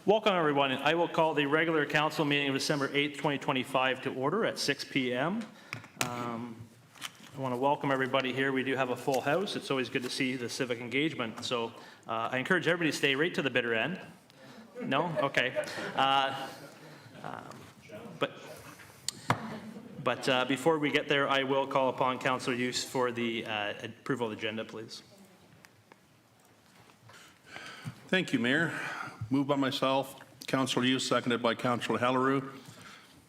Welcome, everyone. I will call the regular council meeting of December 8th, 2025 to order at 6 p.m. I want to welcome everybody here. We do have a full house. It's always good to see the civic engagement. So I encourage everybody to stay right to the bitter end. No? Okay. But before we get there, I will call upon Councillor Hughes for the approval of the agenda, please. Thank you, Mayor. Moved by myself, Councillor Hughes, seconded by Councillor Hallerou,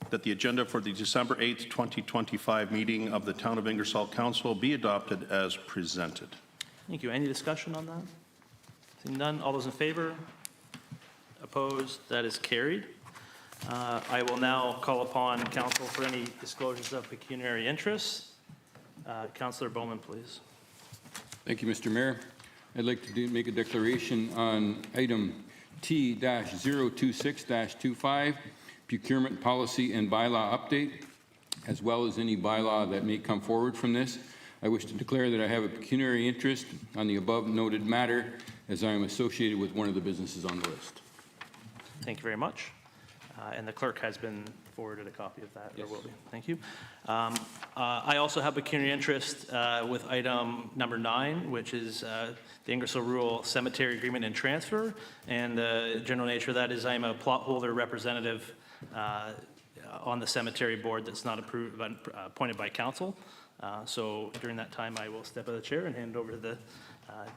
that the agenda for the December 8th, 2025 meeting of the Town of Ingersoll Council be adopted as presented. Thank you. Any discussion on that? Seeing none, all those in favor? Opposed? That is carried. I will now call upon Council for any disclosures of pecuniary interests. Councillor Bowman, please. Thank you, Mr. Mayor. I'd like to make a declaration on item T-026-25 Procurement Policy and Bylaw Update, as well as any bylaw that may come forward from this. I wish to declare that I have a pecuniary interest on the above noted matter, as I am associated with one of the businesses on the list. Thank you very much. And the clerk has been forwarded a copy of that. Yes. Or will be. Thank you. I also have pecuniary interest with item number 9, which is the Ingersoll Rural Cemetery Agreement and Transfer. And the general nature of that is I'm a plot holder representative on the cemetery board that's not approved, appointed by council. So during that time, I will step out of the chair and hand it over to the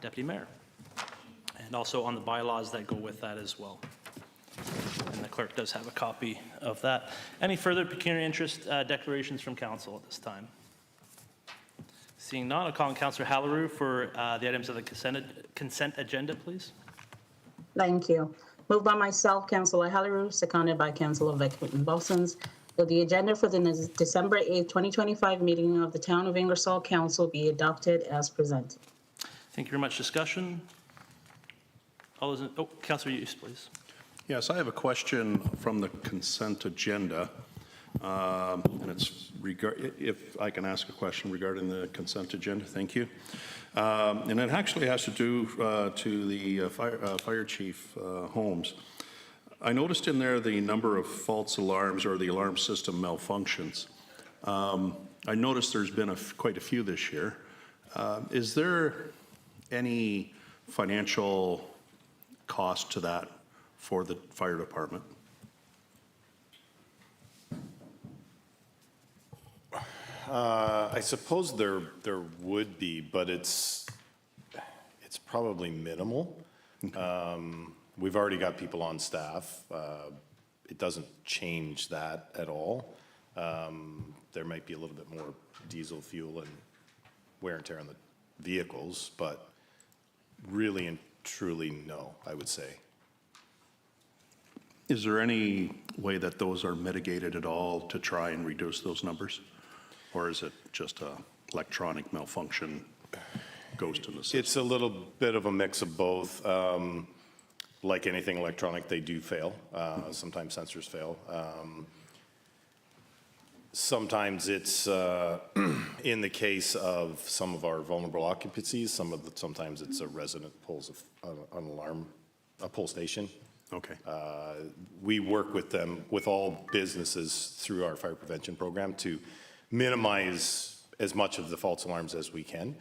deputy mayor. And also on the bylaws that go with that as well. And the clerk does have a copy of that. Any further pecuniary interest declarations from council at this time? Seeing none, I'll call on Councillor Hallerou for the items of the consent agenda, please. Thank you. Moved by myself, Councillor Hallerou, seconded by Councillor Bowman, that the agenda for the December 8th, 2025 meeting of the Town of Ingersoll Council be adopted as presented. Thank you very much. Discussion? All those in, Councillor Hughes, please. Yes, I have a question from the consent agenda, and it's if I can ask a question regarding the consent agenda. Thank you. And it actually has to do to the fire chief Holmes. I noticed in there the number of false alarms or the alarm system malfunctions. I noticed there's been quite a few this year. Is there any financial cost to that for the fire department? I suppose there would be, but it's probably minimal. Okay. We've already got people on staff. It doesn't change that at all. There might be a little bit more diesel fuel and wear and tear on the vehicles, but really and truly no, I would say. Is there any way that those are mitigated at all to try and reduce those numbers? Or is it just a electronic malfunction ghost in the system? It's a little bit of a mix of both. Like anything electronic, they do fail. Sometimes sensors fail. Sometimes it's in the case of some of our vulnerable occupancies, sometimes it's a resident pulls an alarm, a pull station. Okay. We work with them, with all businesses through our fire prevention program to minimize as much of the false alarms as we can.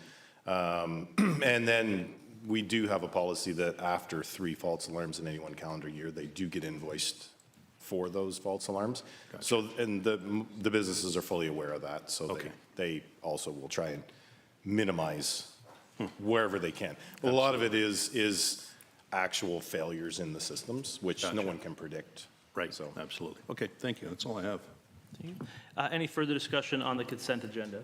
And then we do have a policy that after 3 false alarms in any one calendar year, they do get invoiced for those false alarms. Gotcha. So, and the businesses are fully aware of that. So okay. They also will try and minimize wherever they can. Absolutely. A lot of it is actual failures in the systems, which gotcha. No one can predict. Right, so absolutely. Okay, thank you. That's all I have. Thank you. Any further discussion on the consent agenda?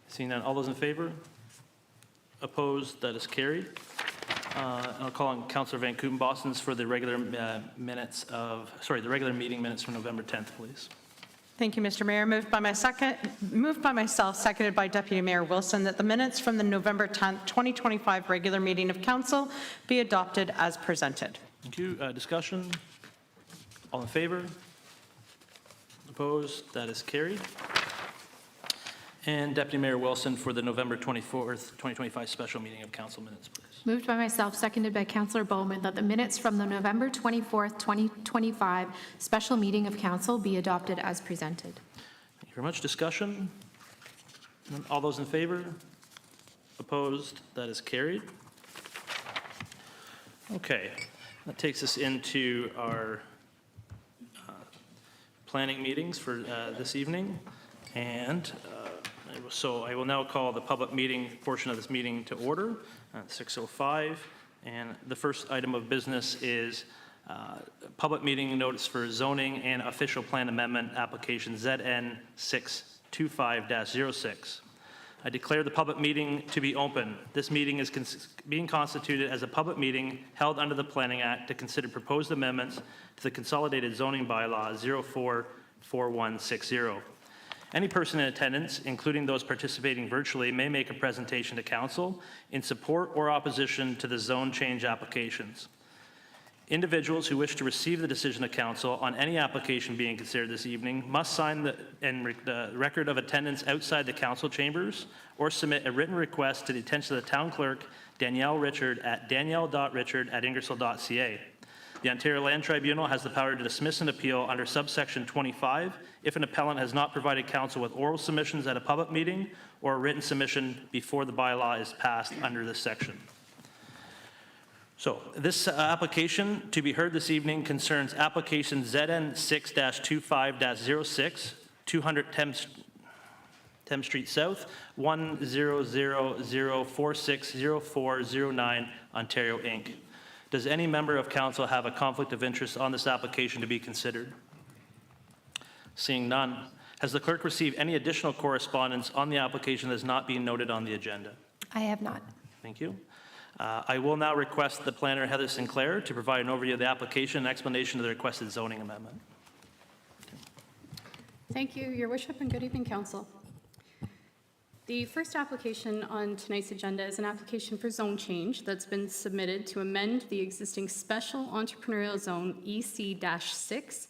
Seeing none, all those in favor? Opposed? That is carried. I'll call on Councillor Van Kooten-Bostons for the regular the regular meeting minutes from November 10th, please. Thank you, Mr. Mayor. Moved by myself, seconded by Deputy Mayor Wilson, that the minutes from the November 10th, 2025 regular meeting of Council be adopted as presented. Thank you. Discussion? All in favor? Opposed? That is carried. And Deputy Mayor Wilson for the November 24th, 2025 special meeting of council minutes, please. Moved by myself, seconded by Councillor Bowman, that the minutes from the November 24th, 2025 special meeting of council be adopted as presented. Thank you very much. Discussion? None? All those in favor? Opposed? That is carried. Okay, that takes us into our planning meetings for this evening. And so I will now call the public meeting portion of this meeting to order at 6:05. And the first item of business is public meeting notice for zoning and official plan amendment application ZN 625-06. I declare the public meeting to be open. This meeting is being constituted as a public meeting held under the Planning Act to consider proposed amendments to the consolidated zoning bylaw 044160. Any person in attendance, including those participating virtually, may make a presentation to council in support or opposition to the zone change applications. Individuals who wish to receive the decision of council on any application being considered this evening must sign the record of attendance outside the council chambers or submit a written request to the attention of the town clerk, Danielle Richard, at danielle.richard@ingersoll.ca. The Ontario Land Tribunal has the power to dismiss an appeal under subsection 25 if an appellant has not provided council with oral submissions at a public meeting or a written submission before the bylaw is passed under this section. So this application to be heard this evening concerns application ZN 6-25-06, 200 Thames Street South, 100460409, Ontario, Inc. Does any member of council have a conflict of interest on this application to be considered? Seeing none, has the clerk received any additional correspondence on the application that is not being noted on the agenda? I have not. Thank you. I will now request the planner, Heather Sinclair, to provide an overview of the application and explanation of the requested zoning amendment. Thank you, Your Worship, and good evening, Council. The first application on tonight's agenda is an application for zone change that's been submitted to amend the existing special entrepreneurial zone EC-6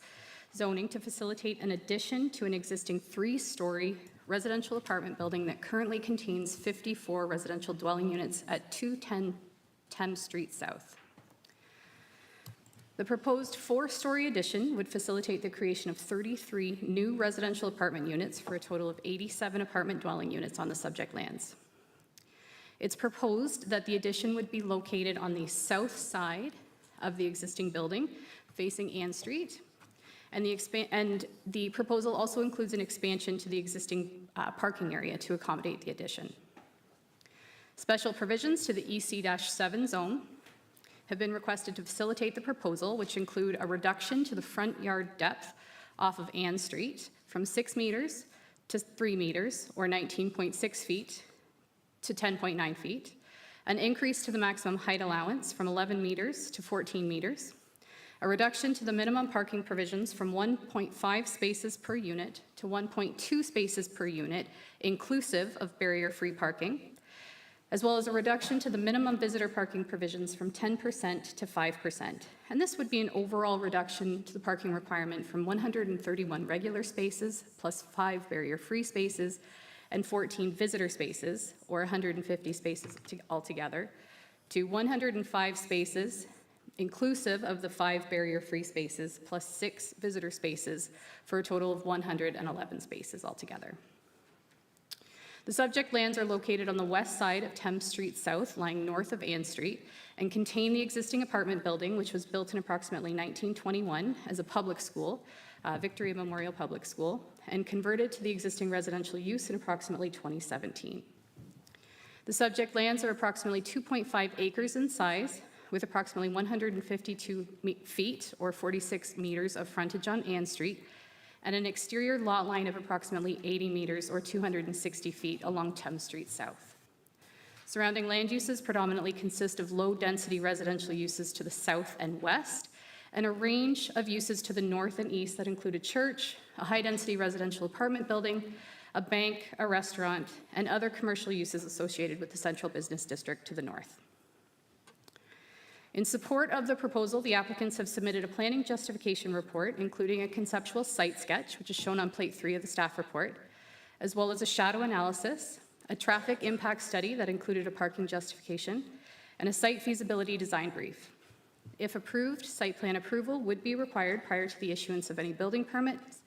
zoning to facilitate an addition to an existing 3-story residential apartment building that currently contains 54 residential dwelling units at 210 Thames Street South. The proposed 4-story addition would facilitate the creation of 33 new residential apartment units for a total of 87 apartment dwelling units on the subject lands. It's proposed that the addition would be located on the south side of the existing building, facing Ann Street, and the proposal also includes an expansion to the existing parking area to accommodate the addition. Special provisions to the EC-7 zone have been requested to facilitate the proposal, which include a reduction to the front yard depth off of Ann Street from 6 meters to 3 meters, or 19.6 feet to 10.9 feet, an increase to the maximum height allowance from 11 meters to 14 meters, a reduction to the minimum parking provisions from 1.5 spaces per unit to 1.2 spaces per unit, inclusive of barrier-free parking, as well as a reduction to the minimum visitor parking provisions from 10% to 5%. And this would be an overall reduction to the parking requirement from 131 regular spaces plus 5 barrier-free spaces and 14 visitor spaces, or 150 spaces altogether, to 105 spaces, inclusive of the 5 barrier-free spaces plus 6 visitor spaces, for a total of 111 spaces altogether. The subject lands are located on the west side of Thames Street South, lying north of Ann Street, and contain the existing apartment building, which was built in approximately 1921 as a public school, Victoria Memorial Public School, and converted to the existing residential use in approximately 2017. The subject lands are approximately 2.5 acres in size, with approximately 152 feet, or 46 meters of frontage on Ann Street, and an exterior lot line of approximately 80 meters, or 260 feet, along Thames Street South. Surrounding land uses predominantly consist of low-density residential uses to the south and west, and a range of uses to the north and east that include a church, a high-density residential apartment building, a bank, a restaurant, and other commercial uses associated with the central business district to the north. In support of the proposal, the applicants have submitted a planning justification report, including a conceptual site sketch, which is shown on plate 3 of the staff report, as well as a shadow analysis, a traffic impact study that included a parking justification, and a site feasibility design brief. If approved, site plan approval would be required prior to the issuance of any building permits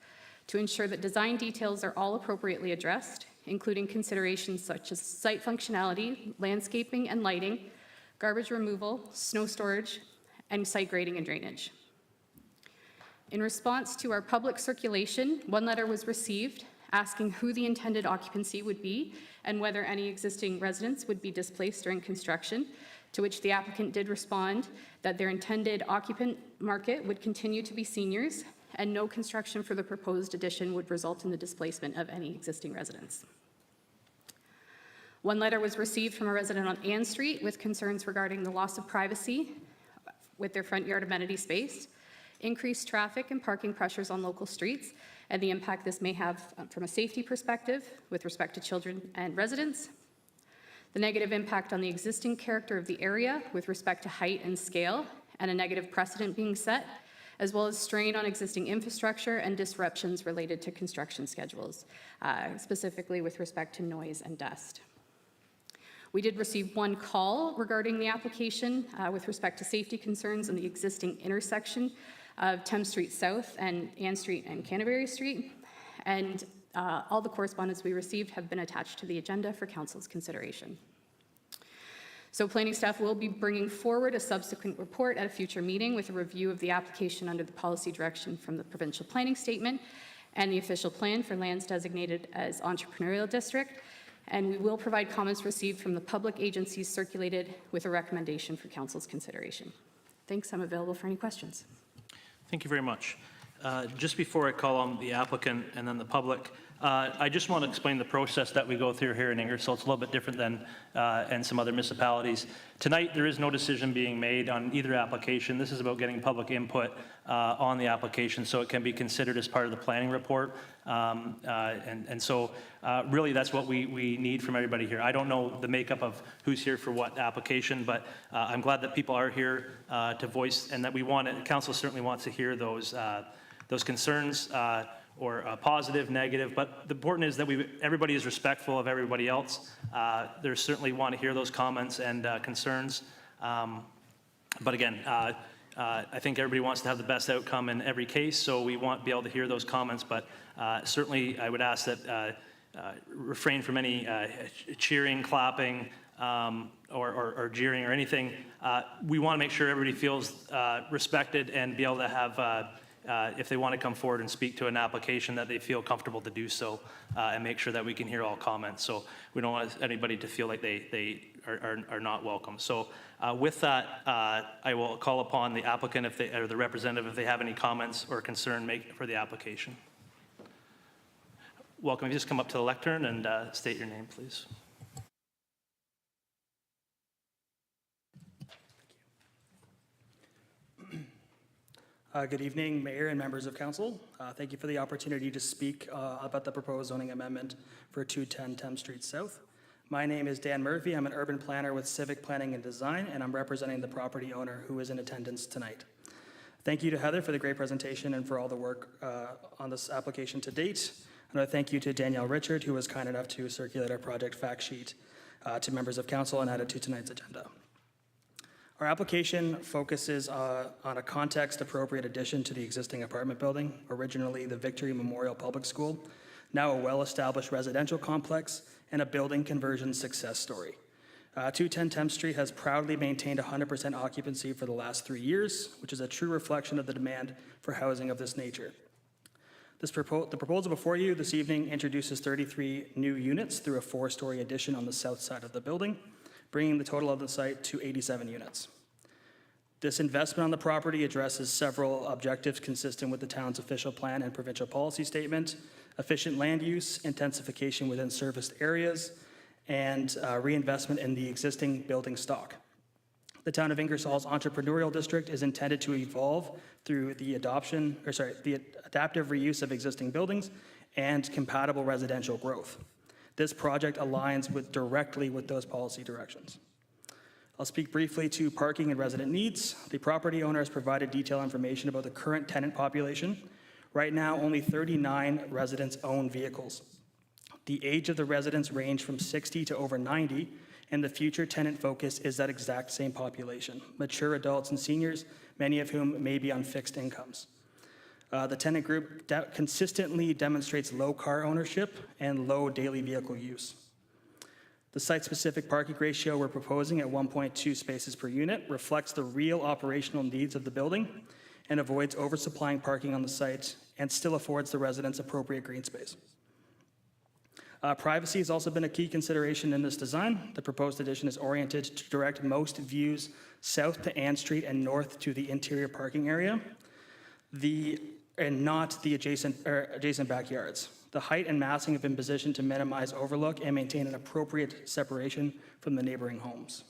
to ensure that design details are all appropriately addressed, including considerations such as site functionality, landscaping and lighting, garbage removal, snow storage, and site grading and drainage. In response to our public circulation, one letter was received asking who the intended occupancy would be and whether any existing residents would be displaced during construction, to which the applicant did respond that their intended occupant market would continue to be seniors and no construction for the proposed addition would result in the displacement of any existing residents. One letter was received from a resident on Ann Street with concerns regarding the loss of privacy with their front yard amenity space, increased traffic and parking pressures on local streets, and the impact this may have from a safety perspective with respect to children and residents, the negative impact on the existing character of the area with respect to height and scale, and a negative precedent being set, as well as strain on existing infrastructure and disruptions related to construction schedules, specifically with respect to noise and dust. We did receive one call regarding the application with respect to safety concerns in the existing intersection of Thames Street South and Ann Street and Canterbury Street, and all the correspondence we received have been attached to the agenda for Council's consideration. So planning staff will be bringing forward a subsequent report at a future meeting with a review of the application under the policy direction from the provincial planning statement and the official plan for lands designated as entrepreneurial district, and we will provide comments received from the public agencies circulated with a recommendation for Council's consideration. Thanks. I'm available for any questions. Thank you very much. Just before I call on the applicant and then the public, I just want to explain the process that we go through here in Ingersoll. It's a little bit different than in some other municipalities. Tonight, there is no decision being made on either application. This is about getting public input on the application so it can be considered as part of the planning report. So really that's what we need from everybody here. I don't know the makeup of who's here for what application, but I'm glad that people are here to voice and that we want it. Council certainly wants to hear those concerns or positive, negative, but the important is that everybody is respectful of everybody else. They certainly want to hear those comments and concerns. But again, I think everybody wants to have the best outcome in every case, so we want to be able to hear those comments, but certainly I would ask that refrain from any cheering, clapping, or jeering or anything. We want to make sure everybody feels respected and be able to have if they want to come forward and speak to an application that they feel comfortable to do so and make sure that we can hear all comments. So we don't want anybody to feel like they are not welcome. So with that, I will call upon the applicant or the representative if they have any comments or concern for the application. Welcome. You just come up to the lectern and state your name, please. Good evening, Mayor and members of Council. Thank you for the opportunity to speak about the proposed zoning amendment for 210 Thames Street South. My name is Dan Murphy. I'm an urban planner with Civic Planning and Design, and I'm representing the property owner who is in attendance tonight. Thank you to Heather for the great presentation and for all the work on this application to date. And a thank you to Danielle Richard, who was kind enough to circulate our project fact sheet to members of Council and add it to tonight's agenda. Our application focuses on a context-appropriate addition to the existing apartment building, originally the Victory Memorial Public School, now a well-established residential complex and a building conversion success story. 210 Thames Street has proudly maintained 100% occupancy for the last 3 years, which is a true reflection of the demand for housing of this nature. The proposal before you this evening introduces 33 new units through a 4-story addition on the south side of the building, bringing the total of the site to 87 units. This investment on the property addresses several objectives consistent with the town's official plan and provincial policy statement: efficient land use, intensification within serviced areas, and reinvestment in the existing building stock. The town of Ingersoll's entrepreneurial district is intended to evolve through the adaptive reuse of existing buildings and compatible residential growth. This project aligns directly with those policy directions. I'll speak briefly to parking and resident needs. The property owner has provided detailed information about the current tenant population. Right now, only 39 residents own vehicles. The age of the residents range from 60 to over 90, and the future tenant focus is that exact same population, mature adults and seniors, many of whom may be on fixed incomes. The tenant group consistently demonstrates low car ownership and low daily vehicle use. The site-specific parking ratio we're proposing at 1.2 spaces per unit reflects the real operational needs of the building and avoids oversupplying parking on the site and still affords the residents appropriate green space. Privacy has also been a key consideration in this design. The proposed addition is oriented to direct most views south to Ann Street and north to the interior parking area, and not the adjacent backyards. The height and massing have been positioned to minimize overlook and maintain an appropriate separation from the neighboring homes.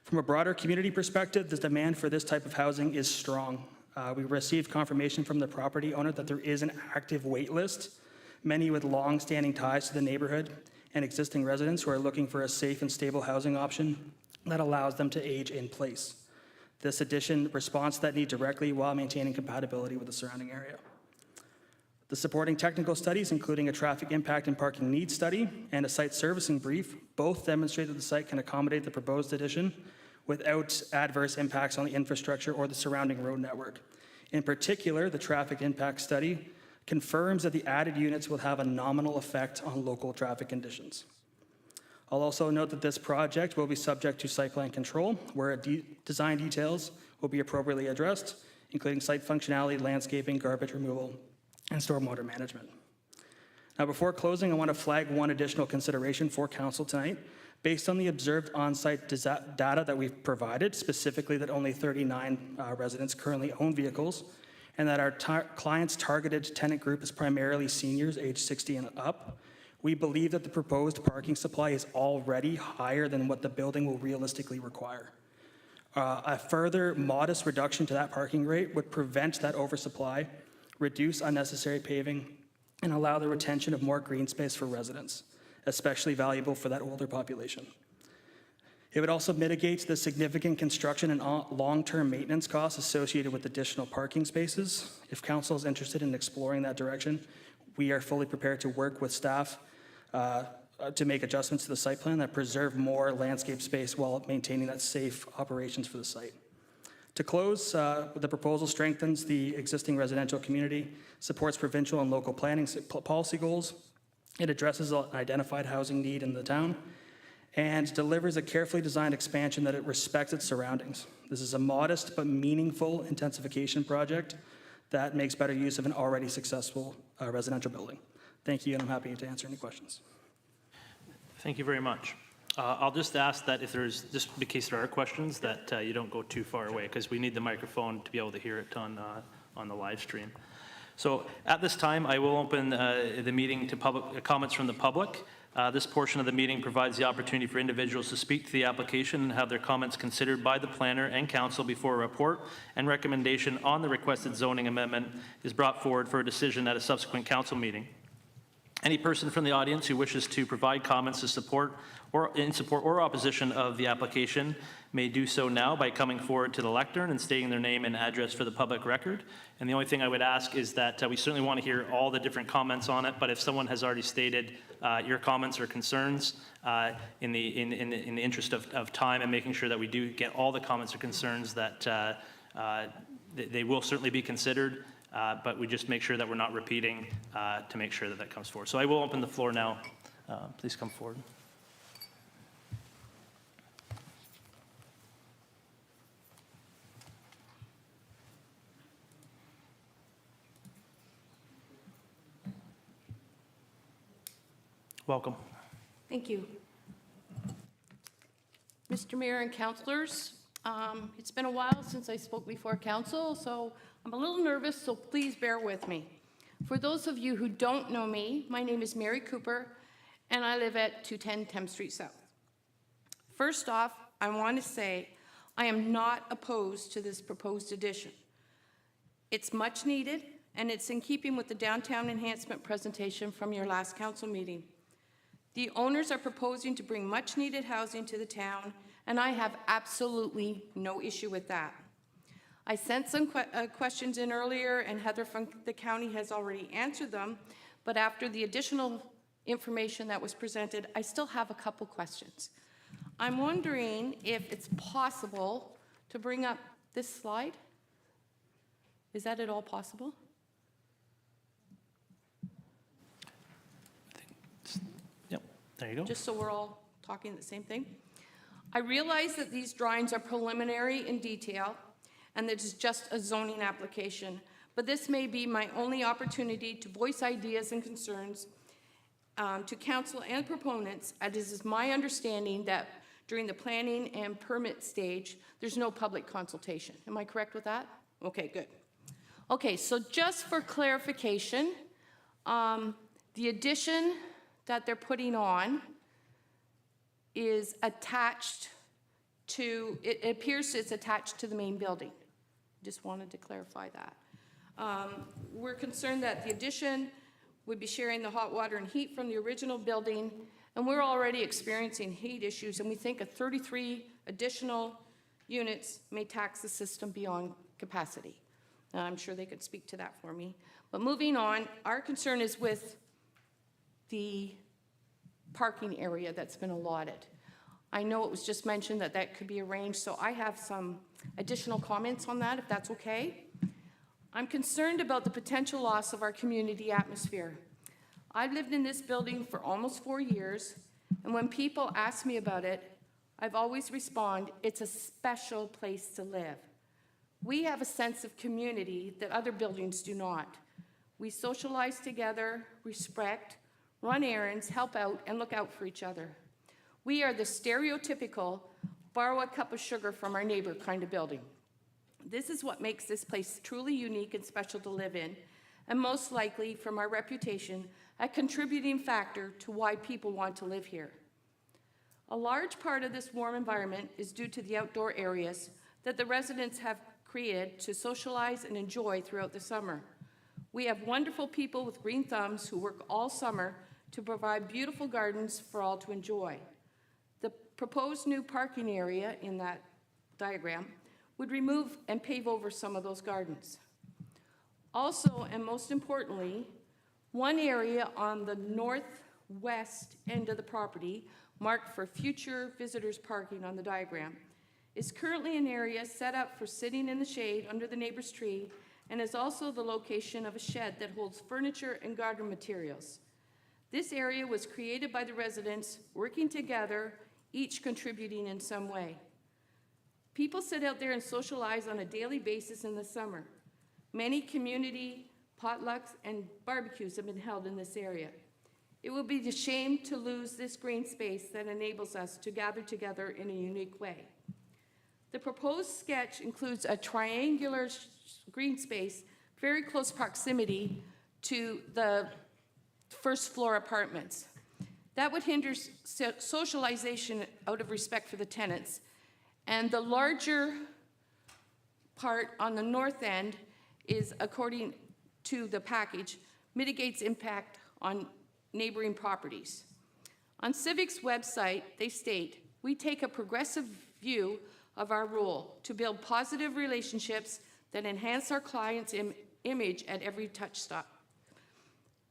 From a broader community perspective, the demand for this type of housing is strong. We received confirmation from the property owner that there is an active wait list, many with long-standing ties to the neighborhood and existing residents who are looking for a safe and stable housing option that allows them to age in place. This addition responds to that need directly while maintaining compatibility with the surrounding area. The supporting technical studies, including a traffic impact and parking needs study and a site servicing brief, both demonstrate that the site can accommodate the proposed addition without adverse impacts on the infrastructure or the surrounding road network. In particular, the traffic impact study confirms that the added units will have a nominal effect on local traffic conditions. I'll also note that this project will be subject to site plan control, where design details will be appropriately addressed, including site functionality, landscaping, garbage removal, and stormwater management. Now, before closing, I want to flag one additional consideration for council tonight. Based on the observed on-site data that we've provided, specifically that only 39 residents currently own vehicles, and that our client's targeted tenant group is primarily seniors aged 60 and up, we believe that the proposed parking supply is already higher than what the building will realistically require. A further modest reduction to that parking rate would prevent that oversupply, reduce unnecessary paving, and allow the retention of more green space for residents, especially valuable for that older population. It would also mitigate the significant construction and long-term maintenance costs associated with additional parking spaces. If council is interested in exploring that direction, we are fully prepared to work with staff to make adjustments to the site plan that preserve more landscape space while maintaining that safe operations for the site. To close, the proposal strengthens the existing residential community, supports provincial and local planning policy goals, it addresses an identified housing need in the town, and delivers a carefully designed expansion that it respects its surroundings. This is a modest but meaningful intensification project that makes better use of an already successful residential building. Thank you, and I'm happy to answer any questions. Thank you very much. I'll just ask that if there's, just in case there are questions, that you don't go too far away, because we need the microphone to be able to hear it on the live stream. So at this time, I will open the meeting to public comments from the public. This portion of the meeting provides the opportunity for individuals to speak to the application and have their comments considered by the planner and council before a report and recommendation on the requested zoning amendment is brought forward for a decision at a subsequent council meeting. Any person from the audience who wishes to provide comments to support or opposition of the application may do so now by coming forward to the lectern and stating their name and address for the public record. And the only thing I would ask is that we certainly want to hear all the different comments on it, but if someone has already stated your comments or concerns in the interest of time and making sure that we do get all the comments or concerns, that they will certainly be considered. But we just make sure that we're not repeating to make sure that that comes forward. So I will open the floor now. Please come forward. Welcome. Thank you. Mr. Mayor and councilors, it's been a while since I spoke before council, so I'm a little nervous, so please bear with me. For those of you who don't know me, my name is Mary Cooper, and I live at 210 Thames Street South. First off, I want to say I am not opposed to this proposed addition. It's much needed, and it's in keeping with the downtown enhancement presentation from your last council meeting. The owners are proposing to bring much needed housing to the town, and I have absolutely no issue with that. I sent some questions in earlier, and Heather from the county has already answered them, but after the additional information that was presented, I still have a couple questions. I'm wondering if it's possible to bring up this slide. Is that at all possible? Yep, there you go. Just so we're all talking the same thing. I realize that these drawings are preliminary in detail and that it's just a zoning application, but this may be my only opportunity to voice ideas and concerns to council and proponents, as it is my understanding that during the planning and permit stage, there's no public consultation. Am I correct with that? Okay, good. Okay, so just for clarification, the addition that they're putting on is attached to, it appears it's attached to the main building. Just wanted to clarify that. We're concerned that the addition would be sharing the hot water and heat from the original building, and we're already experiencing heat issues, and we think 33 additional units may tax the system beyond capacity. Now, I'm sure they could speak to that for me. But moving on, our concern is with the parking area that's been allotted. I know it was just mentioned that that could be arranged, so I have some additional comments on that, if that's okay. I'm concerned about the potential loss of our community atmosphere. I've lived in this building for almost 4 years, and when people ask me about it, I've always responded, it's a special place to live. We have a sense of community that other buildings do not. We socialize together, respect, run errands, help out, and look out for each other. We are the stereotypical borrow a cup of sugar from our neighbor kind of building. This is what makes this place truly unique and special to live in, and most likely, from our reputation, a contributing factor to why people want to live here. A large part of this warm environment is due to the outdoor areas that the residents have created to socialize and enjoy throughout the summer. We have wonderful people with green thumbs who work all summer to provide beautiful gardens for all to enjoy. The proposed new parking area in that diagram would remove and pave over some of those gardens. Also, and most importantly, one area on the northwest end of the property, marked for future visitors parking on the diagram, is currently an area set up for sitting in the shade under the neighbor's tree, and is also the location of a shed that holds furniture and garden materials. This area was created by the residents working together, each contributing in some way. People sit out there and socialize on a daily basis in the summer. Many community potlucks and barbecues have been held in this area. It would be a shame to lose this green space that enables us to gather together in a unique way. The proposed sketch includes a triangular green space, very close proximity to the first floor apartments. That would hinder socialization out of respect for the tenants. And the larger part on the north end is, according to the package, mitigates impact on neighboring properties. On Civic's website, they state, "We take a progressive view of our role to build positive relationships that enhance our clients' image at every touch stop."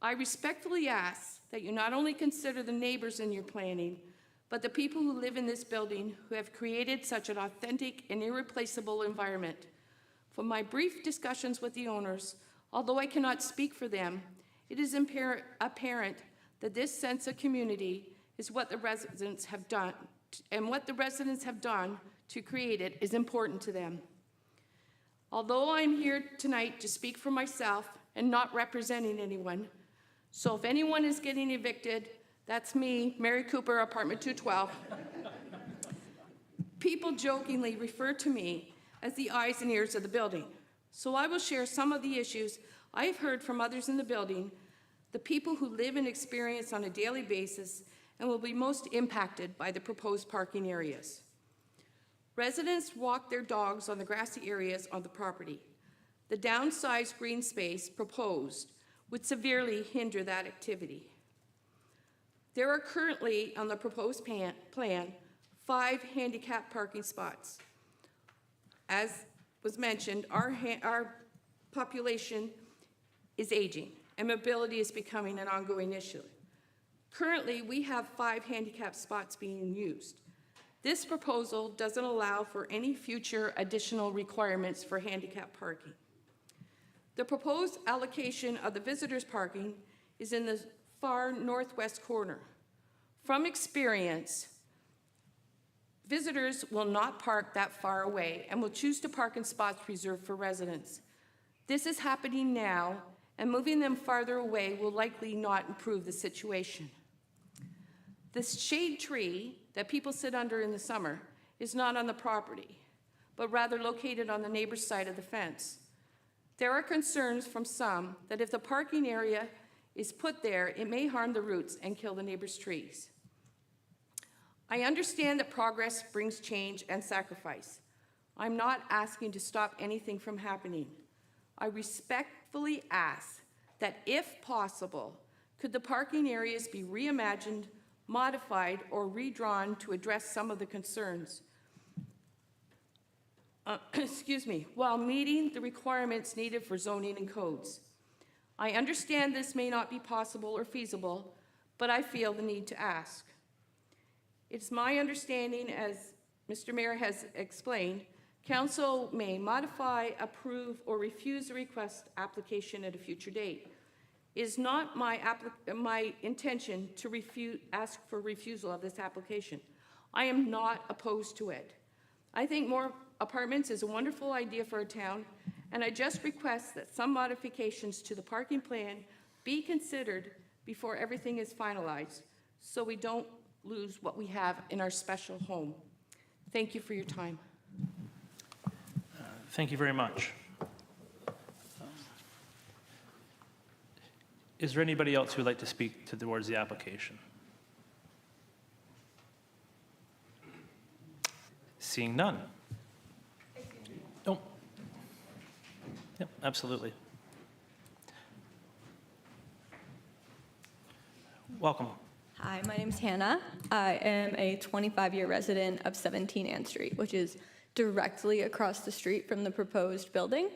I respectfully ask that you not only consider the neighbors in your planning, but the people who live in this building who have created such an authentic and irreplaceable environment. From my brief discussions with the owners, although I cannot speak for them, it is apparent that this sense of community is what the residents have done, and what the residents have done to create it is important to them. Although I'm here tonight to speak for myself and not representing anyone, so if anyone is getting evicted, that's me, Mary Cooper, apartment 212. People jokingly refer to me as the eyes and ears of the building. So I will share some of the issues I've heard from others in the building, the people who live and experience on a daily basis and will be most impacted by the proposed parking areas. Residents walk their dogs on the grassy areas on the property. The downsized green space proposed would severely hinder that activity. There are currently, on the proposed plan, 5 handicap parking spots. As was mentioned, our population is aging, and mobility is becoming an ongoing issue. Currently, we have 5 handicap spots being used. This proposal doesn't allow for any future additional requirements for handicap parking. The proposed allocation of the visitors' parking is in the far northwest corner. From experience, visitors will not park that far away and will choose to park in spots reserved for residents. This is happening now, and moving them farther away will likely not improve the situation. The shade tree that people sit under in the summer is not on the property, but rather located on the neighbor's side of the fence. There are concerns from some that if the parking area is put there, it may harm the roots and kill the neighbor's trees. I understand that progress brings change and sacrifice. I'm not asking to stop anything from happening. I respectfully ask that, if possible, could the parking areas be reimagined, modified, or redrawn to address some of the concerns, while meeting the requirements needed for zoning and codes. I understand this may not be possible or feasible, but I feel the need to ask. It's my understanding, as Mr. Mayor has explained, Council may modify, approve, or refuse a request application at a future date. It is not my intention to ask for refusal of this application. I am not opposed to it. I think more apartments is a wonderful idea for a town, and I just request that some modifications to the parking plan be considered before everything is finalized, so we don't lose what we have in our special home. Thank you for your time. Thank you very much. Is there anybody else who would like to speak towards the application? Seeing none. Oh. Yep, absolutely. Welcome. Hi, my name's Hannah. I am a 25-year resident of 17 Ann Street, which is directly across the street from the proposed building.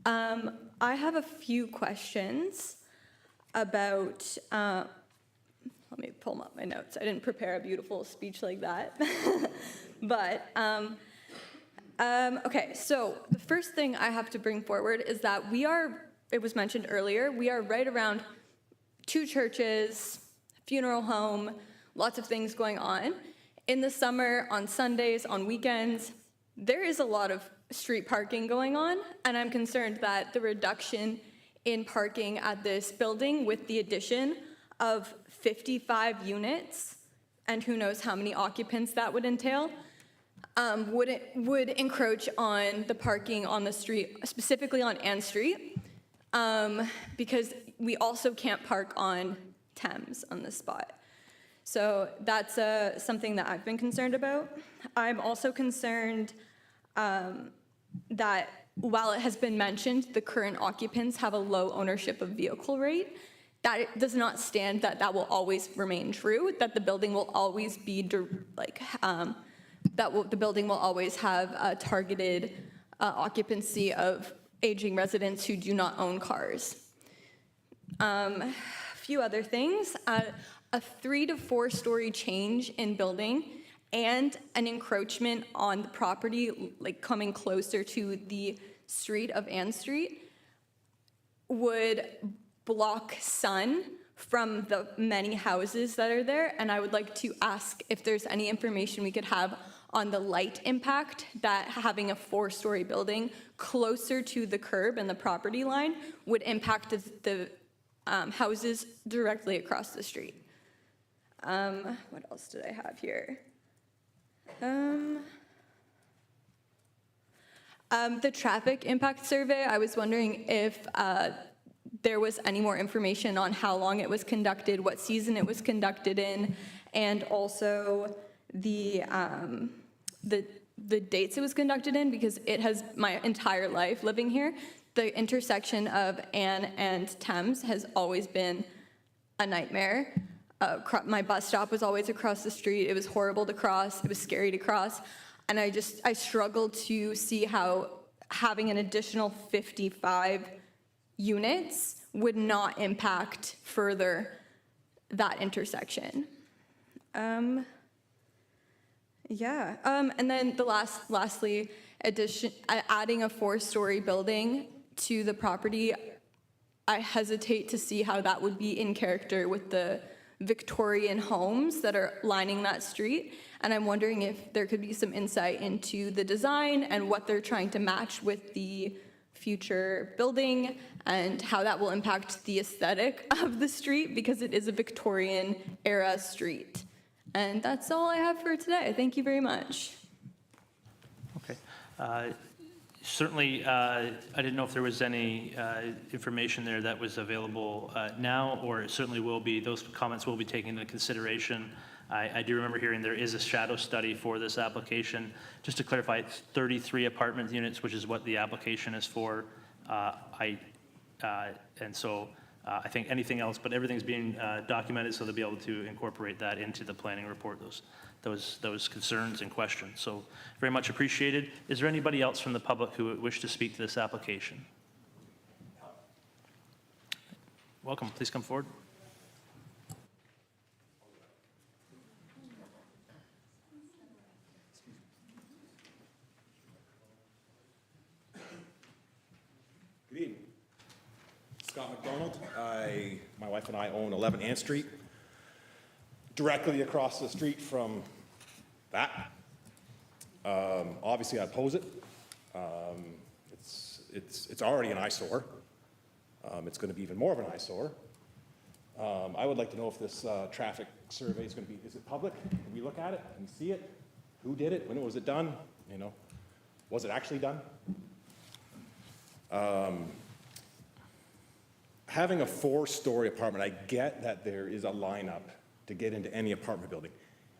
I have a few questions about, let me pull up my notes. I didn't prepare a beautiful speech like that. But, okay, so the first thing I have to bring forward is that it was mentioned earlier, we are right around 2 churches, funeral home, lots of things going on. In the summer, on Sundays, on weekends, there is a lot of street parking going on, and I'm concerned that the reduction in parking at this building with the addition of 55 units, and who knows how many occupants that would entail, would encroach on the parking on the street, specifically on Ann Street, because we also can't park on Thames on this spot. So that's something that I've been concerned about. I'm also concerned that while it has been mentioned the current occupants have a low ownership of vehicle rate, that does not stand that will always remain true, that the building will always be the building will always have a targeted occupancy of aging residents who do not own cars. A few other things, a 3 to 4 story change in building and an encroachment on the property, like coming closer to the street of Ann Street, would block sun from the many houses that are there. And I would like to ask if there's any information we could have on the light impact that having a 4-story building closer to the curb and the property line would impact the houses directly across the street. What else did I have here? The traffic impact survey, I was wondering if there was any more information on how long it was conducted, what season it was conducted in, and also the dates it was conducted in, because it has my entire life living here. The intersection of Ann and Thames has always been a nightmare. My bus stop was always across the street. It was horrible to cross. It was scary to cross. And I struggled to see how having an additional 55 units would not impact further that intersection. And then lastly, adding a 4-story building to the property, I hesitate to see how that would be in character with the Victorian homes that are lining that street. And I'm wondering if there could be some insight into the design and what they're trying to match with the future building and how that will impact the aesthetic of the street, because it is a Victorian era street. And that's all I have for today. Thank you very much. Okay. Certainly, I didn't know if there was any information there that was available now, or it certainly will be. Those comments will be taken into consideration. I do remember hearing there is a shadow study for this application. Just to clarify, it's 33 apartment units, which is what the application is for. I think anything else, but everything's being documented, so they'll be able to incorporate that into the planning report, those concerns and questions. So very much appreciated. Is there anybody else from the public who would wish to speak to this application? Welcome, please come forward. Good evening. Scott McDonald. My wife and I own 11 Ann Street, directly across the street from that. Obviously, I oppose it. It's already an eyesore. It's going to be even more of an eyesore. I would like to know if this traffic survey is going to be, is it public? Can we look at it? Can we see it? Who did it? When was it done? You know, was it actually done? Having a 4-story apartment, I get that there is a lineup to get into any apartment building.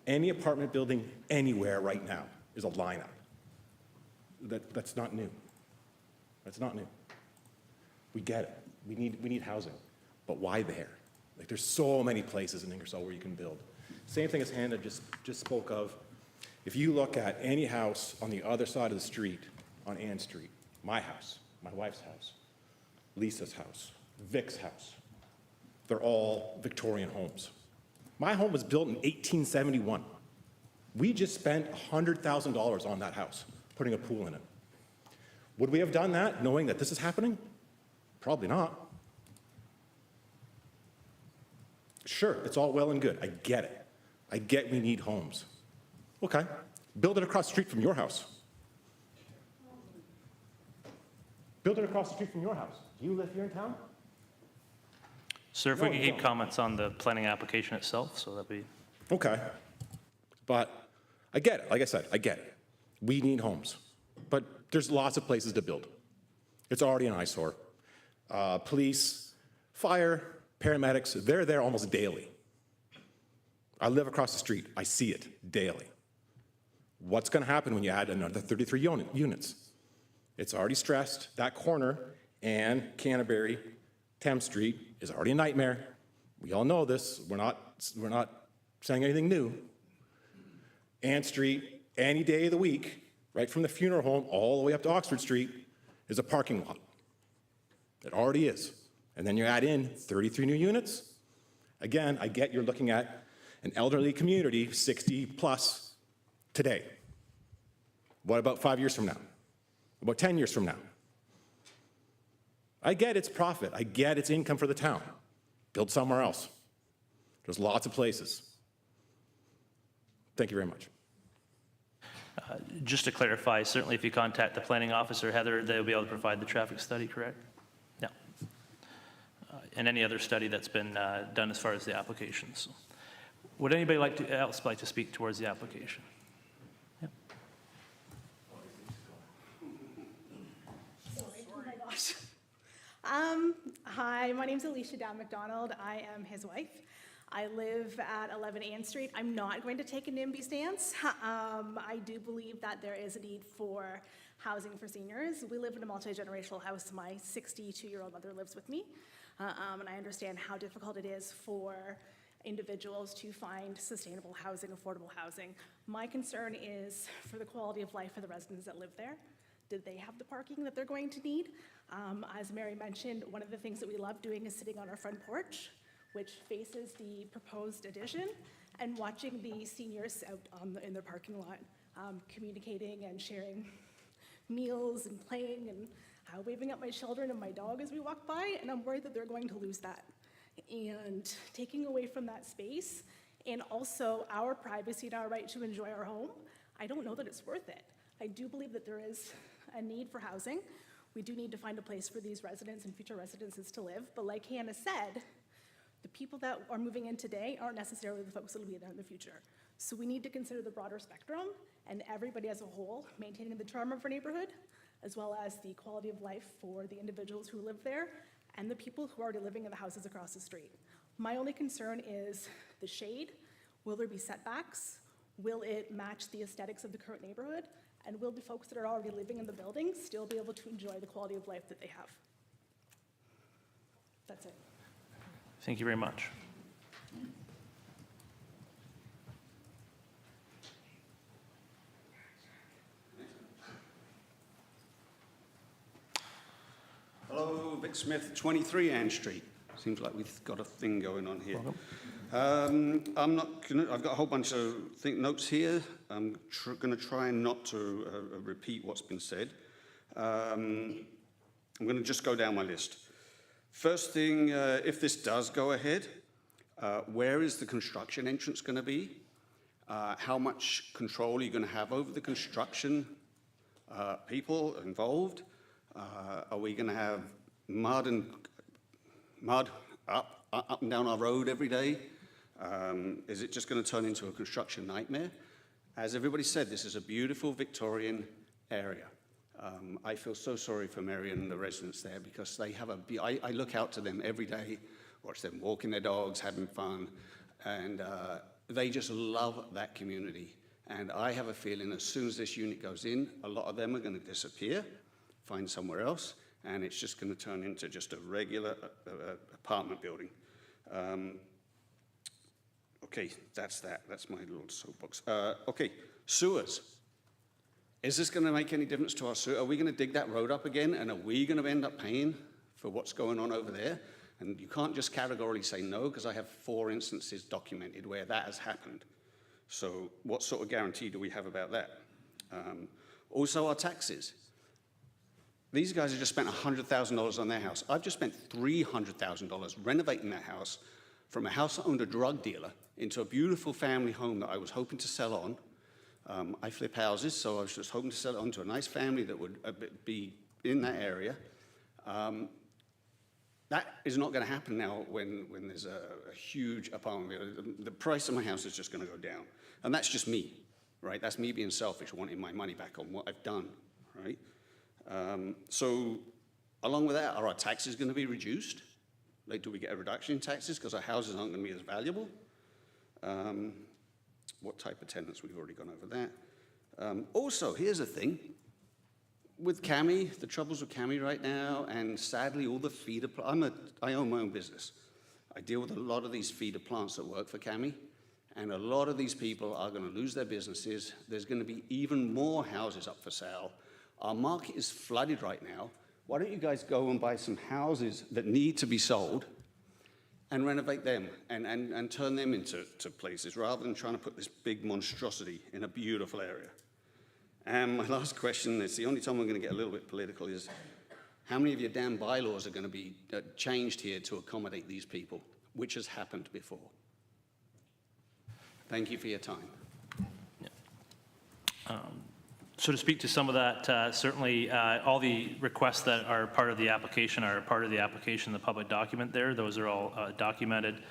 Any apartment building anywhere right now is a lineup. That's not new. That's not new. We get it. We need housing. But why there? Like, there's so many places in Ingersoll where you can build. Same thing as Hannah just spoke of. If you look at any house on the other side of the street, on Ann Street, my house, my wife's house, Lisa's house, Vic's house, they're all Victorian homes. My home was built in 1871. We just spent $100,000 on that house, putting a pool in it. Would we have done that knowing that this is happening? Probably not. Sure, it's all well and good. I get it. I get we need homes. Okay, build it across the street from your house. Build it across the street from your house. Do you live here in town? Sir, if we could keep comments on the planning application itself, so that'd be... Okay, but I get it. Like I said, I get it. We need homes, but there's lots of places to build. It's already an eyesore. Police, fire, paramedics, they're there almost daily. I live across the street. I see it daily. What's going to happen when you add another 33 units? It's already stressed. That corner and Canterbury, Thames Street is already a nightmare. We all know this. We're not saying anything new. Ann Street, any day of the week, right from the funeral home all the way up to Oxford Street, is a parking lot. It already is. And then you add in 33 new units. Again, I get you're looking at an elderly community, 60 plus, today. What about 5 years from now? About 10 years from now? I get it's profit. I get it's income for the town. Build somewhere else. There's lots of places. Thank you very much. Just to clarify, certainly if you contact the planning officer, Heather, they'll be able to provide the traffic study, correct? Yeah. And any other study that's been done as far as the applications. Would anybody else like to speak towards the application? Yeah. Hi, my name's Alicia Down McDonald. I am his wife. I live at 11 Ann Street. I'm not going to take a NIMBY stance. I do believe that there is a need for housing for seniors. We live in a multi-generational house. My 62-year-old mother lives with me, and I understand how difficult it is for individuals to find sustainable housing, affordable housing. My concern is for the quality of life for the residents that live there. Did they have the parking that they're going to need? As Mary mentioned, one of the things that we love doing is sitting on our front porch which faces the proposed addition, and watching the seniors out in their parking lot, communicating and sharing meals and playing and waving at my children and my dog as we walk by, and I'm worried that they're going to lose that. And taking away from that space, and also our privacy and our right to enjoy our home, I don't know that it's worth it. I do believe that there is a need for housing. We do need to find a place for these residents and future residences to live, but like Hannah said, the people that are moving in today aren't necessarily the folks that will be there in the future. So we need to consider the broader spectrum and everybody as a whole, maintaining the charm of our neighborhood, as well as the quality of life for the individuals who live there and the people who are already living in the houses across the street. My only concern is the shade. Will there be setbacks? Will it match the aesthetics of the current neighborhood? And will the folks that are already living in the building still be able to enjoy the quality of life that they have? That's it. Thank you very much. Hello, Vic Smith, 23 Ann Street. Seems like we've got a thing going on here. I'm not gonna, I've got a whole bunch of notes here. I'm going to try not to repeat what's been said. I'm going to just go down my list. First thing, if this does go ahead, where is the construction entrance going to be? How much control are you going to have over the construction people involved? Are we going to have mud up and down our road every day? Is it just going to turn into a construction nightmare? As everybody said, this is a beautiful Victorian area. I feel so sorry for Marion and the residents there because they have I look out to them every day, watch them walking their dogs, having fun, and they just love that community. And I have a feeling as soon as this unit goes in, a lot of them are going to disappear, find somewhere else, and it's just going to turn into just a regular apartment building. Okay, that's that. That's my little soapbox. Okay, sewers. Is this going to make any difference to our sewer? Are we going to dig that road up again, and are we going to end up paying for what's going on over there? And you can't just categorically say no, because I have 4 instances documented where that has happened. So what sort of guarantee do we have about that? Also, our taxes. These guys have just spent $100,000 on their house. I've just spent $300,000 renovating that house from a house that owned a drug dealer into a beautiful family home that I was hoping to sell on. I flip houses, so I was just hoping to sell it on to a nice family that would be in that area. That is not going to happen now when there's a huge apartment. The price of my house is just going to go down. And that's just me, right? That's me being selfish, wanting my money back on what I've done, right? So along with that, are our taxes going to be reduced? Like, do we get a reduction in taxes because our houses aren't going to be as valuable? What type of tenants? We've already gone over that. Also, here's the thing. With Cami, the troubles with Cami right now, and sadly all the feeder I own my own business. I deal with a lot of these feeder plants that work for Cami, and a lot of these people are going to lose their businesses. There's going to be even more houses up for sale. Our market is flooded right now. Why don't you guys go and buy some houses that need to be sold and renovate them and turn them into places rather than trying to put this big monstrosity in a beautiful area? And my last question, it's the only time I'm going to get a little bit political, is how many of your damn bylaws are going to be changed here to accommodate these people, which has happened before? Thank you for your time. Yeah. So to speak to some of that, certainly all the requests that are part of the application are part of the application, the public document there. Those are all documented.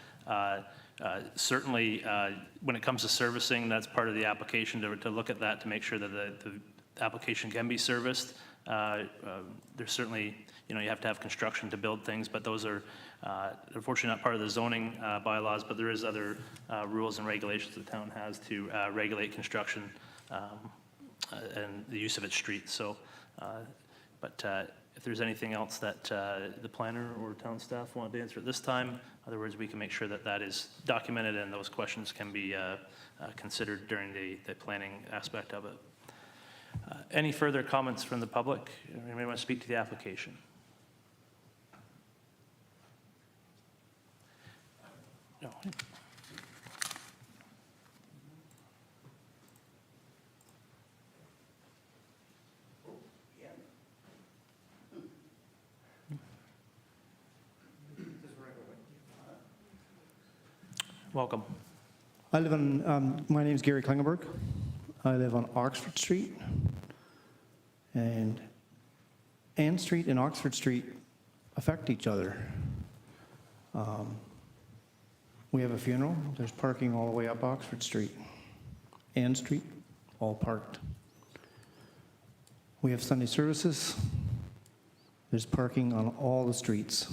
Certainly, when it comes to servicing, that's part of the application to look at that to make sure that the application can be serviced. There's certainly, you have to have construction to build things, but those are unfortunately not part of the zoning bylaws, but there is other rules and regulations the town has to regulate construction and the use of its streets. So, if there's anything else that the planner or town staff want to answer at this time, otherwise we can make sure that that is documented and those questions can be considered during the planning aspect of it. Any further comments from the public? Anybody want to speak to the application? No. Welcome. I live on, my name is Gary Klingenberg. I live on Oxford Street. And Ann Street and Oxford Street affect each other. We have a funeral. There's parking all the way up Oxford Street. Ann Street, all parked. We have Sunday services. There's parking on all the streets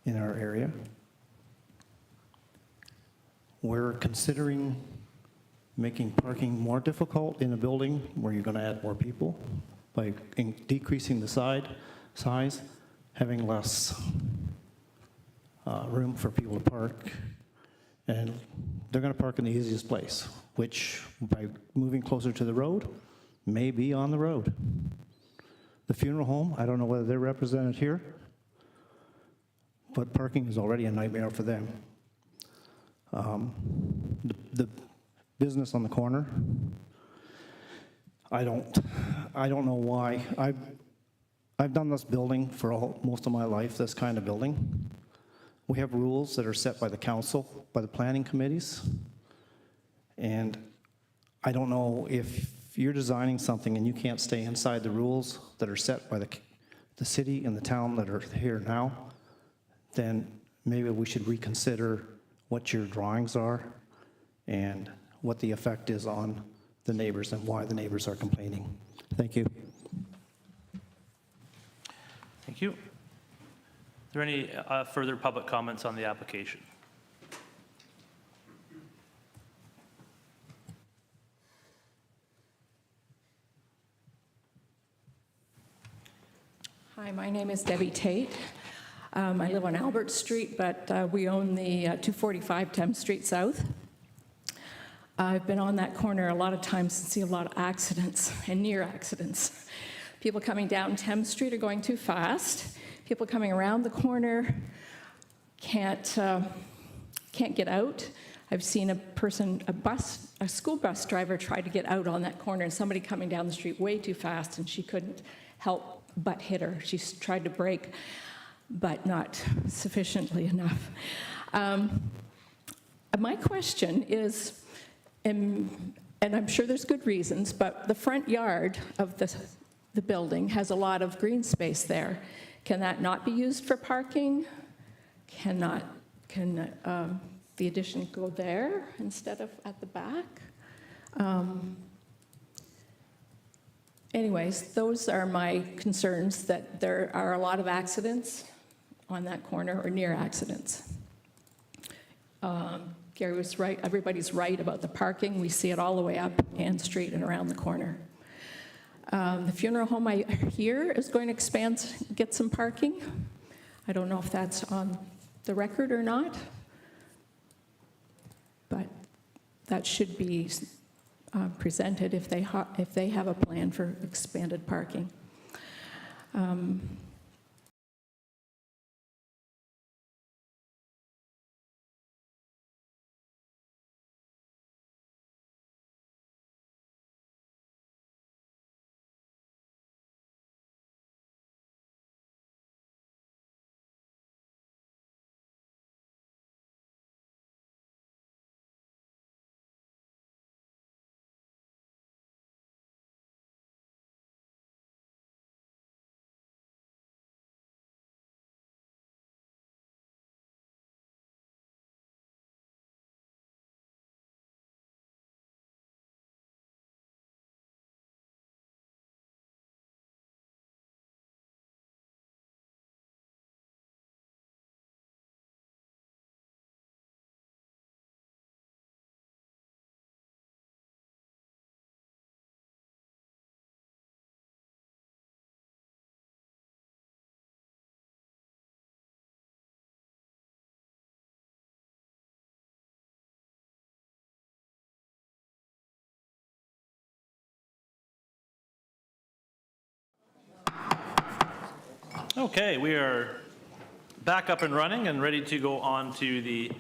in our area. We're considering making parking more difficult in a building where you're going to add more people by decreasing the size, having less room for people to park, and they're going to park in the easiest place, which by moving closer to the road, may be on the road. The funeral home, I don't know whether they're represented here, but parking is already a nightmare for them. The business on the corner, I don't know why. I've done this building for most of my life, this kind of building. We have rules that are set by the council, by the planning committees, and I don't know if you're designing something and you can't stay inside the rules that are set by the city and the town that are here now, then maybe we should reconsider what your drawings are and what the effect is on the neighbors and why the neighbors are complaining. Thank you. Thank you. Are there any further public comments on the application? Hi, my name is Debbie Tate. I live on Albert Street, but we own the 245 Thames Street South. I've been on that corner a lot of times and see a lot of accidents and near accidents. People coming down Thames Street are going too fast. People coming around the corner can't get out. I've seen a school bus driver try to get out on that corner, and somebody coming down the street way too fast, and she couldn't help but hit her. She tried to brake, but not sufficiently enough. My question is, and I'm sure there's good reasons, but the front yard of the building has a lot of green space there. Can that not be used for parking? Can the addition go there instead of at the back? Anyways, those are my concerns, that there are a lot of accidents on that corner or near accidents. Gary was right, everybody's right about the parking. We see it all the way up Ann Street and around the corner. The funeral home I hear is going to expand, get some parking. I don't know if that's on the record or not, but that should be presented if they have a plan for expanded parking. Okay, we are back up and running and ready to go on to the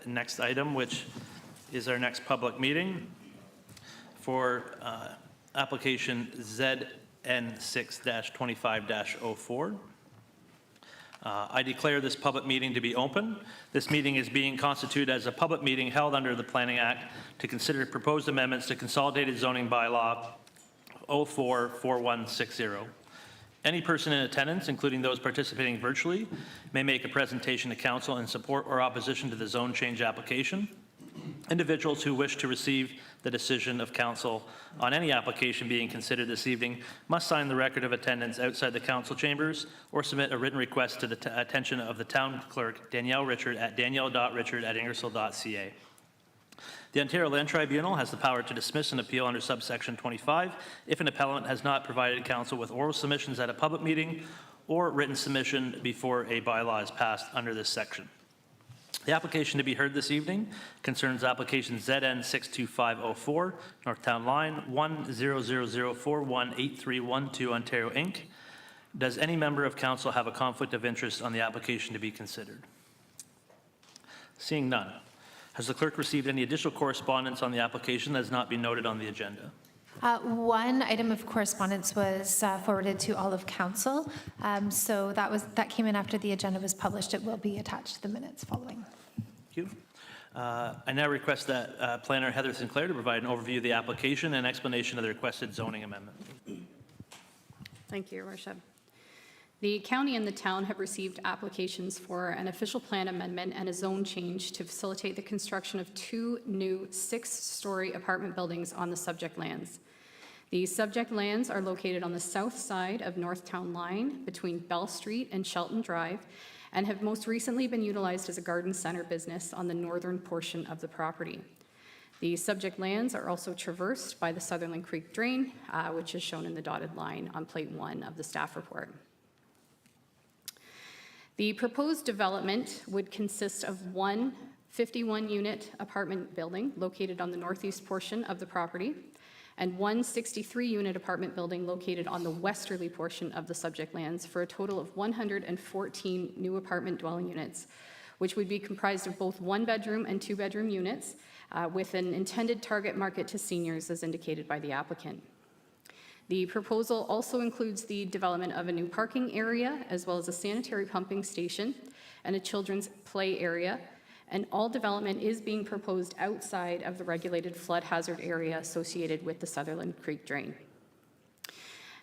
next item, which is our next public meeting for application ZN6-25-04. I declare this public meeting to be open. This meeting is being constituted as a public meeting held under the Planning Act to consider proposed amendments to Consolidated Zoning Bylaw 044160. Any person in attendance, including those participating virtually, may make a presentation to council in support or opposition to the zone change application. Individuals who wish to receive the decision of council on any application being considered this evening must sign the record of attendance outside the council chambers or submit a written request to the attention of the town clerk, Danielle Richard, at danielle.richard@ingersoll.ca. The Ontario Land Tribunal has the power to dismiss an appeal under subsection 25 if an appellant has not provided council with oral submissions at a public meeting or written submission before a bylaw is passed under this section. The application to be heard this evening concerns application ZN62504, North Town Line, 100041831 Ontario, Inc. Does any member of council have a conflict of interest on the application to be considered? Seeing none. Has the clerk received any additional correspondence on the application that has not been noted on the agenda? One item of correspondence was forwarded to all of council. So that came in after the agenda was published. It will be attached to the minutes following. Thank you. I now request that Planner Heather Sinclair to provide an overview of the application and explanation of the requested zoning amendment. Thank you, Your Worship. The county and the town have received applications for an official plan amendment and a zone change to facilitate the construction of 2 new 6-story apartment buildings on the subject lands. The subject lands are located on the south side of North Town Line between Bell Street and Shelton Drive and have most recently been utilized as a garden center business on the northern portion of the property. The subject lands are also traversed by the Sutherland Creek Drain, which is shown in the dotted line on plate 1 of the staff report. The proposed development would consist of one 51-unit apartment building located on the northeast portion of the property and one 63-unit apartment building located on the westerly portion of the subject lands for a total of 114 new apartment dwelling units, which would be comprised of both 1-bedroom and 2-bedroom units with an intended target market to seniors as indicated by the applicant. The proposal also includes the development of a new parking area, as well as a sanitary pumping station and a children's play area. And all development is being proposed outside of the regulated flood hazard area associated with the Sutherland Creek Drain.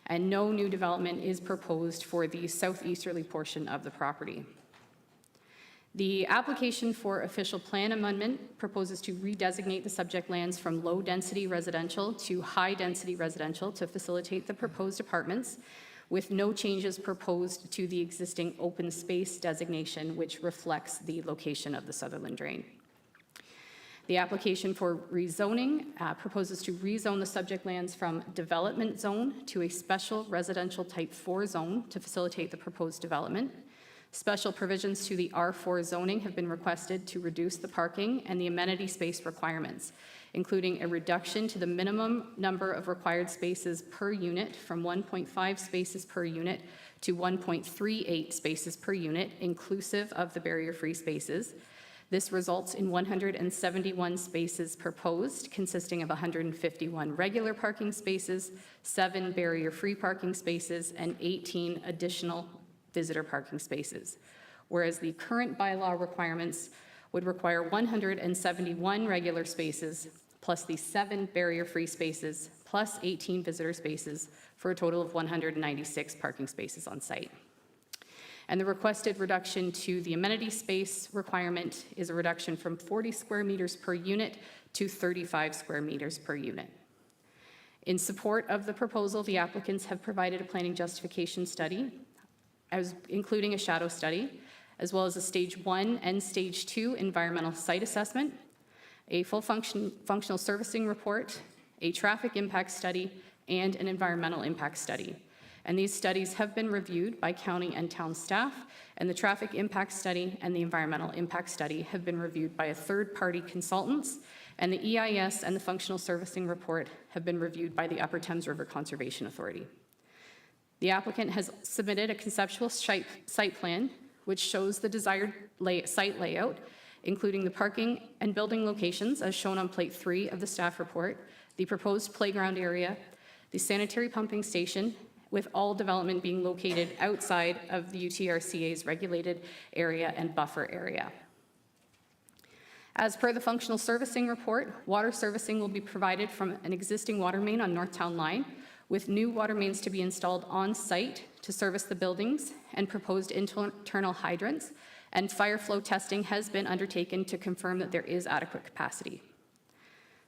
And no new development is proposed for the southeasterly portion of the property. The application for official plan amendment proposes to redesignate the subject lands from low-density residential to high-density residential to facilitate the proposed apartments, with no changes proposed to the existing open space designation, which reflects the location of the Sutherland Drain. The application for rezoning proposes to rezone the subject lands from development zone to a special residential type 4 zone to facilitate the proposed development. Special provisions to the R4 zoning have been requested to reduce the parking and the amenity space requirements, including a reduction to the minimum number of required spaces per unit from 1.5 spaces per unit to 1.38 spaces per unit, inclusive of the barrier-free spaces. This results in 171 spaces proposed, consisting of 151 regular parking spaces, 7 barrier-free parking spaces, and 18 additional visitor parking spaces, whereas the current bylaw requirements would require 171 regular spaces plus the 7 barrier-free spaces plus 18 visitor spaces for a total of 196 parking spaces on site. And the requested reduction to the amenity space requirement is a reduction from 40 square meters per unit to 35 square meters per unit. In support of the proposal, the applicants have provided a planning justification study, including a shadow study, as well as a stage 1 and stage 2 environmental site assessment, a full functional servicing report, a traffic impact study, and an environmental impact study. And these studies have been reviewed by county and town staff, and the traffic impact study and the environmental impact study have been reviewed by a third-party consultants, and the EIS and the functional servicing report have been reviewed by the Upper Thames River Conservation Authority. The applicant has submitted a conceptual site plan which shows the desired site layout, including the parking and building locations as shown on Plate 3 of the staff report, the proposed playground area, the sanitary pumping station, with all development being located outside of the UTRCA's regulated area and buffer area. As per the functional servicing report, water servicing will be provided from an existing water main on North Town Line, with new water mains to be installed on site to service the buildings and proposed internal hydrants, and fire flow testing has been undertaken to confirm that there is adequate capacity.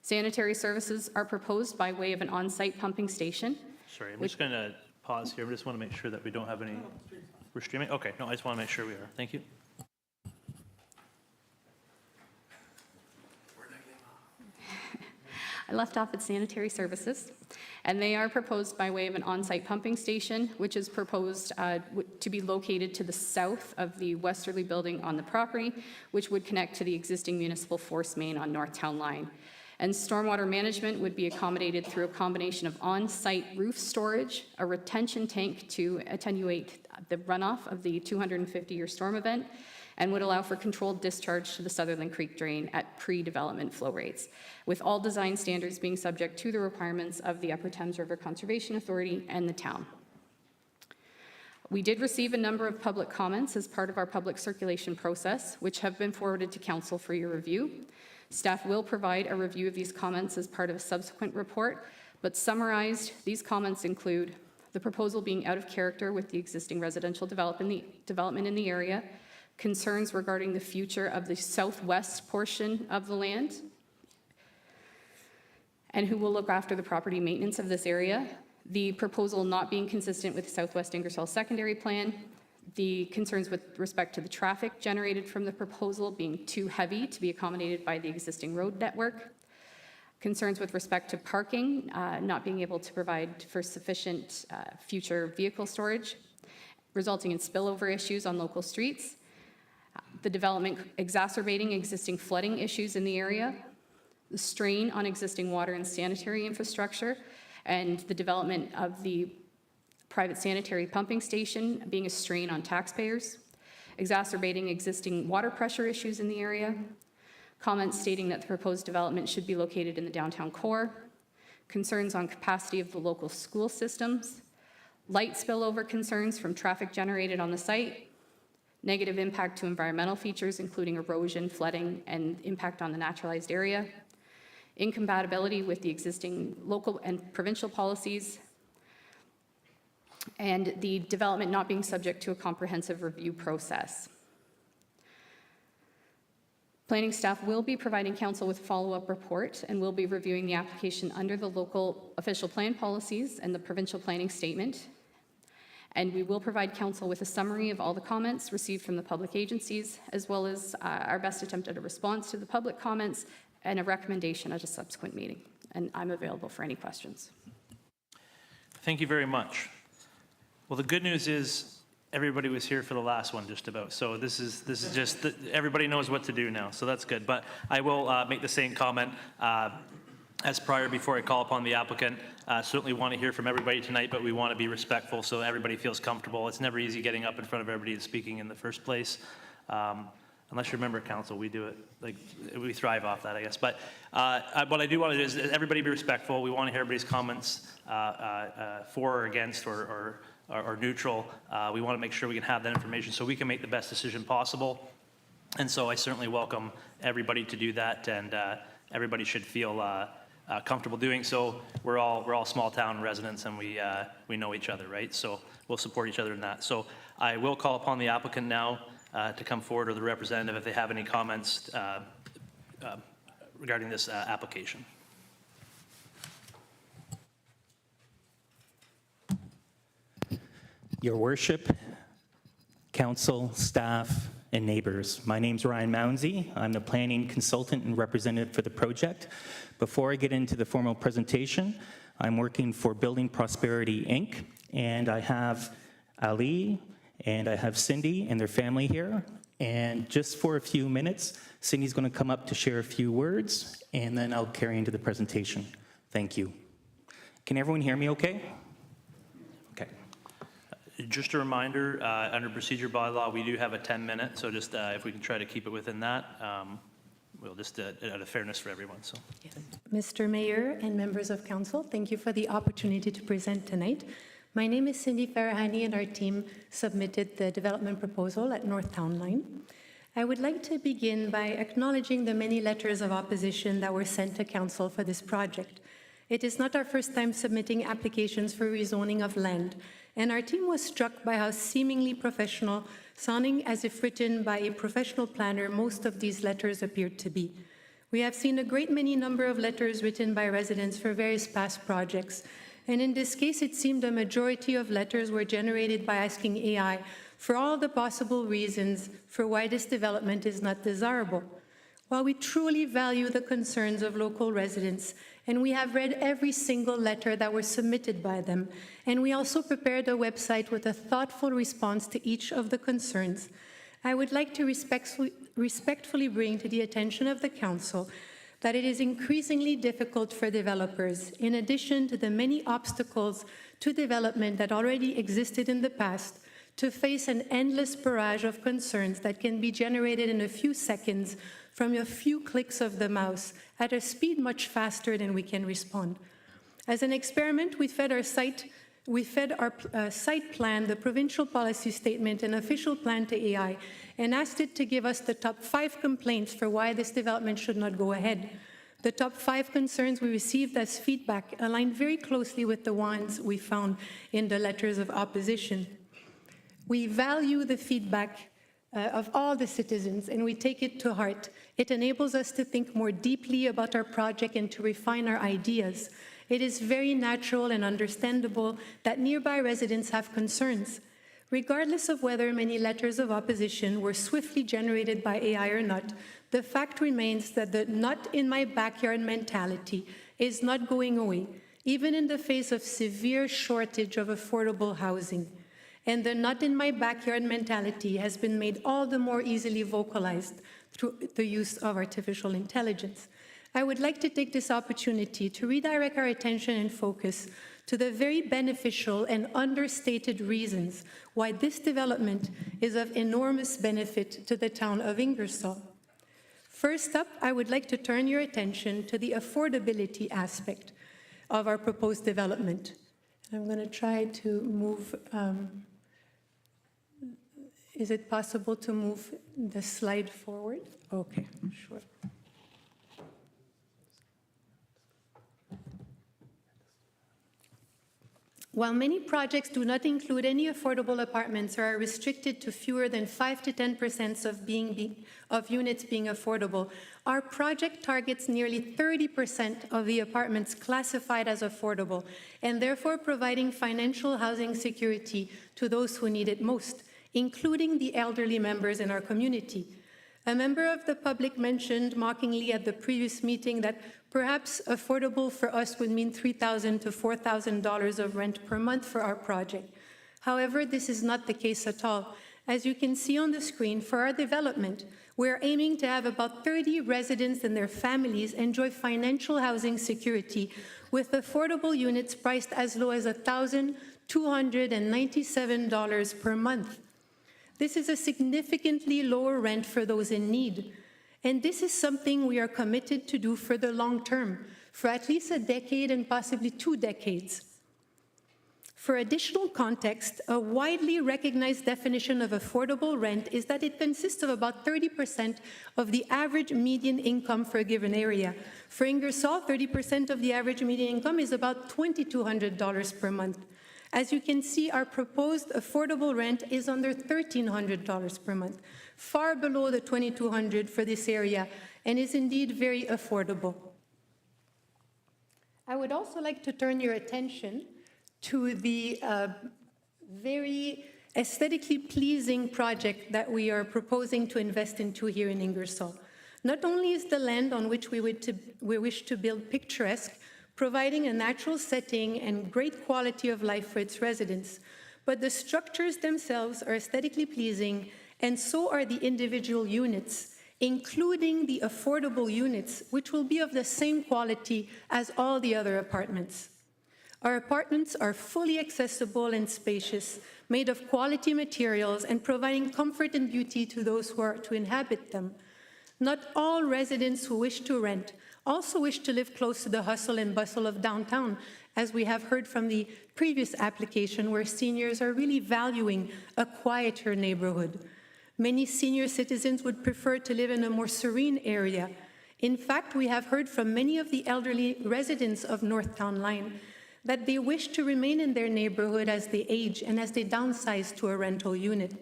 Sanitary services are proposed by way of an on-site pumping station. Sorry, I'm just going to pause here. I just want to make sure that we don't have any, we're streaming? Okay, no, I just want to make sure we are. Thank you. I left off at sanitary services, and they are proposed by way of an on-site pumping station, which is proposed to be located to the south of the westerly building on the property, which would connect to the existing municipal force main on North Town Line. And stormwater management would be accommodated through a combination of on-site roof storage, a retention tank to attenuate the runoff of the 250-year storm event, and would allow for controlled discharge to the Sutherland Creek drain at pre-development flow rates, with all design standards being subject to the requirements of the Upper Thames River Conservation Authority and the town. We did receive a number of public comments as part of our public circulation process, which have been forwarded to Council for your review. Staff will provide a review of these comments as part of a subsequent report, but summarized, these comments include the proposal being out of character with the existing residential development in the area, concerns regarding the future of the southwest portion of the land, and who will look after the property maintenance of this area, the proposal not being consistent with the Southwest Ingersoll Secondary Plan, the concerns with respect to the traffic generated from the proposal being too heavy to be accommodated by the existing road network, concerns with respect to parking, not being able to provide for sufficient future vehicle storage, resulting in spillover issues on local streets, the development exacerbating existing flooding issues in the area, the strain on existing water and sanitary infrastructure, and the development of the private sanitary pumping station being a strain on taxpayers, exacerbating existing water pressure issues in the area, comments stating that the proposed development should be located in the downtown core, concerns on capacity of the local school systems, light spillover concerns from traffic generated on the site, negative impact to environmental features, including erosion, flooding, and impact on the naturalized area, incompatibility with the existing local and provincial policies, and the development not being subject to a comprehensive review process. Planning staff will be providing Council with a follow-up report and will be reviewing the application under the local official plan policies and the provincial planning statement. And we will provide Council with a summary of all the comments received from the public agencies, as well as our best attempt at a response to the public comments and a recommendation at a subsequent meeting. And I'm available for any questions. Thank you very much. Well, the good news is everybody was here for the last one just about. So this is just, everybody knows what to do now. So that's good. But I will make the same comment as prior before I call upon the applicant. Certainly want to hear from everybody tonight, but we want to be respectful so everybody feels comfortable. It's never easy getting up in front of everybody and speaking in the first place. Unless you're a member of council, we do it, like, we thrive off that, I guess. But what I do want to do is everybody be respectful. We want to hear everybody's comments for or against or neutral. We want to make sure we can have that information so we can make the best decision possible. And so I certainly welcome everybody to do that, and everybody should feel comfortable doing so. We're all small town residents, and we know each other, right? So we'll support each other in that. So I will call upon the applicant now to come forward, or the representative if they have any comments regarding this application. Your Worship, Council, staff, and neighbors. My name's Ryan Mounsey. I'm the planning consultant and representative for the project. Before I get into the formal presentation, I'm working for Building Prosperity, Inc., and I have Ali and I have Cindy and their family here. And just for a few minutes, Cindy's going to come up to share a few words, and then I'll carry into the presentation. Thank you. Can everyone hear me okay? Okay. Just a reminder, under procedure bylaw, we do have a 10-minute, so just if we can try to keep it within that, we'll just out of fairness for everyone, so. Mr. Mayor and members of council, thank you for the opportunity to present tonight. My name is Cindy Farahani, and our team submitted the development proposal at North Town Line. I would like to begin by acknowledging the many letters of opposition that were sent to council for this project. It is not our first time submitting applications for rezoning of land, and our team was struck by how seemingly professional, sounding as if written by a professional planner, most of these letters appeared to be. We have seen a great many number of letters written by residents for various past projects, and in this case, it seemed a majority of letters were generated by asking AI for all the possible reasons for why this development is not desirable. While we truly value the concerns of local residents, and we have read every single letter that were submitted by them, and we also prepared a website with a thoughtful response to each of the concerns, I would like to respectfully bring to the attention of the council that it is increasingly difficult for developers, in addition to the many obstacles to development that already existed in the past, to face an endless barrage of concerns that can be generated in a few seconds from a few clicks of the mouse at a speed much faster than we can respond. As an experiment, we fed our site plan, the provincial policy statement, and official plan to AI, and asked it to give us the top 5 complaints for why this development should not go ahead. The top 5 concerns we received as feedback aligned very closely with the ones we found in the letters of opposition. We value the feedback of all the citizens, and we take it to heart. It enables us to think more deeply about our project and to refine our ideas. It is very natural and understandable that nearby residents have concerns. Regardless of whether many letters of opposition were swiftly generated by AI or not, the fact remains that the not-in-my-backyard mentality is not going away, even in the face of severe shortage of affordable housing. And the not-in-my-backyard mentality has been made all the more easily vocalized through the use of artificial intelligence. I would like to take this opportunity to redirect our attention and focus to the very beneficial and understated reasons why this development is of enormous benefit to the town of Ingersoll. First up, I would like to turn your attention to the affordability aspect of our proposed development. I'm going to try to move. Is it possible to move the slide forward? Okay, sure. While many projects do not include any affordable apartments or are restricted to fewer than 5 to 10% of units being affordable, our project targets nearly 30% of the apartments classified as affordable, and therefore providing financial housing security to those who need it most, including the elderly members in our community. A member of the public mentioned mockingly at the previous meeting that perhaps affordable for us would mean $3,000 to $4,000 of rent per month for our project. However, this is not the case at all. As you can see on the screen, for our development, we're aiming to have about 30 residents and their families enjoy financial housing security with affordable units priced as low as $1,297 per month. This is a significantly lower rent for those in need. And this is something we are committed to do for the long term, for at least a decade and possibly 2 decades. For additional context, a widely recognized definition of affordable rent is that it consists of about 30% of the average median income for a given area. For Ingersoll, 30% of the average median income is about $2,200 per month. As you can see, our proposed affordable rent is under $1,300 per month, far below the $2,200 for this area, and is indeed very affordable. I would also like to turn your attention to the very aesthetically pleasing project that we are proposing to invest into here in Ingersoll. Not only is the land on which we wish to build picturesque, providing a natural setting and great quality of life for its residents, but the structures themselves are aesthetically pleasing, and so are the individual units, including the affordable units, which will be of the same quality as all the other apartments. Our apartments are fully accessible and spacious, made of quality materials and providing comfort and beauty to those who are to inhabit them. Not all residents who wish to rent also wish to live close to the hustle and bustle of downtown, as we have heard from the previous application, where seniors are really valuing a quieter neighborhood. Many senior citizens would prefer to live in a more serene area. In fact, we have heard from many of the elderly residents of North Town Line that they wish to remain in their neighborhood as they age and as they downsize to a rental unit.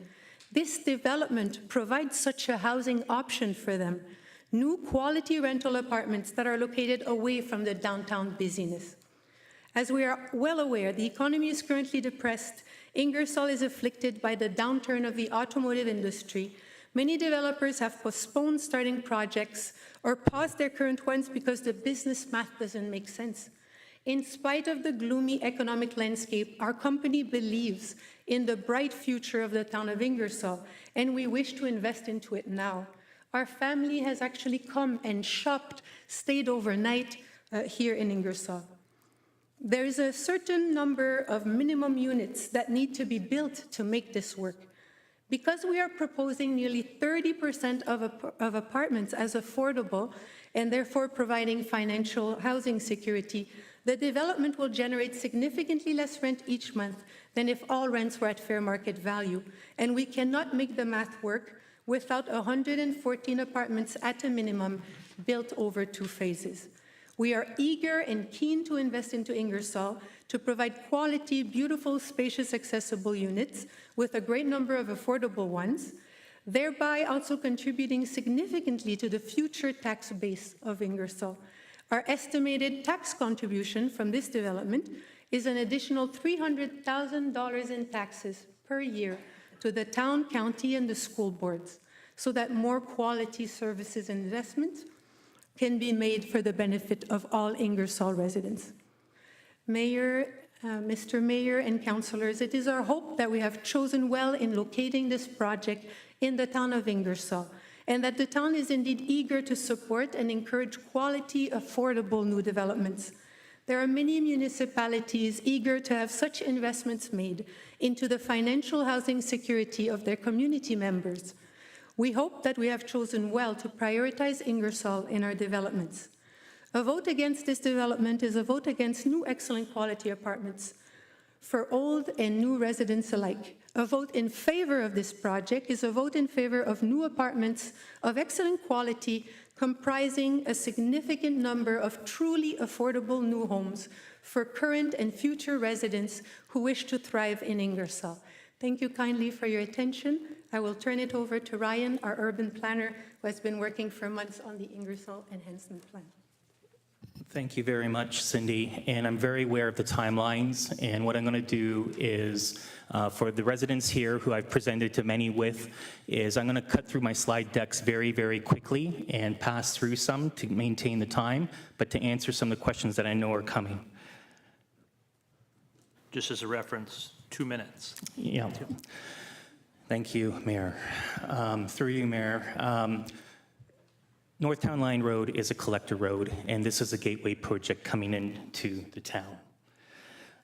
This development provides such a housing option for them. New quality rental apartments that are located away from the downtown busyness. As we are well aware, the economy is currently depressed. Ingersoll is afflicted by the downturn of the automotive industry. Many developers have postponed starting projects or paused their current ones because the business math doesn't make sense. In spite of the gloomy economic landscape, our company believes in the bright future of the town of Ingersoll, and we wish to invest into it now. Our family has actually come and shopped, stayed overnight here in Ingersoll. There is a certain number of minimum units that need to be built to make this work. Because we are proposing nearly 30% of apartments as affordable and therefore providing financial housing security, the development will generate significantly less rent each month than if all rents were at fair market value. And we cannot make the math work without 114 apartments at a minimum built over 2 phases. We are eager and keen to invest into Ingersoll to provide quality, beautiful, spacious, accessible units with a great number of affordable ones, thereby also contributing significantly to the future tax base of Ingersoll. Our estimated tax contribution from this development is an additional $300,000 in taxes per year to the town, county, and the school boards, so that more quality services and investments can be made for the benefit of all Ingersoll residents. Mayor, Mr. Mayor and councillors, it is our hope that we have chosen well in locating this project in the town of Ingersoll, and that the town is indeed eager to support and encourage quality, affordable new developments. There are many municipalities eager to have such investments made into the financial housing security of their community members. We hope that we have chosen well to prioritize Ingersoll in our developments. A vote against this development is a vote against new excellent quality apartments for old and new residents alike. A vote in favor of this project is a vote in favor of new apartments of excellent quality comprising a significant number of truly affordable new homes for current and future residents who wish to thrive in Ingersoll. Thank you kindly for your attention. I will turn it over to Ryan, our urban planner, who has been working for months on the Ingersoll Enhancement Plan. Thank you very much, Cindy. And I'm very aware of the timelines. And what I'm going to do is, for the residents here who I've presented to many with, is I'm going to cut through my slide decks very, very quickly and pass through some to maintain the time, but to answer some of the questions that I know are coming. Just as a reference, 2 minutes. Yeah. Thank you, Mayor. Through you, Mayor. North Town Line Road is a collector road, and this is a gateway project coming into the town.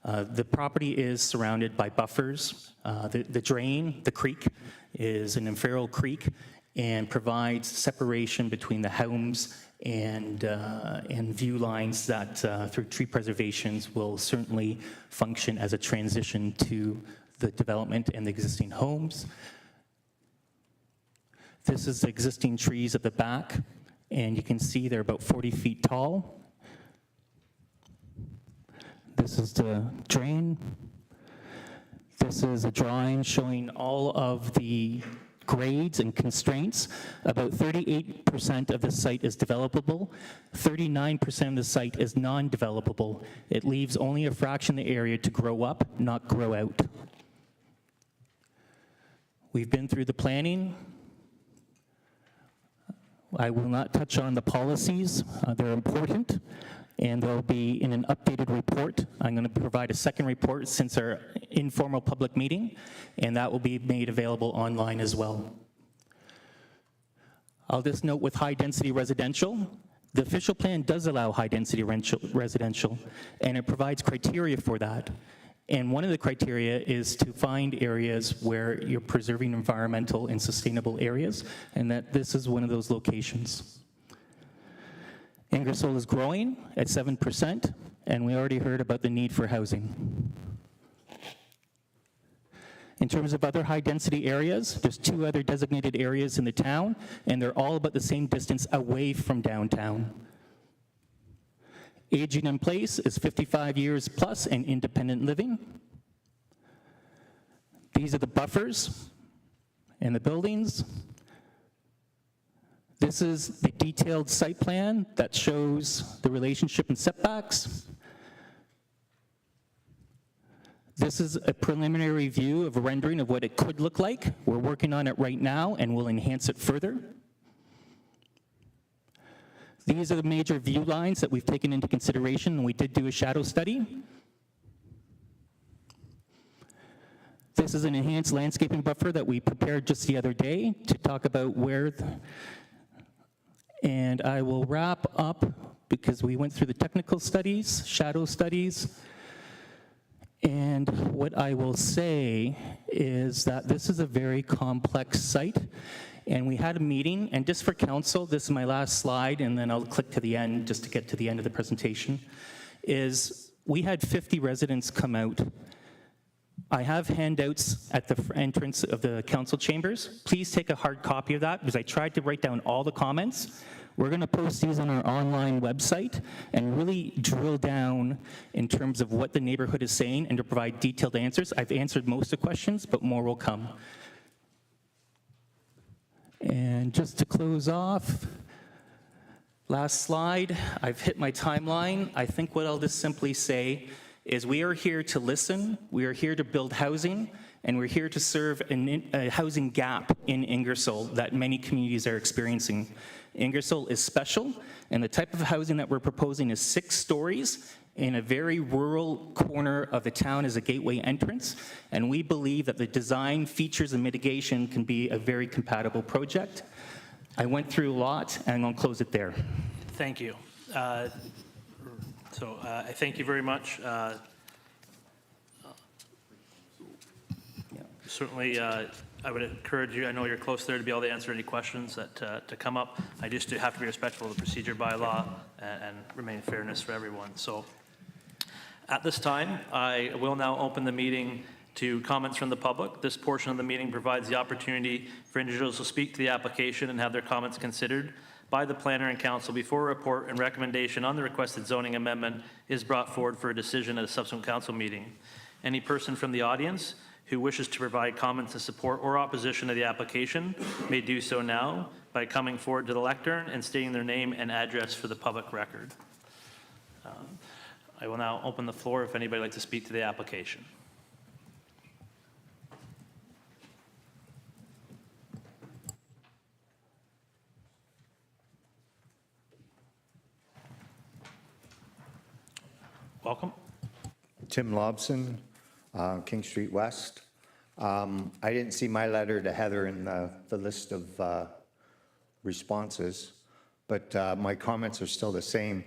The property is surrounded by buffers. The drain, the creek, is an inferior creek and provides separation between the homes and view lines that, through tree preservations, will certainly function as a transition to the development and the existing homes. This is the existing trees at the back, and you can see they're about 40 feet tall. This is the drain. This is a drawing showing all of the grades and constraints. About 38% of the site is developable. 39% of the site is non-developable. It leaves only a fraction of the area to grow up, not grow out. We've been through the planning. I will not touch on the policies. They're important, and they'll be in an updated report. I'm going to provide a second report since our informal public meeting, and that will be made available online as well. I'll just note with high-density residential, The official plan does allow high-density residential, and it provides criteria for that. And one of the criteria is to find areas where you're preserving environmental and sustainable areas, and that this is one of those locations. Ingersoll is growing at 7%, and we already heard about the need for housing. In terms of other high-density areas, there's 2 other designated areas in the town, and they're all about the same distance away from downtown. Aging in place is 55 years plus and independent living. These are the buffers and the buildings. This is the detailed site plan that shows the relationship and setbacks. This is a preliminary view of a rendering of what it could look like. We're working on it right now, and we'll enhance it further. These are the major view lines that we've taken into consideration, and we did do a shadow study. This is an enhanced landscaping buffer that we prepared just the other day to talk about where, and I will wrap up because we went through the technical studies, shadow studies, and what I will say is that this is a very complex site, and we had a meeting, and just for council, this is my last slide, and then I'll click to the end just to get to the end of the presentation, is we had 50 residents come out. I have handouts at the entrance of the council chambers. Please take a hard copy of that because I tried to write down all the comments. We're going to post these on our online website and really drill down in terms of what the neighborhood is saying and to provide detailed answers. I've answered most of the questions, but more will come. And just to close off, last slide, I've hit my timeline. I think what I'll just simply say is we are here to listen, we are here to build housing, and we're here to serve a housing gap in Ingersoll that many communities are experiencing. Ingersoll is special, and the type of housing that we're proposing is 6 stories in a very rural corner of the town as a gateway entrance, and we believe that the design, features, and mitigation can be a very compatible project. I went through a lot, and I'll close it there. Thank you. I thank you very much. Certainly, I would encourage you, I know you're close there, to be able to answer any questions that to come up. I just have to be respectful of the procedure bylaw and remain fairness for everyone. So at this time, I will now open the meeting to comments from the public. This portion of the meeting provides the opportunity for individuals to speak to the application and have their comments considered by the planner and council before a report and recommendation on the requested zoning amendment is brought forward for a decision at a subsequent council meeting. Any person from the audience who wishes to provide comments in support or opposition to the application may do so now by coming forward to the lectern and stating their name and address for the public record. I will now open the floor if anybody would like to speak to the application. Welcome. Tim Lobson, King Street West. I didn't see my letter to Heather in the list of responses, but my comments are still the same,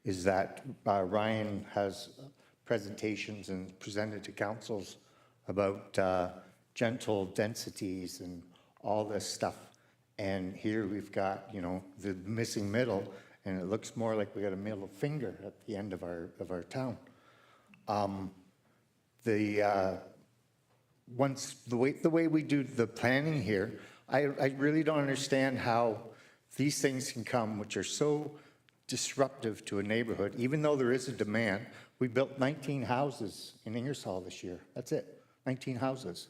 is that Ryan has presentations and presented to councils about gentle densities and all this stuff. And here we've got, you know, the missing middle, and it looks more like we got a middle finger at the end of our town. The way we do the planning here, I really don't understand how these things can come, which are so disruptive to a neighborhood, even though there is a demand. We built 19 houses in Ingersoll this year. That's it, 19 houses.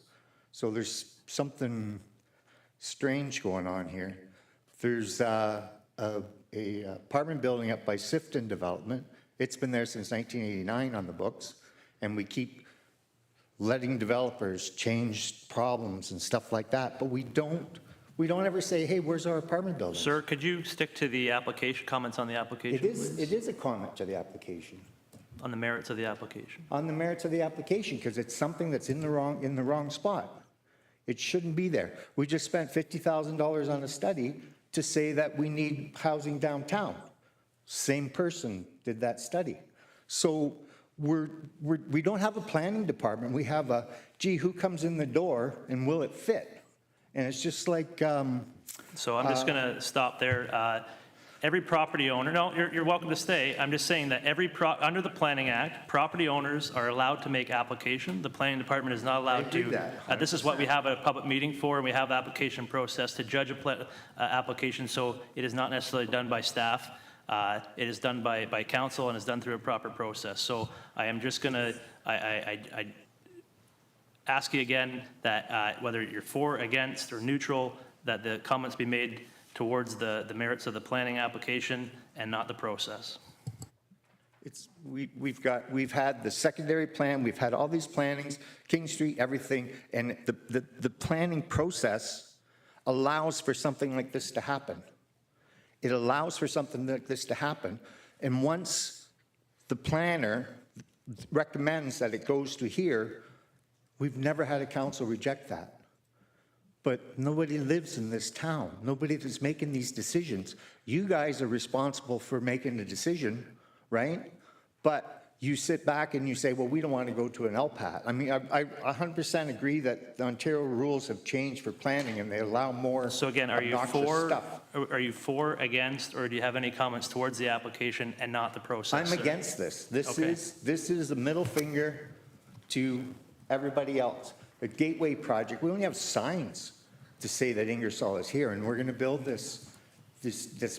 So there's something strange going on here. There's a apartment building up by Sifton Development. It's been there since 1989 on the books, and we keep letting developers change problems and stuff like that, but we don't ever say, hey, where's our apartment building? Sir, could you stick to the application, comments on the application, please? It is a comment to the application. On the merits of the application. On the merits of the application, because it's something that's in the wrong spot. It shouldn't be there. We just spent $50,000 on a study to say that we need housing downtown. Same person did that study. So we don't have a planning department. We have a, gee, who comes in the door and will it fit? And it's just like. So I'm just going to stop there. Every property owner, no, you're welcome to stay. I'm just saying that under the Planning Act, property owners are allowed to make application. The planning department is not allowed to. do that, This is what we have a public meeting for, and we have application process to judge a application. So it is not necessarily done by staff. It is done by council and is done through a proper process. So I am just going to, I ask you again that whether you're for, against, or neutral, that the comments be made towards the merits of the planning application and not the process. We've had the secondary plan, we've had all these plannings, King Street, everything, and the planning process allows for something like this to happen. It allows for something like this to happen, and once the planner recommends that it goes to here, we've never had a council reject that. But nobody lives in this town. Nobody is making these decisions. You guys are responsible for making the decision, right? But you sit back and you say, well, we don't want to go to an LPAT. I mean, I 100% agree that the Ontario rules have changed for planning and they allow more. So again, are you for, against, or do you have any comments towards the application and not the process? I'm against this. This Okay. is a middle finger to everybody else. The Gateway project, we only have signs to say that Ingersoll is here, and we're going to build this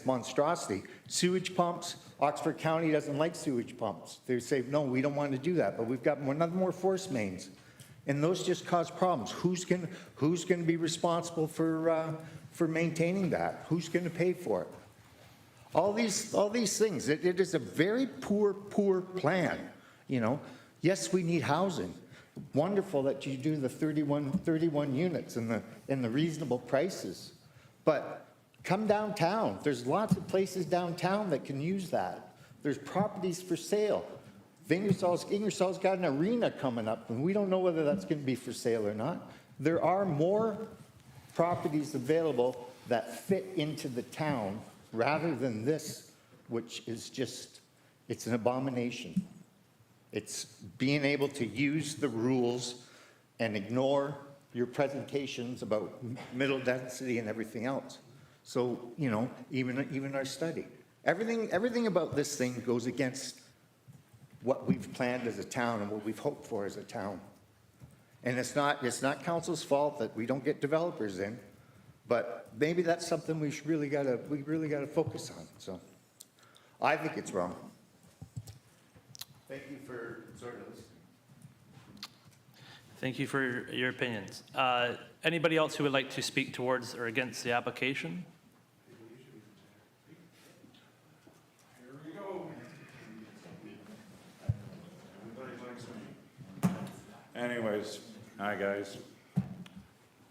monstrosity. Sewage pumps, Oxford County doesn't like sewage pumps. They say, no, we don't want to do that, but we've got another more force mains, and those just cause problems. Who's going to be responsible for maintaining that? Who's going to pay for it? All these things. It is a very poor plan. You know, yes, we need housing. Wonderful that you do the 31 units and the reasonable prices, but come downtown. There's lots of places downtown that can use that. There's properties for sale. Ingersoll's got an arena coming up, and we don't know whether that's going to be for sale or not. There are more properties available that fit into the town rather than this, which is just, it's an abomination. It's being able to use the rules and ignore your presentations about middle density and everything else. So, you know, even our study. Everything about this thing goes against what we've planned as a town and what we've hoped for as a town. And it's not council's fault that we don't get developers in, but maybe that's something we really gotta focus on. So I think it's wrong. Thank you for sort of listening. Thank you for your opinions. Anybody else who would like to speak towards or against the application? Here we go. Everybody likes me. Anyways, hi guys.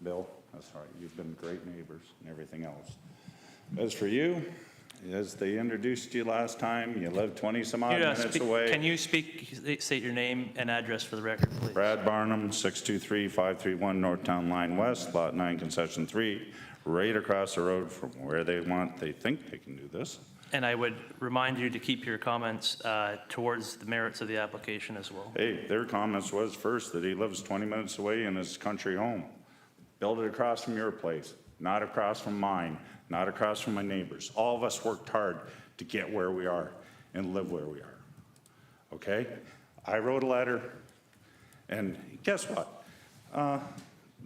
Bill, that's all right. You've been great neighbors and everything else. As for you, as they introduced you last time, you live 20 some odd minutes away. Can you state your name and address for the record, please? Brad Barnum, 623-531 North Town Line West, Lot 9, Concession 3, right across the road from where they think they can do this. And I would remind you to keep your comments towards the merits of the application as well. Hey, their comments was first that he lives 20 minutes away in his country home. Build it across from your place, not across from mine, not across from my neighbors. All of us worked hard to get where we are and live where we are, okay? I wrote a letter, and guess what?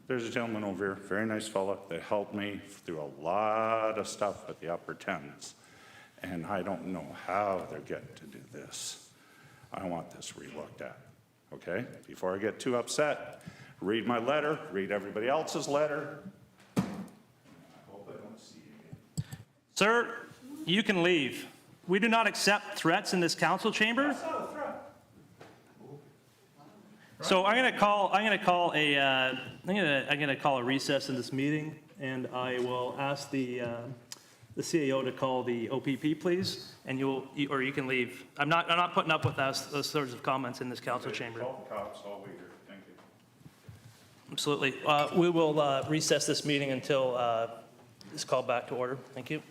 There's a gentleman over here, very nice fella, that helped me through a lot of stuff at the Upper Thames, and I don't know how they're getting to do this. I want this relooked at, okay? Before I get too upset, read my letter, read everybody else's letter. Sir, you can leave. We do not accept threats in this council chamber. So I'm going to call a recess in this meeting, and I will ask the CAO to call the OPP, please, and you can leave. I'm not putting up with those sorts of comments in this council chamber. Call the cops, I'll wait here. Thank you. Absolutely. We will recess this meeting until it's called back to order. Thank you.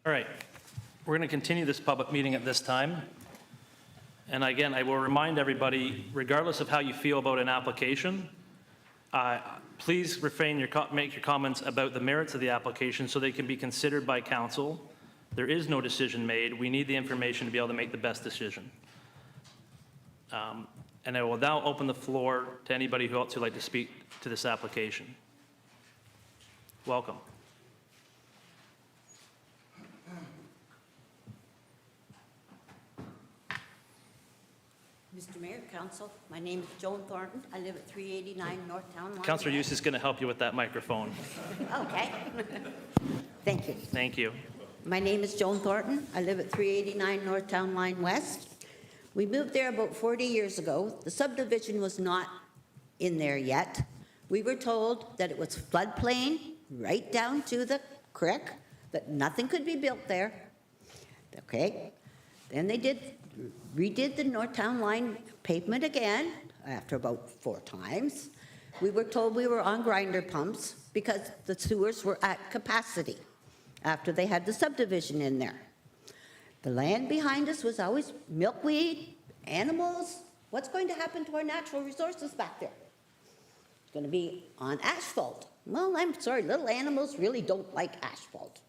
All right, we're going to continue this public meeting at this time. And again, I will remind everybody, regardless of how you feel about an application, please make your comments about the merits of the application so they can be considered by council. There is no decision made. We need the information to be able to make the best decision. And I will now open the floor to anybody who else would like to speak to this application. Welcome. Mr. Mayor, Council, my name is Joan Thornton. I live at 389 North Town Line. Councillor Hughes is going to help you with that microphone. Okay. Thank you. Thank you. My name is Joan Thornton. I live at 389 North Town Line West. We moved there about 40 years ago. The subdivision was not in there yet. We were told that it was floodplain right down to the creek, that nothing could be built there. Okay. Then they redid the North Town Line pavement again after about 4 times. We were told we were on grinder pumps because the sewers were at capacity after they had the subdivision in there. The land behind us was always milkweed, animals. What's going to happen to our natural resources back there? It's going to be on asphalt. Well, I'm sorry, little animals really don't like asphalt.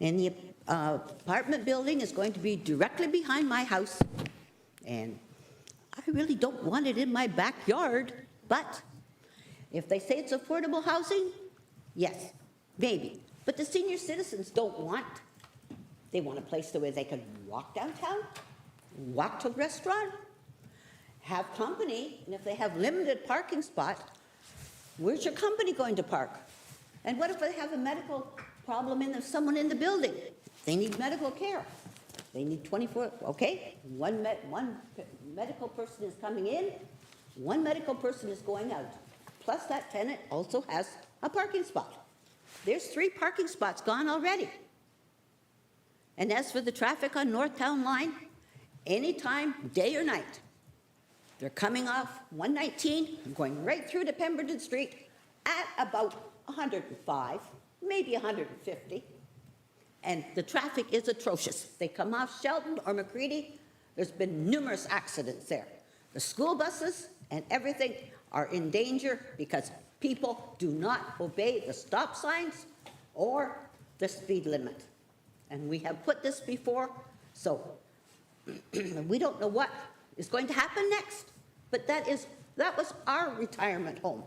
And the apartment building is going to be directly behind my house. And I really don't want it in my backyard, but if they say it's affordable housing, yes, maybe. But the senior citizens don't want. They want a place where they can walk downtown, walk to the restaurant, have company, and if they have limited parking spots, where's your company going to park? And what if they have a medical problem and there's someone in the building? They need medical care. They need 24, okay? One medical person is coming in, one medical person is going out. Plus that tenant also has a parking spot. There's 3 parking spots gone already. And as for the traffic on North Town Line, anytime, day or night, they're coming off 119 and going right through to Pemberton Street at about 105, maybe 150. And the traffic is atrocious. They come off Shelton or McCready, there's been numerous accidents there. The school buses and everything are in danger because people do not obey the stop signs or the speed limit. And we have put this before, so we don't know what is going to happen next. But that was our retirement home.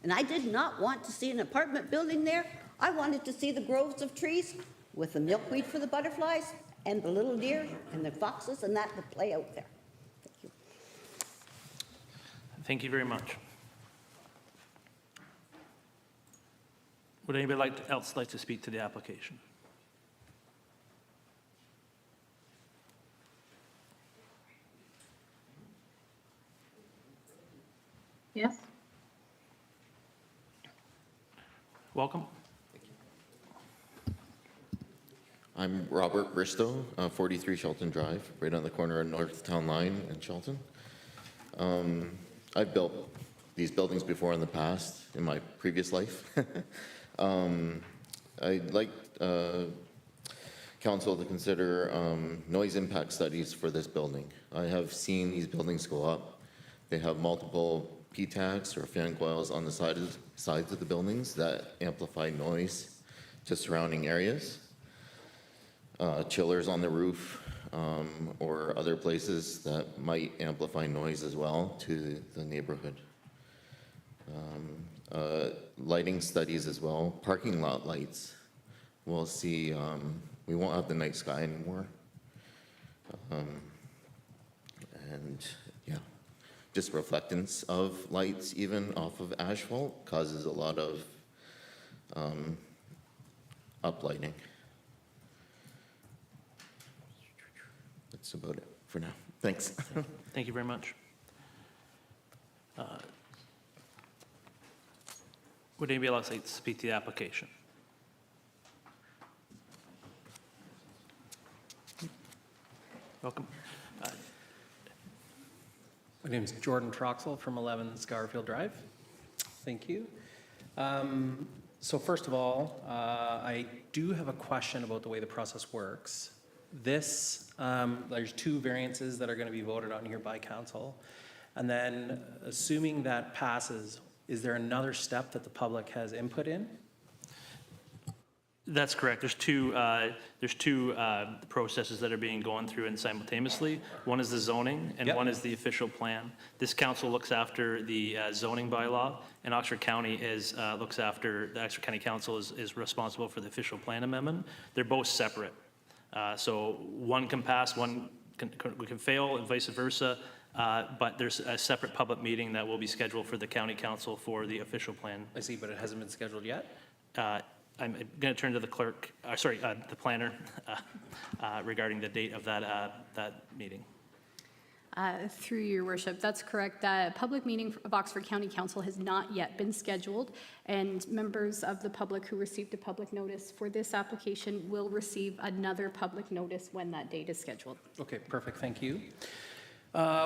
And I did not want to see an apartment building there. I wanted to see the groves of trees with the milkweed for the butterflies and the little deer and the foxes and that to play out there. Thank you. Thank you very much. Would anybody else like to speak to the application? Yes. Welcome. I'm Robert Bristow, 43 Shelton Drive, right on the corner of North Town Line and Shelton. I've built these buildings before in the past, in my previous life. I'd like council to consider noise impact studies for this building. I have seen these buildings go up. They have multiple P-tags or fan coils on the sides of the buildings that amplify noise to surrounding areas. Chillers on the roof or other places that might amplify noise as well to the neighborhood. Lighting studies as well, parking lot lights. We'll see, we won't have the night sky anymore. And yeah, just reflectance of lights even off of asphalt causes a lot of uplighting. That's about it for now. Thanks. Thank you very much. Would anybody else like to speak to the application? Welcome. My name is Jordan Troxel from 11 Scarfield Drive. Thank you. So first of all, I do have a question about the way the process works. This, there's 2 variances that are going to be voted on here by council. And then assuming that passes, is there another step that the public has input in? That's correct. There's two processes that are being gone through and simultaneously. One is the zoning and one is the official plan. This council looks after the zoning bylaw, and Oxford County the Oxford County Council is responsible for the official plan amendment. They're both separate. So one can pass, one can fail, and vice versa. But there's a separate public meeting that will be scheduled for the county council for the official plan. I see, but it hasn't been scheduled yet? I'm going to turn to the clerk, the planner, regarding the date of that meeting. Through your worship, that's correct. The public meeting of Oxford County Council has not yet been scheduled, and members of the public who received a public notice for this application will receive another public notice when that date is scheduled. Okay, perfect, thank you.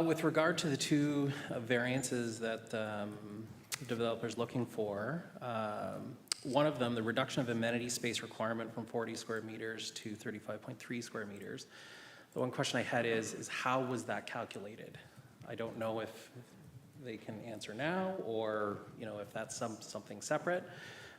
With regard to the 2 variances that the developer's looking for, one of them, the reduction of amenity space requirement from 40 square meters to 35.3 square meters. The one question I had is how was that calculated? I don't know if they can answer now or, if that's something separate.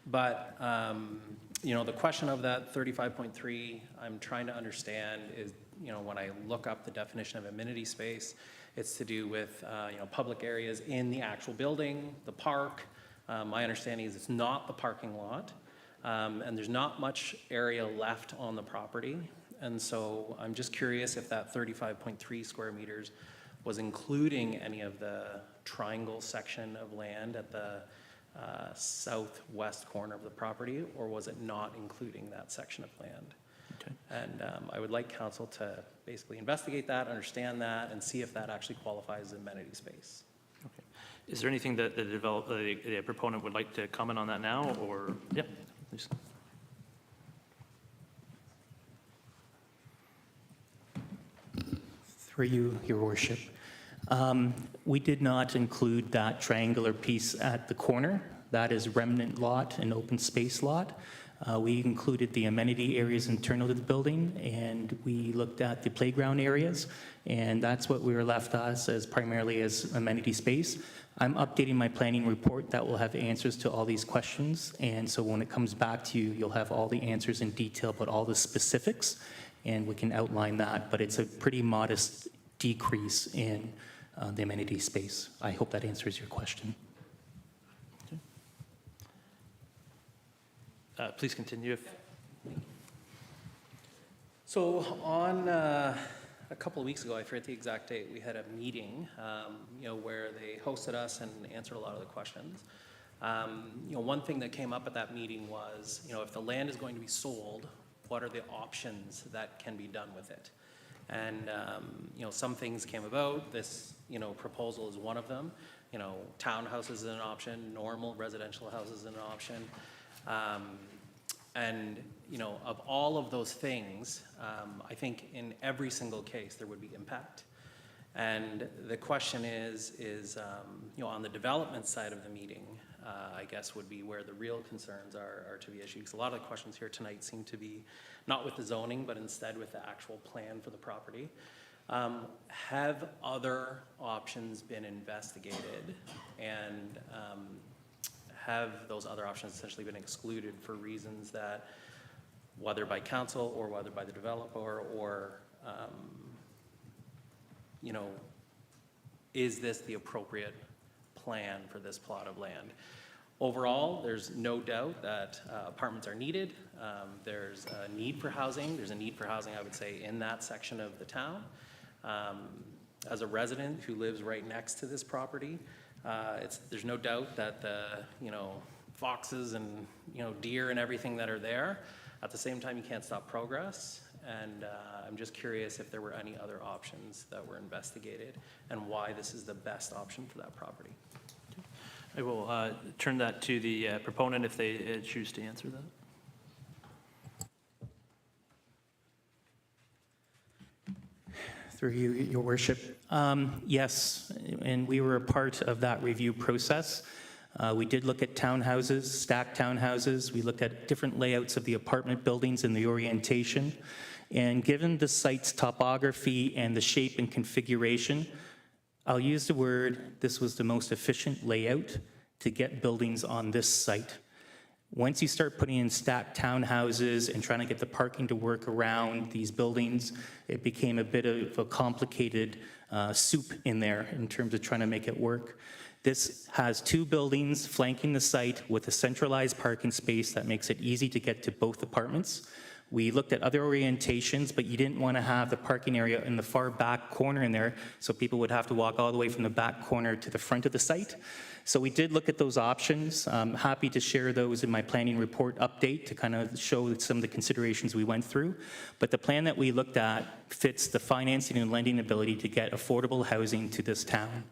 But, the question of that 35.3, I'm trying to understand is, when I look up the definition of amenity space, it's to do with, public areas in the actual building, the park. My understanding is it's not the parking lot, and there's not much area left on the property. And so I'm just curious if that 35.3 square meters was including any of the triangle section of land at the southwest corner of the property, or was it not including that section of land? Okay. And I would like council to basically investigate that, understand that, and see if that actually qualifies as amenity space. Okay. Is there anything that the proponent would like to comment on that now, or? Yeah, please. Through you, your worship. We did not include that triangular piece at the corner. That is remnant lot, an open space lot. We included the amenity areas internal to the building, and we looked at the playground areas, and that's what we were left as primarily as amenity space. I'm updating my planning report that will have answers to all these questions, and so when it comes back to you, you'll have all the answers in detail about all the specifics, and we can outline that, but it's a pretty modest decrease in the amenity space. I hope that answers your question. Please continue. So on a couple of weeks ago, I forget the exact date, we had a meeting, where they hosted us and answered a lot of the questions. One thing that came up at that meeting was, if the land is going to be sold, what are the options that can be done with it? And, some things came about. This, proposal is one of them. Townhouses is an option, normal residential houses is an option. And, of all of those things, I think in every single case there would be impact. And the question is on the development side of the meeting, I guess would be where the real concerns are to be issued. Because a lot of the questions here tonight seem to be not with the zoning, but instead with the actual plan for the property. Have other options been investigated, and have those other options essentially been excluded for reasons that, whether by council or whether by the developer, or is this the appropriate plan for this plot of land? Overall, there's no doubt that apartments are needed. There's a need for housing. There's a need for housing, I would say, in that section of the town. As a resident who lives right next to this property, there's no doubt that the foxes and deer and everything that are there. At the same time, you can't stop progress. And I'm just curious if there were any other options that were investigated and why this is the best option for that property. I will turn that to the proponent if they choose to answer that. Through you, your worship. Yes, and we were a part of that review process. We did look at townhouses, stacked townhouses. We looked at different layouts of the apartment buildings and the orientation. And given the site's topography and the shape and configuration, I'll use the word, this was the most efficient layout to get buildings on this site. Once you start putting in stacked townhouses and trying to get the parking to work around these buildings, it became a bit of a complicated soup in there in terms of trying to make it work. This has 2 buildings flanking the site with a centralized parking space that makes it easy to get to both apartments. We looked at other orientations, but you didn't want to have the parking area in the far back corner in there, so people would have to walk all the way from the back corner to the front of the site. So we did look at those options. I'm happy to share those in my planning report update to kind of show some of the considerations we went through. But the plan that we looked at fits the financing and lending ability to get affordable housing to this town.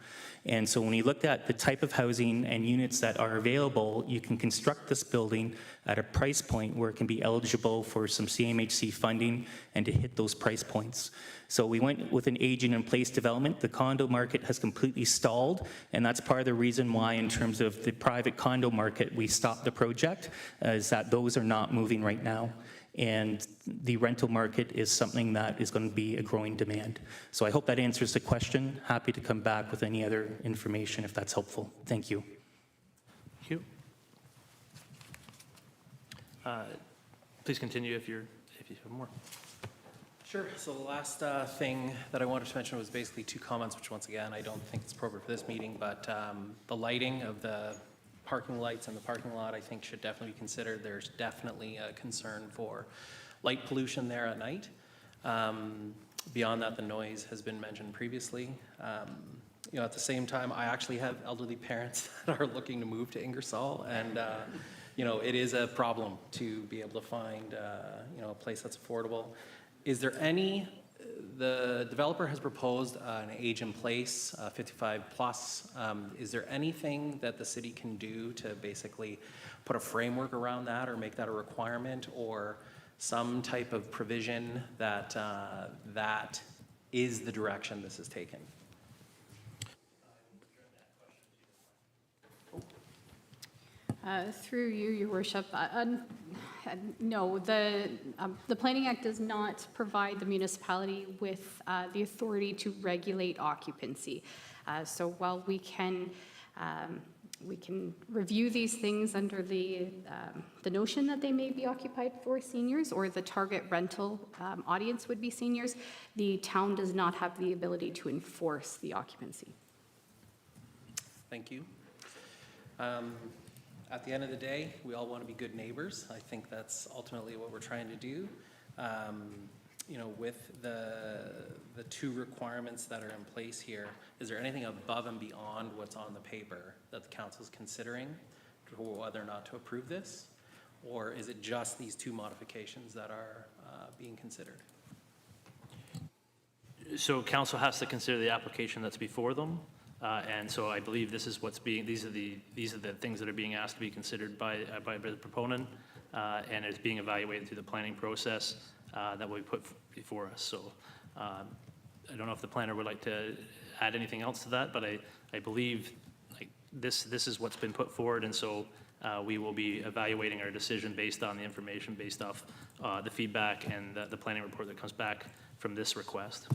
And so when we looked at the type of housing and units that are available, you can construct this building at a price point where it can be eligible for some CMHC funding and to hit those price points. So we went with an aging in place development. The condo market has completely stalled, and that's part of the reason why, in terms of the private condo market, we stopped the project, is that those are not moving right now. And the rental market is something that is going to be a growing demand. So I hope that answers the question. Happy to come back with any other information if that's helpful. Thank you. Thank you. Please continue if you have more. Sure. So the last thing that I wanted to mention was basically 2 comments, which once again, I don't think it's appropriate for this meeting, but the lighting of the parking lights in the parking lot, I think, should definitely be considered. There's definitely a concern for light pollution there at night. Beyond that, the noise has been mentioned previously. You know, at the same time, I actually have elderly parents that are looking to move to Ingersoll, and you know, it is a problem to be able to find you know, a place that's affordable. Is there any? The developer has proposed an age in place, 55 plus. Is there anything that the city can do to basically put a framework around that or make that a requirement, or some type of provision that that is the direction this is taken? Through you, Your Worship, no, the Planning Act does not provide the municipality with the authority to regulate occupancy. So while we can review these things under the notion that they may be occupied for seniors, or the target rental audience would be seniors, the town does not have the ability to enforce the occupancy. Thank you. At the end of the day, we all want to be good neighbors. I think that's ultimately what we're trying to do. You know, with the 2 requirements that are in place here, is there anything above and beyond what's on the paper that the council is considering for whether or not to approve this? Or is it just these 2 modifications that are being considered? So council has to consider the application that's before them. And so I believe this is what's being, these are the things that are being asked to be considered by the proponent, and it's being evaluated through the planning process that we put before us. So I don't know if the planner would like to add anything else to that, but I believe this is what's been put forward, and so we will be evaluating our decision based on the information, based off the feedback and the planning report that comes back from this request.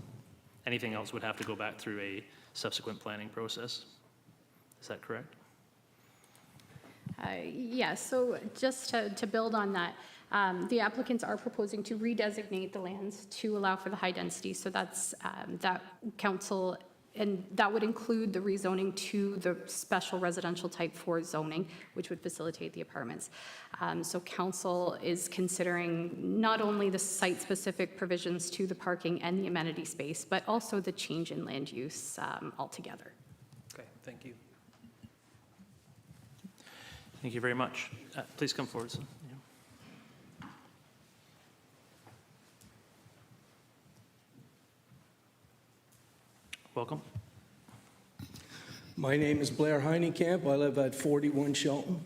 Anything else would have to go back through a subsequent planning process. Is that correct? Yeah, so just to build on that, the applicants are proposing to redesignate the lands to allow for the high density. So that's that council, and that would include the rezoning to the special residential type 4 zoning, which would facilitate the apartments. So council is considering not only the site-specific provisions to the parking and the amenity space, but also the change in land use altogether. Okay, thank you. Thank you very much. Please come forward, sir. Yeah. Welcome. My name is Blair Heinekamp. I live at 41 Shelton.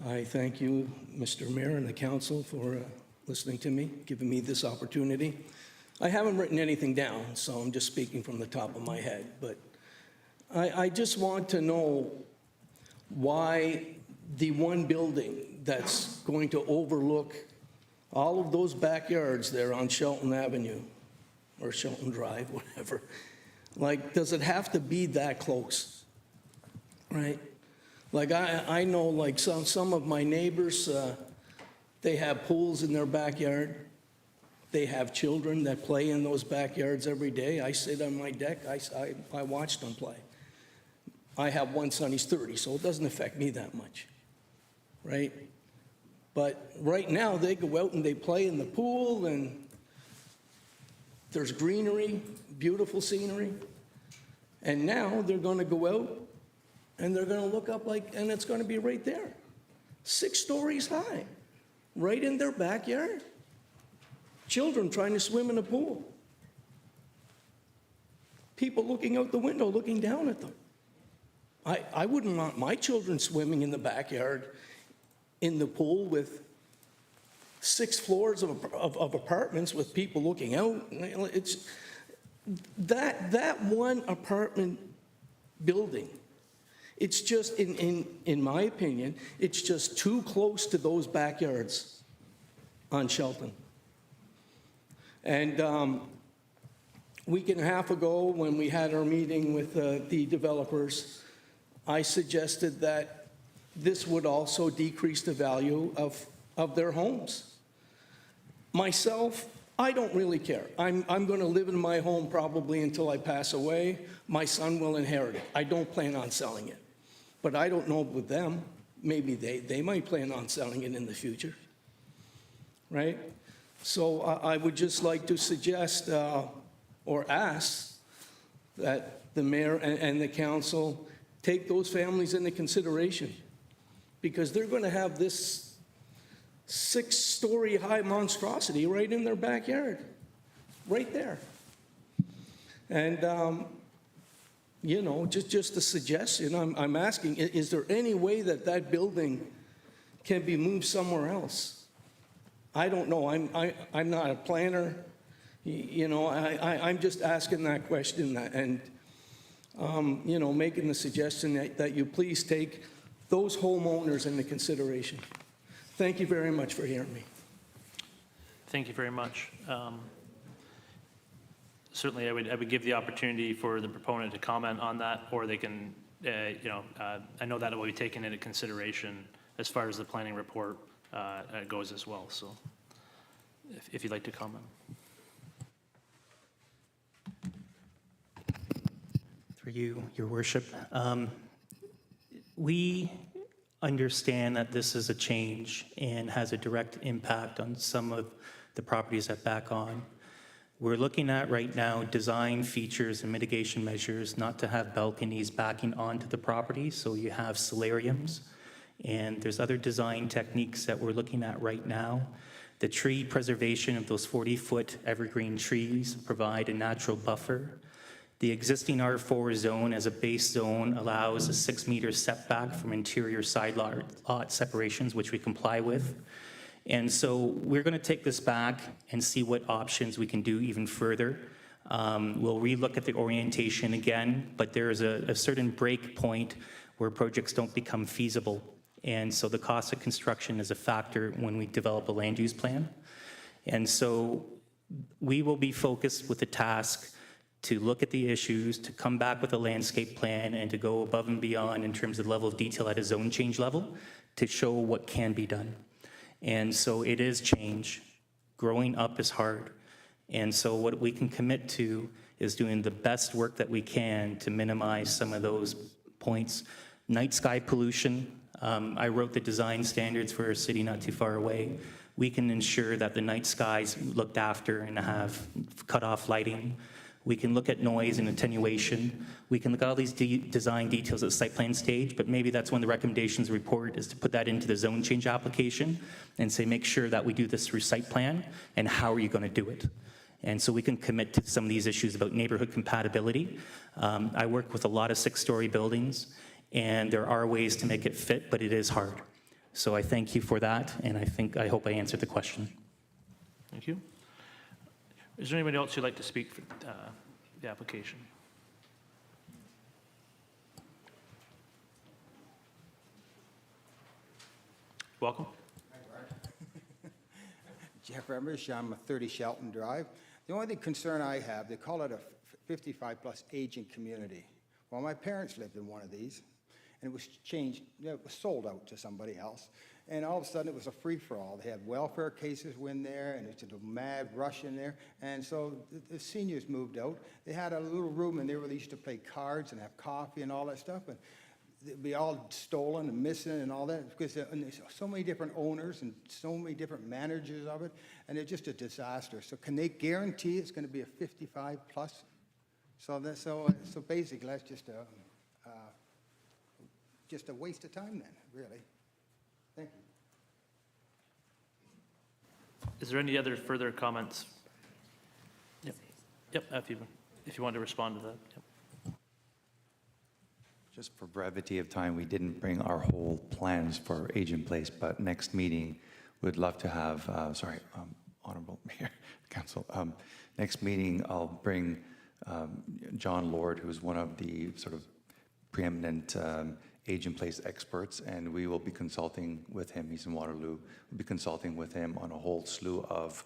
I thank you, Mr. Mayor, and the council for listening to me, giving me this opportunity. I haven't written anything down, so I'm just speaking from the top of my head. But I just want to know why the one building that's going to overlook all of those backyards there on Shelton Avenue, or Shelton Drive, whatever, like, does it have to be that close, right? Like, I know, like, some of my neighbors, they have pools in their backyard. They have children that play in those backyards every day. I sit on my deck, I watch them play. I have one son, he's 30, so it doesn't affect me that much, right? But right now, they go out and they play in the pool, and there's greenery, beautiful scenery. And now they're going to go out and they're going to look up like, and it's going to be right there, 6 stories high, right in their backyard. Children trying to swim in a pool. People looking out the window, looking down at them. I wouldn't want my children swimming in the backyard in the pool with 6 floors of apartments with people looking out. It's that one apartment building. It's just, in my opinion, it's just too close to those backyards on Shelton. And a week and a half ago, when we had our meeting with the developers, I suggested that this would also decrease the value of their homes. Myself, I don't really care. I'm going to live in my home probably until I pass away. My son will inherit it. I don't plan on selling it. But I don't know with them. Maybe they might plan on selling it in the future, right? So I would just like to suggest or ask that the mayor and the council take those families into consideration, because they're going to have this 6-story high monstrosity right in their backyard, right there. And, you know, just a suggestion, I'm asking, is there any way that that building can be moved somewhere else? I don't know. I'm not a planner. You know, I'm just asking that question and, you know, making the suggestion that you please take those homeowners into consideration. Thank you very much for hearing me. Thank you very much. Certainly, I would give the opportunity for the proponent to comment on that, or they can, you know, I know that will be taken into consideration as far as the planning report goes as well. So if you'd like to comment. For you, Your Worship. We understand that this is a change and has a direct impact on some of the properties that back on. We're looking at right now design features and mitigation measures not to have balconies backing onto the property, so you have solariums. And there's other design techniques that we're looking at right now. The tree preservation of those 40-foot evergreen trees provide a natural buffer. The existing R4 zone as a base zone allows a 6-meter setback from interior side lot separations, which we comply with. And so we're going to take this back and see what options we can do even further. We'll relook at the orientation again, but there is a certain break point where projects don't become feasible. And so the cost of construction is a factor when we develop a land use plan. And so we will be focused with the task to look at the issues, to come back with a landscape plan, and to go above and beyond in terms of level of detail at a zone change level to show what can be done. And so it is change. Growing up is hard. And so what we can commit to is doing the best work that we can to minimize some of those points. Night sky pollution, I wrote the design standards for a city not too far away. We can ensure that the night skies looked after and have cut-off lighting. We can look at noise and attenuation. We can look at all these design details at site plan stage, but maybe that's one of the recommendations report is to put that into the zone change application and say, make sure that we do this through site plan, and how are you going to do it? And so we can commit to some of these issues about neighborhood compatibility. I work with a lot of 6-story buildings, and there are ways to make it fit, but it is hard. So I thank you for that, and I hope I answered the question. Thank you. Is there anybody else who'd like to speak for the application? Welcome. Jeff Remmers, I'm 30 Shelton Drive. The only concern I have, they call it a 55-plus aging community. Well, my parents lived in one of these, and it was changed, it was sold out to somebody else. And all of a sudden, it was a free-for-all. They had welfare cases in there, and it's a mad rush in there. And so the seniors moved out. They had a little room in there where they used to play cards and have coffee and all that stuff. And they'd be all stolen and missing and all that because there's so many different owners and so many different managers of it, and it's just a disaster. So can they guarantee it's going to be a 55-plus? So basically, that's just a waste of time then, really. Thank you. Is there any other further comments? Yep. Yep, if you want to respond to that. Yep. Just for brevity of time, we didn't bring our whole plans for age in place, but next meeting, we'd love to have, Honorable Mayor, Council, next meeting, I'll bring John Lord, who's one of the sort of preeminent age in place experts, and we will be consulting with him. He's in Waterloo. We'll be consulting with him on a whole slew of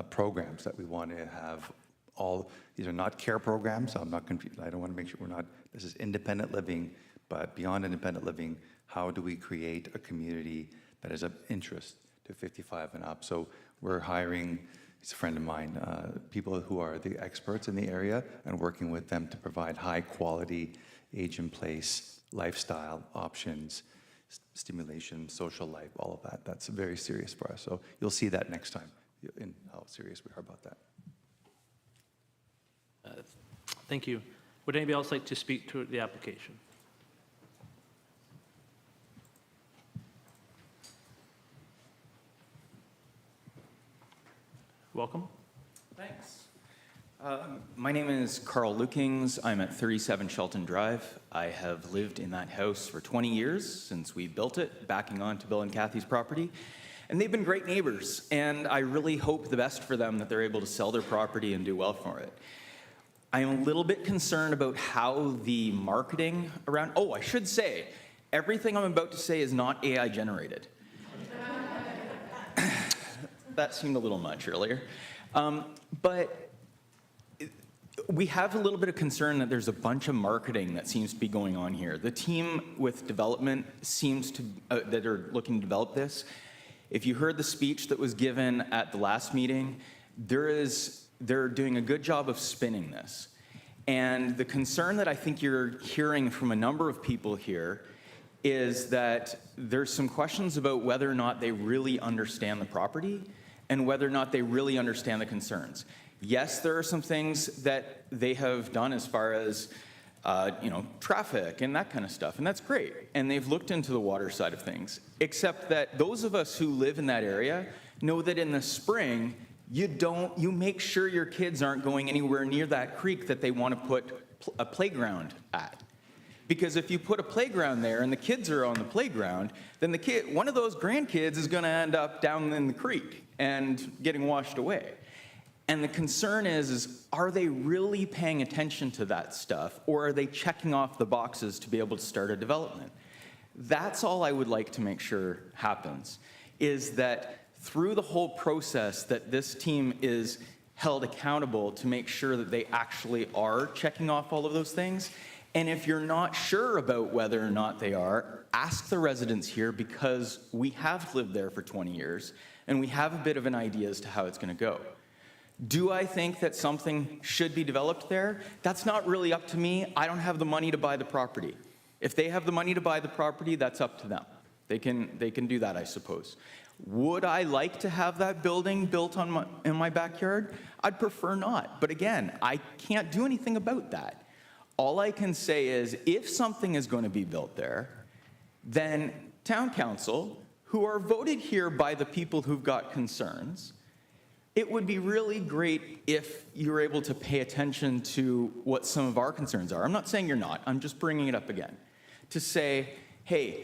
programs that we want to have. All these are not care programs, so I'm not confused. I don't want to make sure we're not, this is independent living, but beyond independent living, how do we create a community that is of interest to 55 and up? So we're hiring, he's a friend of mine, people who are the experts in the area and working with them to provide high quality age in place lifestyle options, stimulation, social life, all of that. That's very serious for us. So you'll see that next time in how serious we are about that. Thank you. Would anybody else like to speak to the application? Welcome. Thanks. My name is Carl Lukings. I'm at 37 Shelton Drive. I have lived in that house for 20 years since we built it, backing onto Bill and Kathy's property. And they've been great neighbors, and I really hope the best for them, that they're able to sell their property and do well for it. I'm a little bit concerned about how the marketing around, I should say, everything I'm about to say is not AI generated. That seemed a little much earlier. But we have a little bit of concern that there's a bunch of marketing that seems to be going on here. The team with development seems to, that are looking to develop this, if you heard the speech that was given at the last meeting, they're doing a good job of spinning this. And the concern that I think you're hearing from a number of people here is that there's some questions about whether or not they really understand the property and whether or not they really understand the concerns. Yes, there are some things that they have done as far as traffic and that kind of stuff, and that's great. And they've looked into the water side of things, except that those of us who live in that area know that in the spring, you make sure your kids aren't going anywhere near that creek that they want to put a playground at. Because if you put a playground there and the kids are on the playground, then one of those grandkids is going to end up down in the creek and getting washed away. And the concern is are they really paying attention to that stuff, or are they checking off the boxes to be able to start a development? That's all I would like to make sure happens, is that through the whole process that this team is held accountable to make sure that they actually are checking off all of those things. And if you're not sure about whether or not they are, ask the residents here, because we have lived there for 20 years and we have a bit of an idea as to how it's going to go. Do I think that something should be developed there? That's not really up to me. I don't have the money to buy the property. If they have the money to buy the property, that's up to them. They can do that, I suppose. Would I like to have that building built in my backyard? I'd prefer not. But again, I can't do anything about that. All I can say is if something is going to be built there, then town council, who are voted here by the people who've got concerns, it would be really great if you were able to pay attention to what some of our concerns are. I'm not saying you're not. I'm just bringing it up again to say, hey,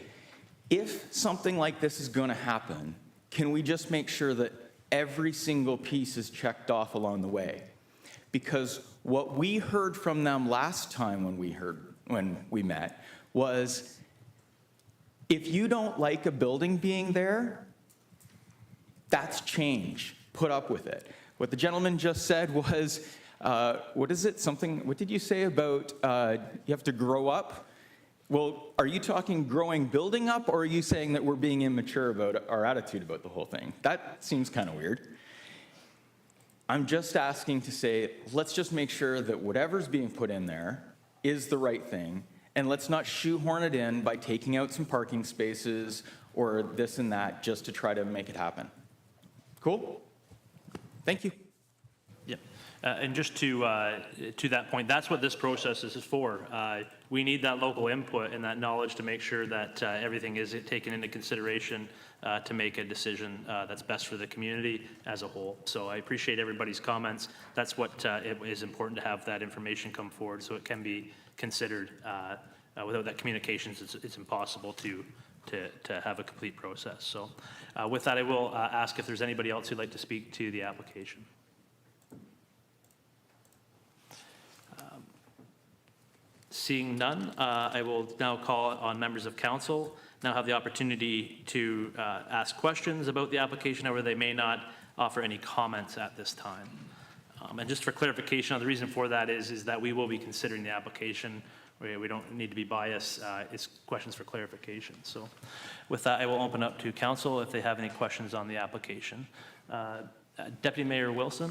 if something like this is going to happen, can we just make sure that every single piece is checked off along the way? Because what we heard from them last time when we met was If you don't like a building being there, that's change. Put up with it. What the gentleman just said was, what did you say about you have to grow up? Well, are you talking growing building up, or are you saying that we're being immature about our attitude about the whole thing? That seems kind of weird. I'm just asking to say, let's just make sure that whatever's being put in there is the right thing, and let's not shoehorn it in by taking out some parking spaces or this and that just to try to make it happen. Cool? Thank you. Yeah, and just to that point, that's what this process is for. We need that local input and that knowledge to make sure that everything is taken into consideration to make a decision that's best for the community as a whole. So I appreciate everybody's comments. That's what it is important to have that information come forward so it can be considered. Without that communication, it's impossible to have a complete process. So with that, I will ask if there's anybody else who'd like to speak to the application. Seeing none, I will now call on members of council. Now have the opportunity to ask questions about the application, however they may not offer any comments at this time. And just for clarification, the reason for that is that we will be considering the application. We don't need to be biased. It's questions for clarification. So with that, I will open up to council if they have any questions on the application. Deputy Mayor Wilson.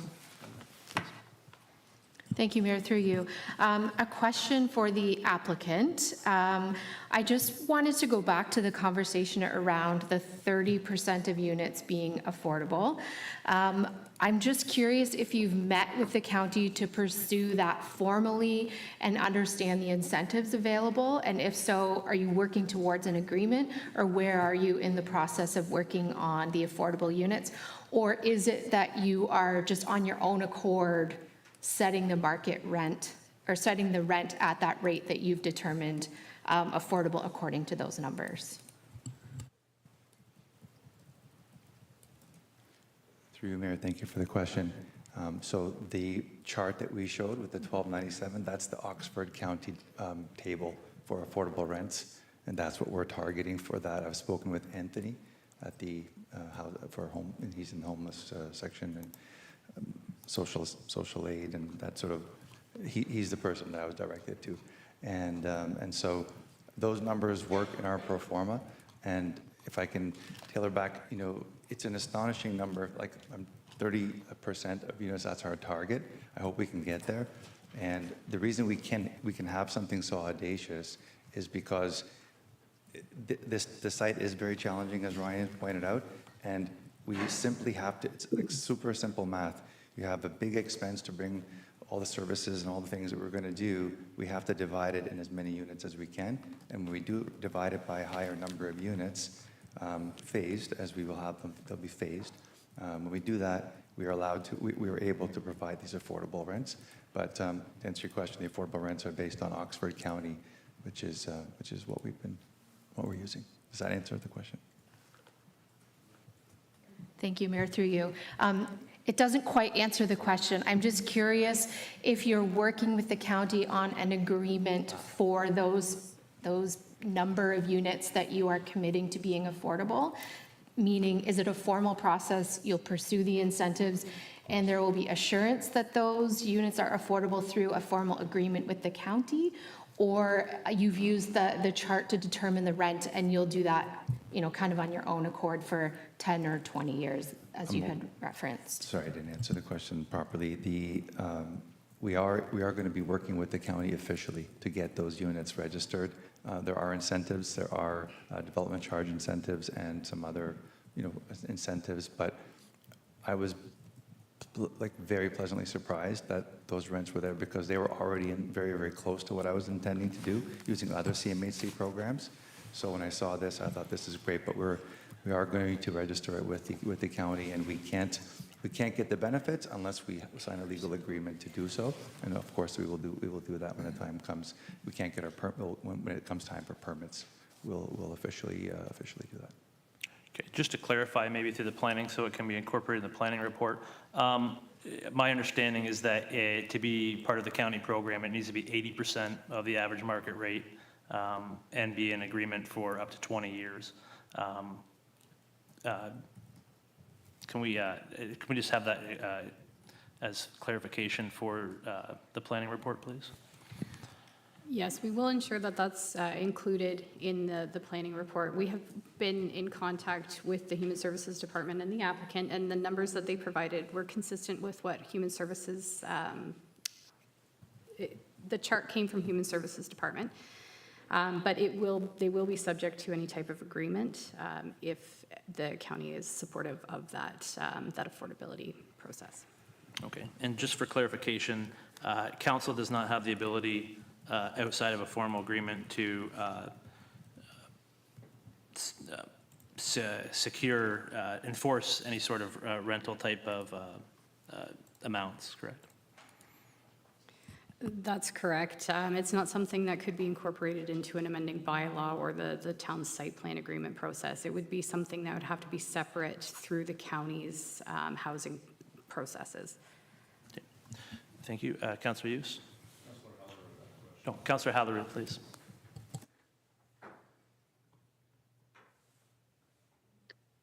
Thank you, Mayor, through you. A question for the applicant. I just wanted to go back to the conversation around the 30% of units being affordable. I'm just curious if you've met with the county to pursue that formally and understand the incentives available, and if so, are you working towards an agreement, or where are you in the process of working on the affordable units? Or is it that you are just on your own accord setting the market rent, or setting the rent at that rate that you've determined affordable according to those numbers? Through you, Mayor, thank you for the question. So the chart that we showed with the 1297, that's the Oxford County table for affordable rents, and that's what we're targeting for that. I've spoken with Anthony at the and he's in the homeless section, and social aid, and that sort of, he's the person that I was directed to. And so those numbers work in our pro forma, and if I can tailor back, it's an astonishing number, like 30% of units, that's our target. I hope we can get there. And the reason we can have something so audacious is because the site is very challenging, as Ryan pointed out, and we simply have to, it's like super simple math. You have a big expense to bring all the services and all the things that we're going to do. We have to divide it in as many units as we can. And when we do divide it by a higher number of units, phased, as we will have them, they'll be phased. When we do that, we are allowed to, we are able to provide these affordable rents. But to answer your question, the affordable rents are based on Oxford County, which is what we're using. Does that answer the question? Thank you, Mayor, through you. It doesn't quite answer the question. I'm just curious if you're working with the county on an agreement for those number of units that you are committing to being affordable, meaning is it a formal process, you'll pursue the incentives, and there will be assurance that those units are affordable through a formal agreement with the county, or you've used the chart to determine the rent and you'll do that, kind of on your own accord for 10 or 20 years, as you had referenced? Sorry, I didn't answer the question properly. We are going to be working with the county officially to get those units registered. There are incentives, there are development charge incentives and some other, incentives, but I was very pleasantly surprised that those rents were there because they were already very, very close to what I was intending to do using other CMHC programs. So when I saw this, I thought this is great, but we are going to register it with the county, and we can't get the benefits unless we sign a legal agreement to do so. And of course, we will do that when the time comes. We can't get our when it comes time for permits. We'll officially do that. Okay, just to clarify, maybe through the planning, so it can be incorporated in the planning report. My understanding is that to be part of the county program, it needs to be 80% of the average market rate and be in agreement for up to 20 years. Can we just have that as clarification for the planning report, please? Yes, we will ensure that that's included in the planning report. We have been in contact with the Human Services Department and the applicant, and the numbers that they provided were consistent with what Human Services, the chart came from Human Services Department, but they will be subject to any type of agreement if the county is supportive of that affordability process. Okay, and just for clarification, council does not have the ability outside of a formal agreement to enforce any sort of rental type of amounts, correct? That's correct. It's not something that could be incorporated into an amending bylaw or the town's site plan agreement process. It would be something that would have to be separate through the county's housing processes. Okay. Thank you. Councillor Hughes? No, Councillor Halleran, please.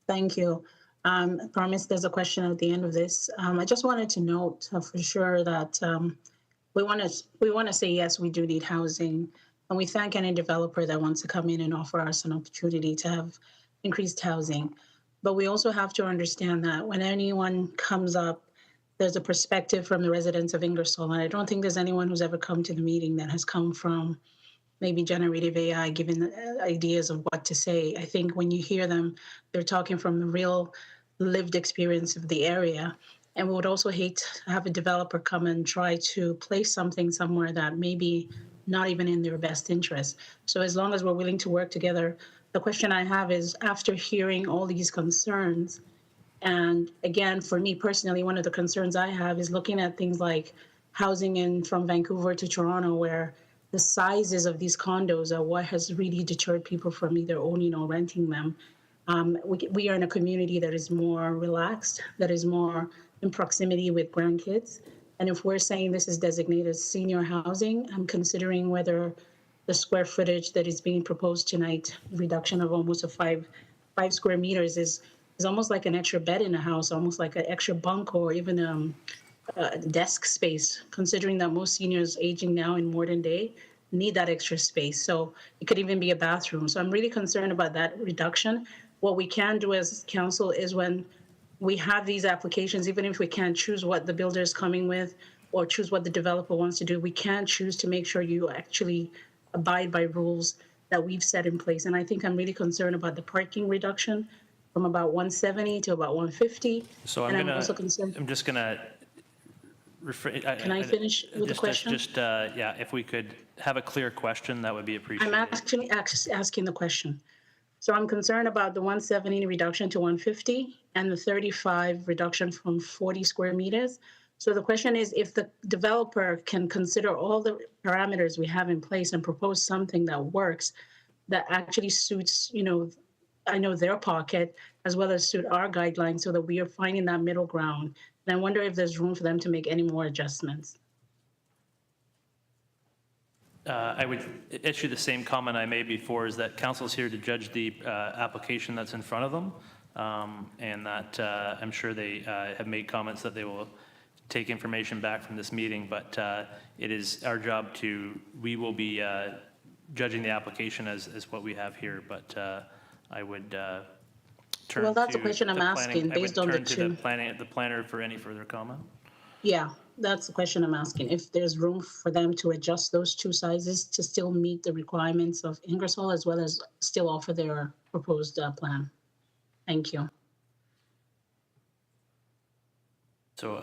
Thank you. I promise there's a question at the end of this. I just wanted to note for sure that we want to say, yes, we do need housing. And we thank any developer that wants to come in and offer us an opportunity to have increased housing. But we also have to understand that when anyone comes up, there's a perspective from the residents of Ingersoll. And I don't think there's anyone who's ever come to the meeting that has come from maybe generative AI, giving ideas of what to say. I think when you hear them, they're talking from the real lived experience of the area. And we would also hate to have a developer come and try to place something somewhere that maybe not even in their best interest. So as long as we're willing to work together, the question I have is, after hearing all these concerns, and again, for me personally, one of the concerns I have is looking at things like housing from Vancouver to Toronto, where the sizes of these condos are what has really deterred people from either owning or renting them. We are in a community that is more relaxed, that is more in proximity with grandkids. And if we're saying this is designated as senior housing, I'm considering whether the square footage that is being proposed tonight, reduction of almost a five square meters, is almost like an extra bed in a house, almost like an extra bunk or even a desk space, considering that most seniors aging now in modern day need that extra space. So it could even be a bathroom. So I'm really concerned about that reduction. What we can do as council is, when we have these applications, even if we can't choose what the builder is coming with or choose what the developer wants to do, we can choose to make sure you actually abide by rules that we've set in place. And I think I'm really concerned about the parking reduction from about 170 to about 150. So I'm also concerned. I'm just gonna Can I finish with the question? Yeah, if we could have a clear question, that would be appreciated. I'm actually asking the question. So I'm concerned about the 170 reduction to 150 and the 35 reduction from 40 square meters. So the question is, if the developer can consider all the parameters we have in place and propose something that works, that actually suits, I know their pocket as well as suit our guidelines, so that we are finding that middle ground. And I wonder if there's room for them to make any more adjustments. I would issue the same comment I made before, is that council is here to judge the application that's in front of them, and that I'm sure they have made comments that they will take information back from this meeting, but it is our job we will be judging the application as what we have here, but I would turn Well, that's to a question I'm the asking planning- based on the I would turn two. to the planner for any further comment. Yeah, that's the question I'm asking. If there's room for them to adjust those two sizes to still meet the requirements of Ingersoll, as well as still offer their proposed plan. Thank you. So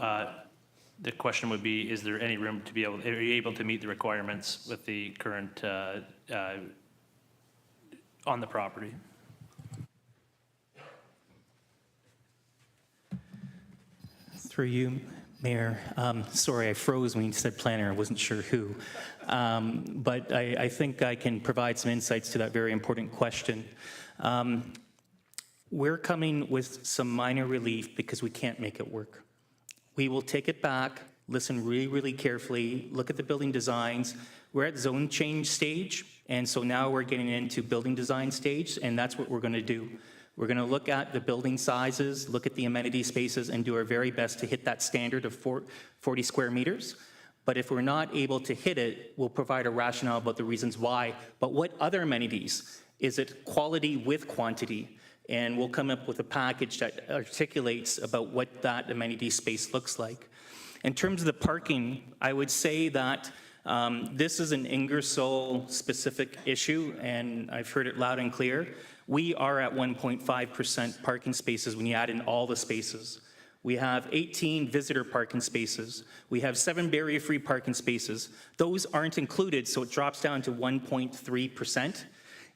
the question would be, is there any room to be able, are you able to meet the requirements with the current on the property? Through you, Mayor. Sorry, I froze when you said planner. I wasn't sure who. But I think I can provide some insights to that very important question. We're coming with some minor relief because we can't make it work. We will take it back listen really, really carefully, look at the building designs. We're at zone change stage, and so now we're getting into building design stage, and that's what we're going to do. We're going to look at the building sizes, look at the amenity spaces, and do our very best to hit that standard of 40 square meters. But if we're not able to hit it, we'll provide a rationale about the reasons why. But what other amenities? Is it quality with quantity? And we'll come up with a package that articulates about what that amenity space looks like. In terms of the parking, I would say that this is an Ingersoll-specific issue, and I've heard it loud and clear. We are at 1.5% parking spaces when you add in all the spaces. We have 18 visitor parking spaces. We have 7 barrier-free parking spaces. Those aren't included, so it drops down to 1.3%.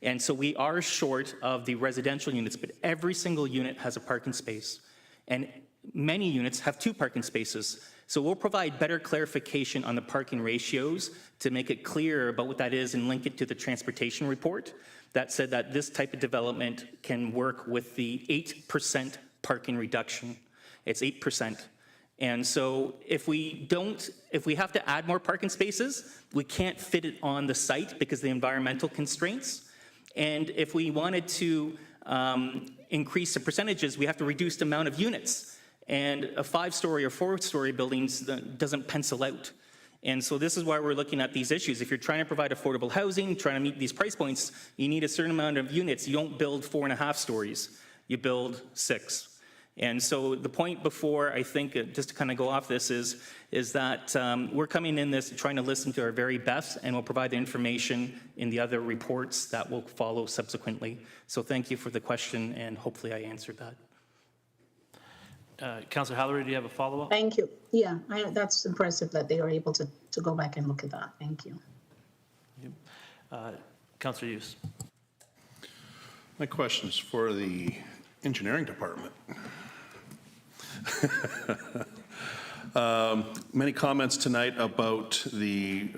And so we are short of the residential units, but every single unit has a parking space. And many units have 2 parking spaces. So we'll provide better clarification on the parking ratios to make it clear about what that is and link it to the transportation report that said that this type of development can work with the 8% parking reduction. It's 8%. And so if we have to add more parking spaces, we can't fit it on the site because of the environmental constraints. And if we wanted to increase the percentages, we have to reduce the amount of units. And a 5-story or 4-story building doesn't pencil out. And so this is why we're looking at these issues. If you're trying to provide affordable housing, trying to meet these price points, you need a certain amount of units. You don't build 4.5 stories. You build 6. And so the point before, I think, just to kind of go off this, is that we're coming in this trying to listen to our very best, and we'll provide the information in the other reports that will follow subsequently. So thank you for the question, and hopefully I answered that. Councillor Hallery, do you have a follow-up? Thank you. Yeah, that's impressive that they are able to go back and look at that. Thank you. Councillor Hughes. My question is for the engineering department. Many comments tonight about the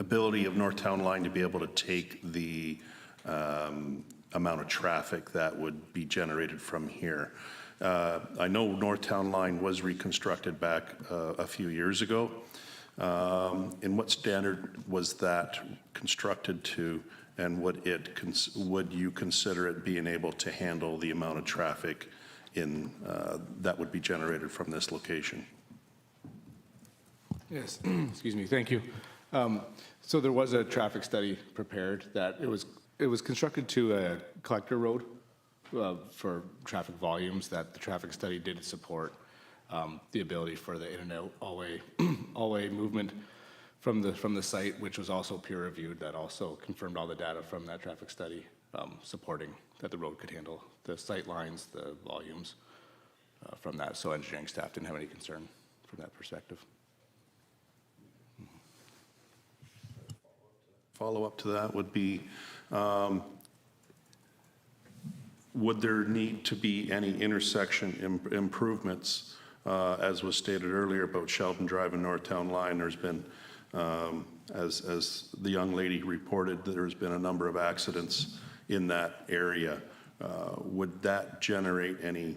ability of North Town Line to be able to take the amount of traffic that would be generated from here. I know North Town Line was reconstructed back a few years ago. In what standard was that constructed to, and would you consider it being able to handle the amount of traffic that would be generated from this location? Yes, excuse me, thank you. So there was a traffic study prepared that it was constructed to a collector road for traffic volumes that the traffic study did support the ability for the in and out all-way movement from the site, which was also peer reviewed, that also confirmed all the data from that traffic study supporting that the road could handle the sight lines, the volumes from that. So engineering staff didn't have any concern from that perspective. Follow-up to that would be, would there need to be any intersection improvements, as was stated earlier about Sheldon Drive and North Town Line? There's been, as the young lady reported, there's been a number of accidents in that area. Would that generate any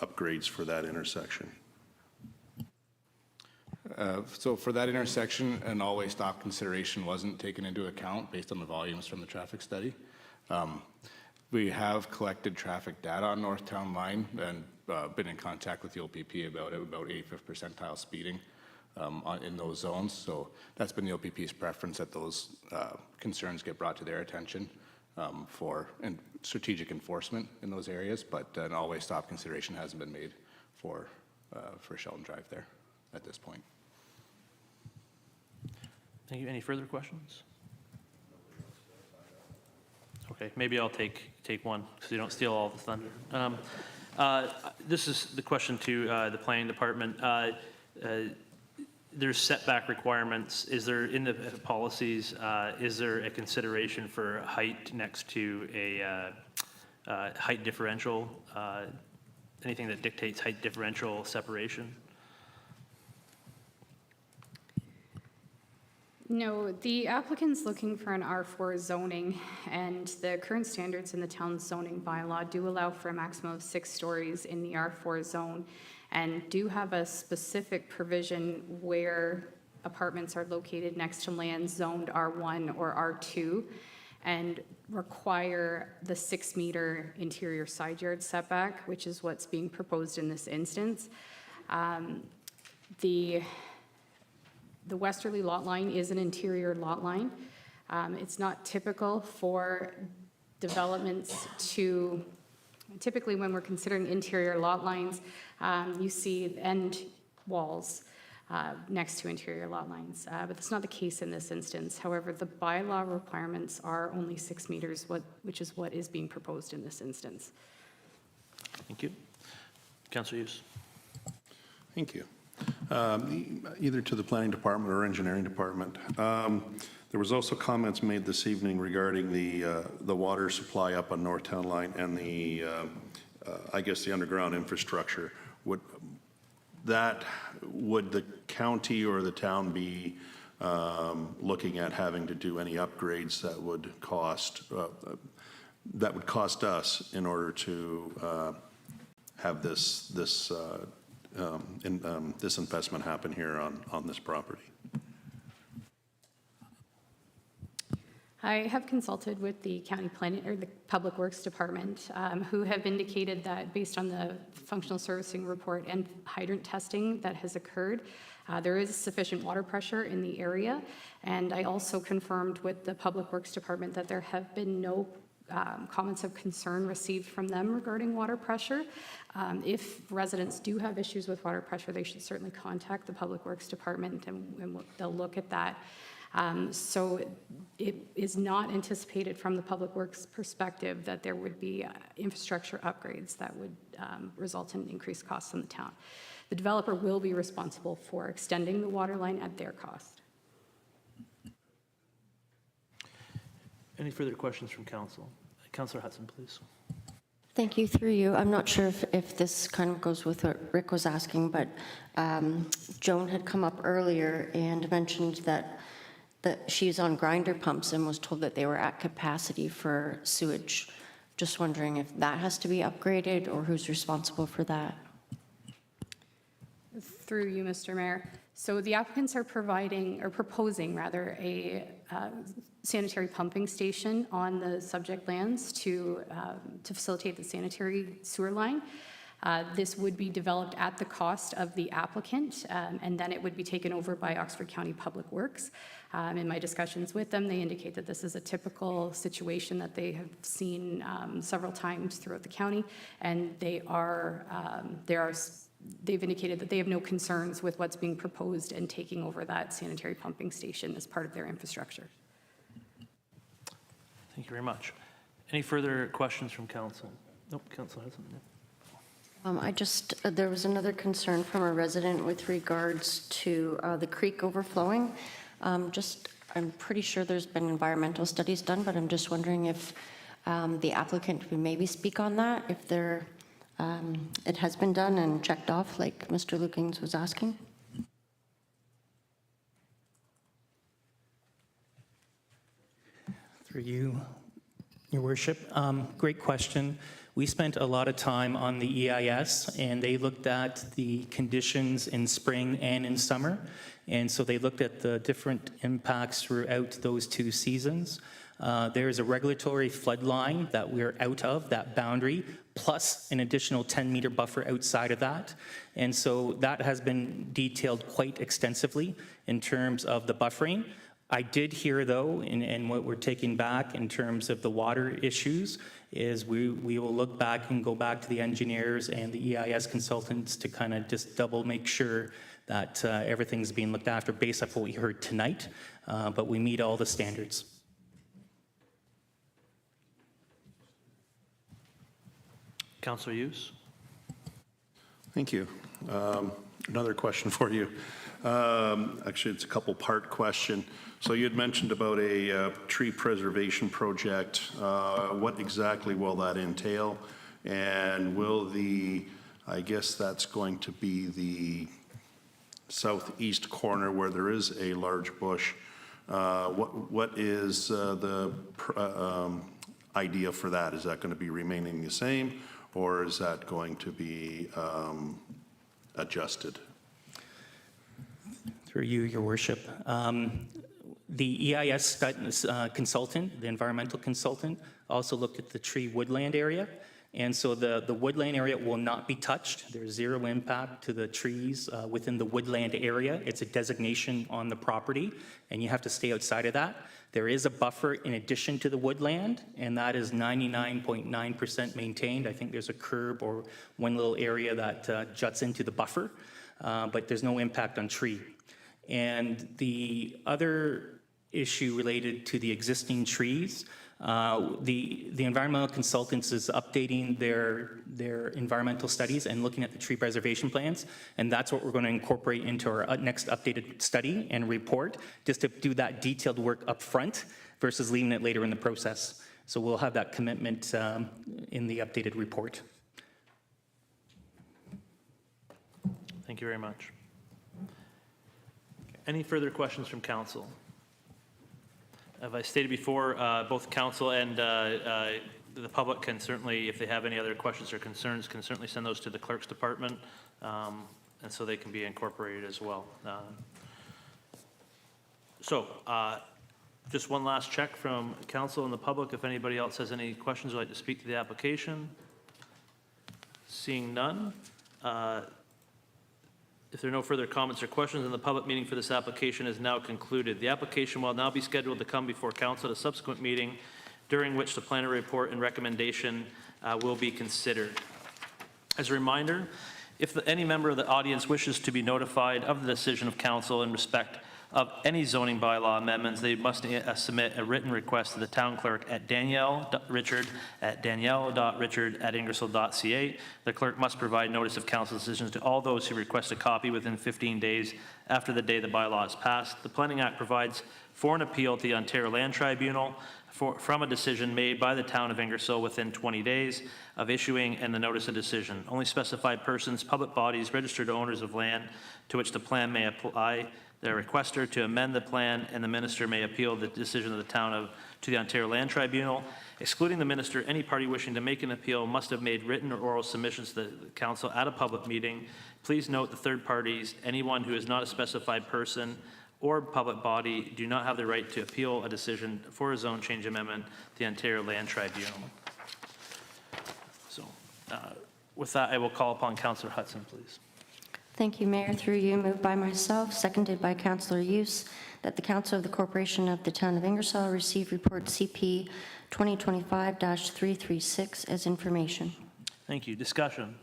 upgrades for that intersection? So for that intersection, an all-way stop consideration wasn't taken into account based on the volumes from the traffic study. We have collected traffic data on North Town Line and been in contact with the OPP about 85th percentile speeding in those zones. So that's been the OPP's preference, that those concerns get brought to their attention for strategic enforcement in those areas. But an all-way stop consideration hasn't been made for Sheldon Drive there at this point. Thank you. Any further questions? Okay, maybe I'll take one so you don't steal all the thunder. This is the question to the planning department. There's setback requirements. Is there, in the policies, is there a consideration for height next to a height differential? Anything that dictates height differential separation? No, the applicant's looking for an R4 zoning, and the current standards in the town's zoning bylaw do allow for a maximum of 6 stories in the R4 zone. and do have a specific provision where apartments are located next to land zoned R1 or R2 and require the 6-meter interior side yard setback, which is what's being proposed in this instance. The westerly lot line is an interior lot line. It's not typical for developments to, typically when we're considering interior lot lines, you see end walls next to interior lot lines, but that's not the case in this instance. However, the bylaw requirements are only 6 meters, which is what is being proposed in this instance. Thank you. Councillor Hughes. Thank you. Either to the planning department or engineering department. There was also comments made this evening regarding the water supply up on North Town Line and the, I guess, the underground infrastructure. Would the county or the town be looking at having to do any upgrades that would cost us in order to have this investment happen here on this property? I have consulted with the county planning or the Public Works Department, who have indicated that based on the functional servicing report and hydrant testing that has occurred, there is sufficient water pressure in the area. And I also confirmed with the Public Works Department that there have been no comments of concern received from them regarding water pressure. If residents do have issues with water pressure, they should certainly contact the Public Works Department and they'll look at that. So it is not anticipated from the Public Works perspective that there would be infrastructure upgrades that would result in increased costs on the town. The developer will be responsible for extending the water line at their cost. Any further questions from council? Councillor Hudson, please. Thank you. Through you, I'm not sure if this kind of goes with what Rick was asking, but Joan had come up earlier and mentioned that she's on grinder pumps and was told that they were at capacity for sewage. Just wondering if that has to be upgraded or who's responsible for that. Through you, Mr. Mayor. So the applicants are proposing a sanitary pumping station on the subject lands to facilitate the sanitary sewer line. This would be developed at the cost of the applicant, and then it would be taken over by Oxford County Public Works. In my discussions with them, they indicate that this is a typical situation that they have seen several times throughout the county, and they've indicated that they have no concerns with what's being proposed and taking over that sanitary pumping station as part of their infrastructure. Thank you very much. Any further questions from council? Nope, council hasn't. No. There was another concern from a resident with regards to the creek overflowing. I'm pretty sure there's been environmental studies done, but I'm just wondering if the applicant would maybe speak on that, if it has been done and checked off like Mr. Lukings was asking. Through you, Your Worship. Great question. We spent a lot of time on the EIS, and they looked at the conditions in spring and in summer. And so they looked at the different impacts throughout those two seasons. There is a regulatory flood line that we're out of, that boundary, plus an additional 10-meter buffer outside of that. And so that has been detailed quite extensively in terms of the buffering. I did hear, though, and what we're taking back in terms of the water issues is we will look back and go back to the engineers and the EIS consultants to kind of just double make sure that everything's being looked after based off what we heard tonight, but we meet all the standards. Councillor Hughes. Thank you. Another question for you. Actually, it's a couple-part question. So you had mentioned about a tree preservation project. What exactly will that entail? And will I guess that's going to be the southeast corner where there is a large bush. What is the idea for that? Is that going to be remaining the same, or is that going to be adjusted? Through you, Your Worship. The EIS consultant, the environmental consultant, also looked at the tree woodland area. And so the woodland area will not be touched. There's zero impact to the trees within the woodland area. It's a designation on the property, and you have to stay outside of that. There is a buffer in addition to the woodland, and that is 99.9% maintained. I think there's a curb or one little area that juts into the buffer, but there's no impact on tree. And the other issue related to the existing trees, the environmental consultants is updating their environmental studies and looking at the tree preservation plans, and that's what we're going to incorporate into our next updated study and report, just to do that detailed work up front versus leaving it later in the process. So we'll have that commitment in the updated report. Thank you very much. Any further questions from council? As I stated before, both council and the public can certainly, if they have any other questions or concerns, can certainly send those to the clerk's department, and so they can be incorporated as well. Just one last check from council and the public. If anybody else has any questions or would like to speak to the application. Seeing none. If there are no further comments or questions, then the public meeting for this application is now concluded. The application will now be scheduled to come before council at a subsequent meeting, during which the planning report and recommendation will be considered. As a reminder, if any member of the audience wishes to be notified of the decision of council in respect of any zoning bylaw amendments, they must submit a written request to the town clerk at danielle.richard@ingersoll.ca. The clerk must provide notice of council decisions to all those who request a copy within 15 days after the day the bylaw is passed. The Planning Act provides for an appeal to the Ontario Land Tribunal from a decision made by the town of Ingersoll within 20 days of issuing and the notice of decision. Only specified persons, public bodies, registered owners of land to which the plan may apply, the requester to amend the plan, and the minister may appeal the decision of the town to the Ontario Land Tribunal. Excluding the minister, any party wishing to make an appeal must have made written or oral submissions to the council at a public meeting. Please note the third parties, anyone who is not a specified person or public body, do not have the right to appeal a decision for a zone change amendment to the Ontario Land Tribunal. So, with that, I will call upon Councillor Hudson, please. Thank you, Mayor. Through you, moved by myself, seconded by Councillor Hughes, that the Council of the Corporation of the Town of Ingersoll receive report CP 2025-336 as information. Thank you. Discussion.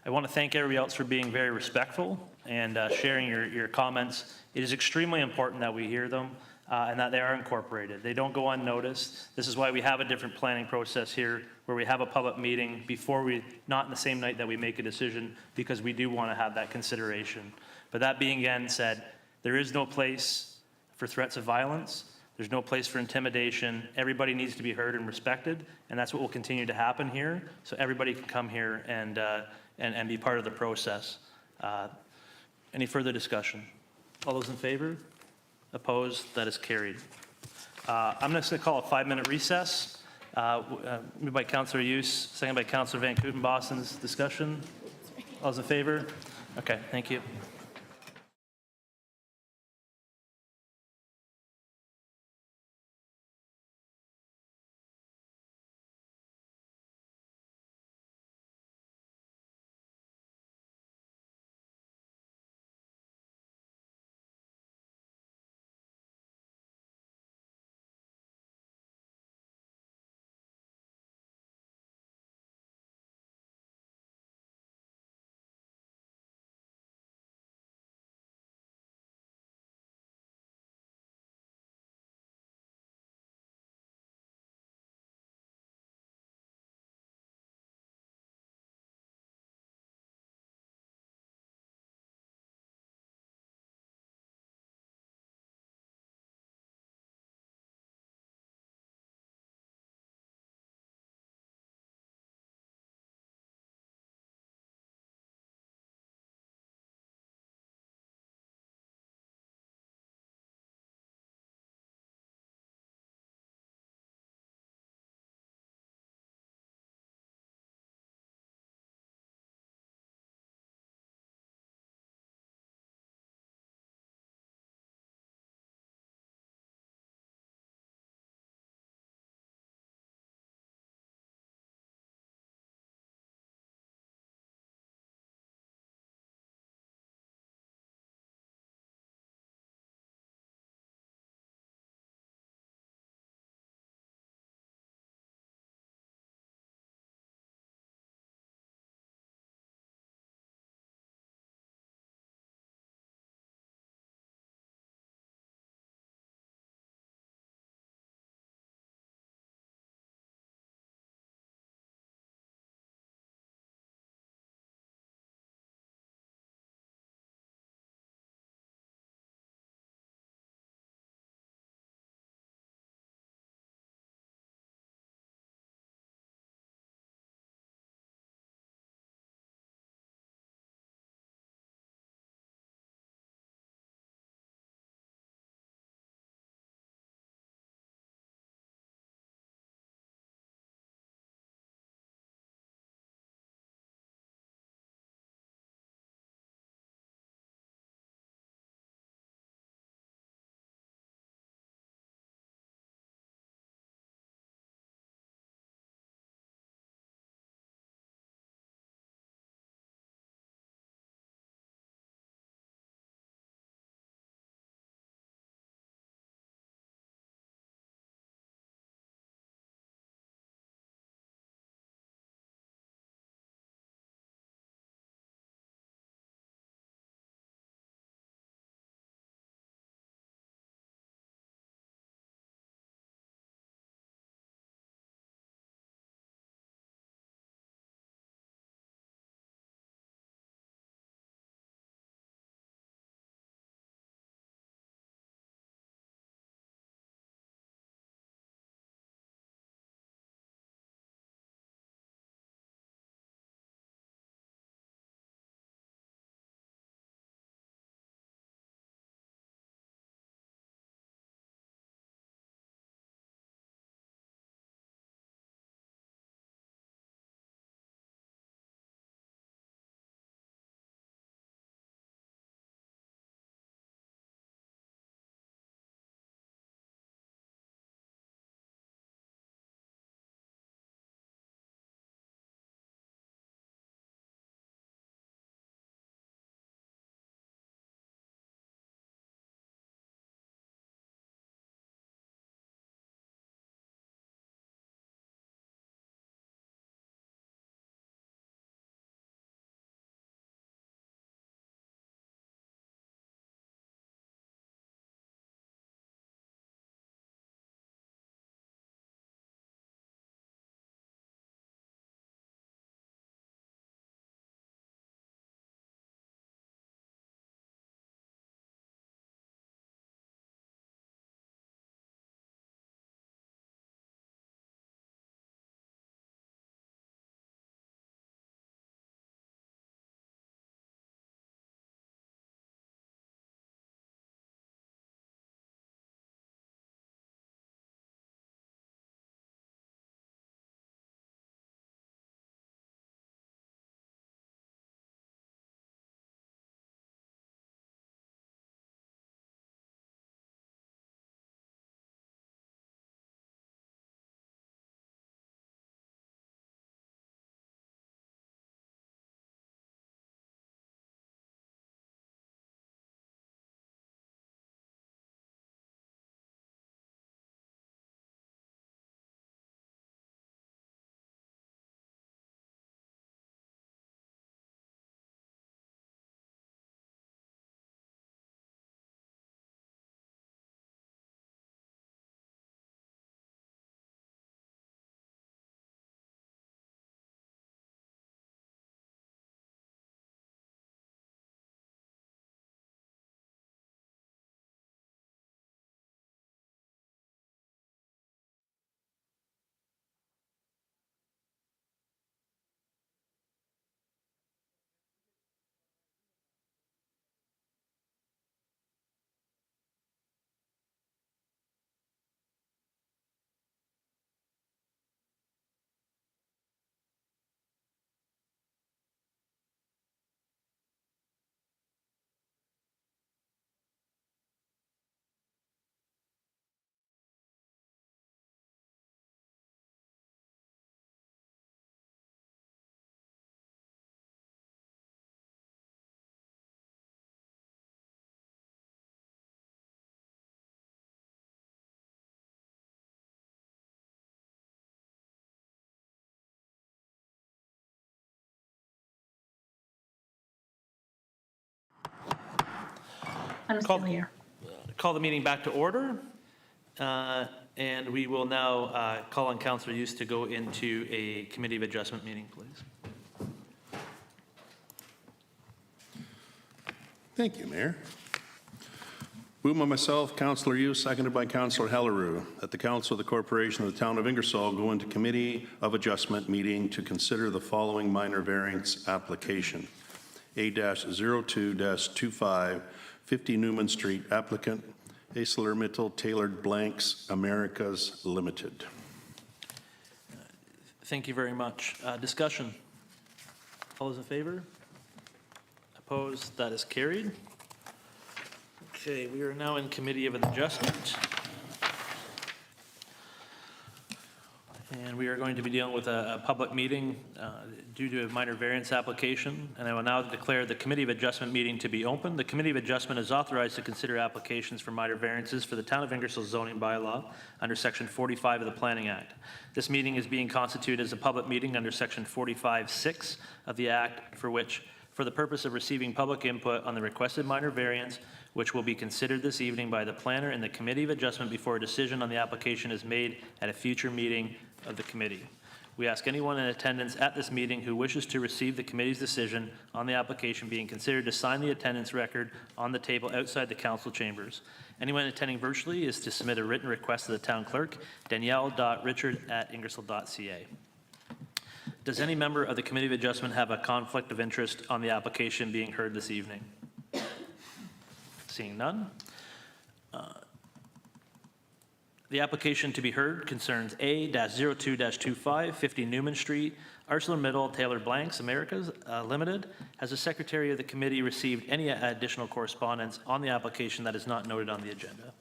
I want to thank everybody else for being very respectful and sharing your comments. It is extremely important that we hear them and that they are incorporated. They don't go unnoticed. This is why we have a different planning process here, where we have a public meeting before not in the same night that we make a decision, because we do want to have that consideration. But that being again said, there is no place for threats of violence. There's no place for intimidation. Everybody needs to be heard and respected, and that's what will continue to happen here. So everybody can come here and be part of the process. Any further discussion? All those in favor? Opposed? That is carried. I'm just going to call a 5-minute recess. Moved by Councillor Hughes, seconded by Councillor Van Kooten-Bossen's discussion. All those in favor? Okay, thank you. Call the meeting back to order. And we will now call on Councillor Hughes to go into a Committee of Adjustment meeting, please. Thank you, Mayor. Moved by myself, Councillor Hughes, seconded by Councillor Hellerue, that the Council of the Corporation of the Town of Ingersoll go into Committee of Adjustment meeting to consider the following minor variance application. A-02-25, 50 Newman Street, applicant ArcelorMittal Tailored Blanks Americas Limited. Thank you very much. Discussion. All those in favor? Opposed? That is carried. Okay, we are now in Committee of Adjustment. And we are going to be dealing with a public meeting due to a minor variance application. And I will now declare the Committee of Adjustment meeting to be open. The Committee of Adjustment is authorized to consider applications for minor variances for the Town of Ingersoll zoning bylaw under Section 45 of the Planning Act. This meeting is being constituted as a public meeting under Section 45(6) of the Act for the purpose of receiving public input on the requested minor variance, which will be considered this evening by the planner and the Committee of Adjustment before a decision on the application is made at a future meeting of the committee. We ask anyone in attendance at this meeting who wishes to receive the committee's decision on the application being considered to sign the attendance record on the table outside the council chambers. Anyone attending virtually is to submit a written request to the town clerk, danielle.richard@ingersoll.ca. Does any member of the Committee of Adjustment have a conflict of interest on the application being heard this evening? Seeing none. The application to be heard concerns A-02-25, 50 Newman Street, ArcelorMittal Tailored Blanks Americas Limited. Has the Secretary of the Committee received any additional correspondence on the application that is not noted on the agenda?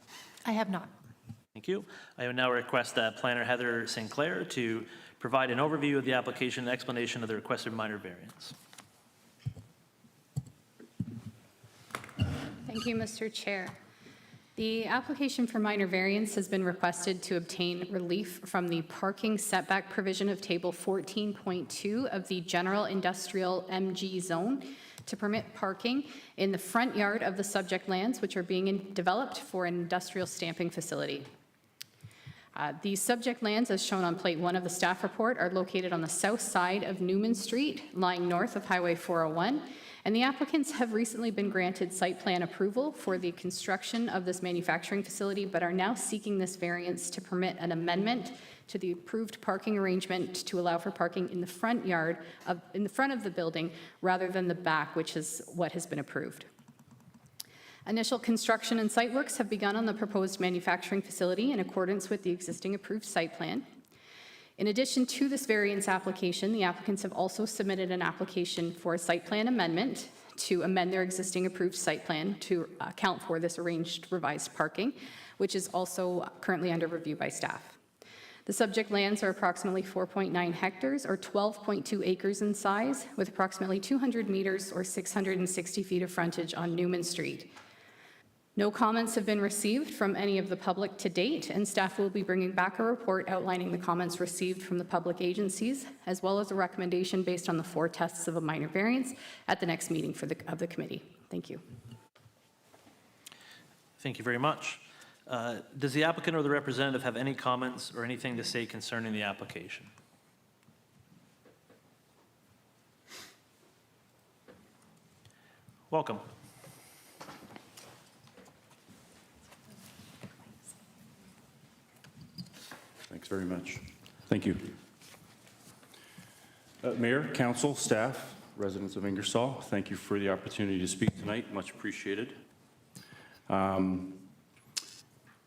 I have not. Thank you. I would now request Planner Heather Sinclair to provide an overview of the application and explanation of the requested minor variance. Thank you, Mr. Chair. The application for minor variance has been requested to obtain relief from the parking setback provision of Table 14.2 of the General Industrial MG Zone to permit parking in the front yard of the subject lands, which are being developed for an industrial stamping facility. These subject lands, as shown on Plate 1 of the staff report, are located on the south side of Newman Street, lying north of Highway 401, and the applicants have recently been granted site plan approval for the construction of this manufacturing facility, but are now seeking this variance to permit an amendment to the approved parking arrangement to allow for parking in the front yard, in the front of the building, rather than the back, which is what has been approved. Initial construction and site works have begun on the proposed manufacturing facility in accordance with the existing approved site plan. In addition to this variance application, the applicants have also submitted an application for a site plan amendment to amend their existing approved site plan to account for this arranged revised parking, which is also currently under review by staff. The subject lands are approximately 4.9 hectares or 12.2 acres in size, with approximately 200 meters or 660 feet of frontage on Newman Street. No comments have been received from any of the public to date, and staff will be bringing back a report outlining the comments received from the public agencies, as well as a recommendation based on the 4 tests of a minor variance at the next meeting of the committee. Thank you. Thank you very much. Does the applicant or the representative have any comments or anything to say concerning the application? Welcome. Thanks very much. Thank you. Mayor, council, staff, residents of Ingersoll, thank you for the opportunity to speak tonight. Much appreciated.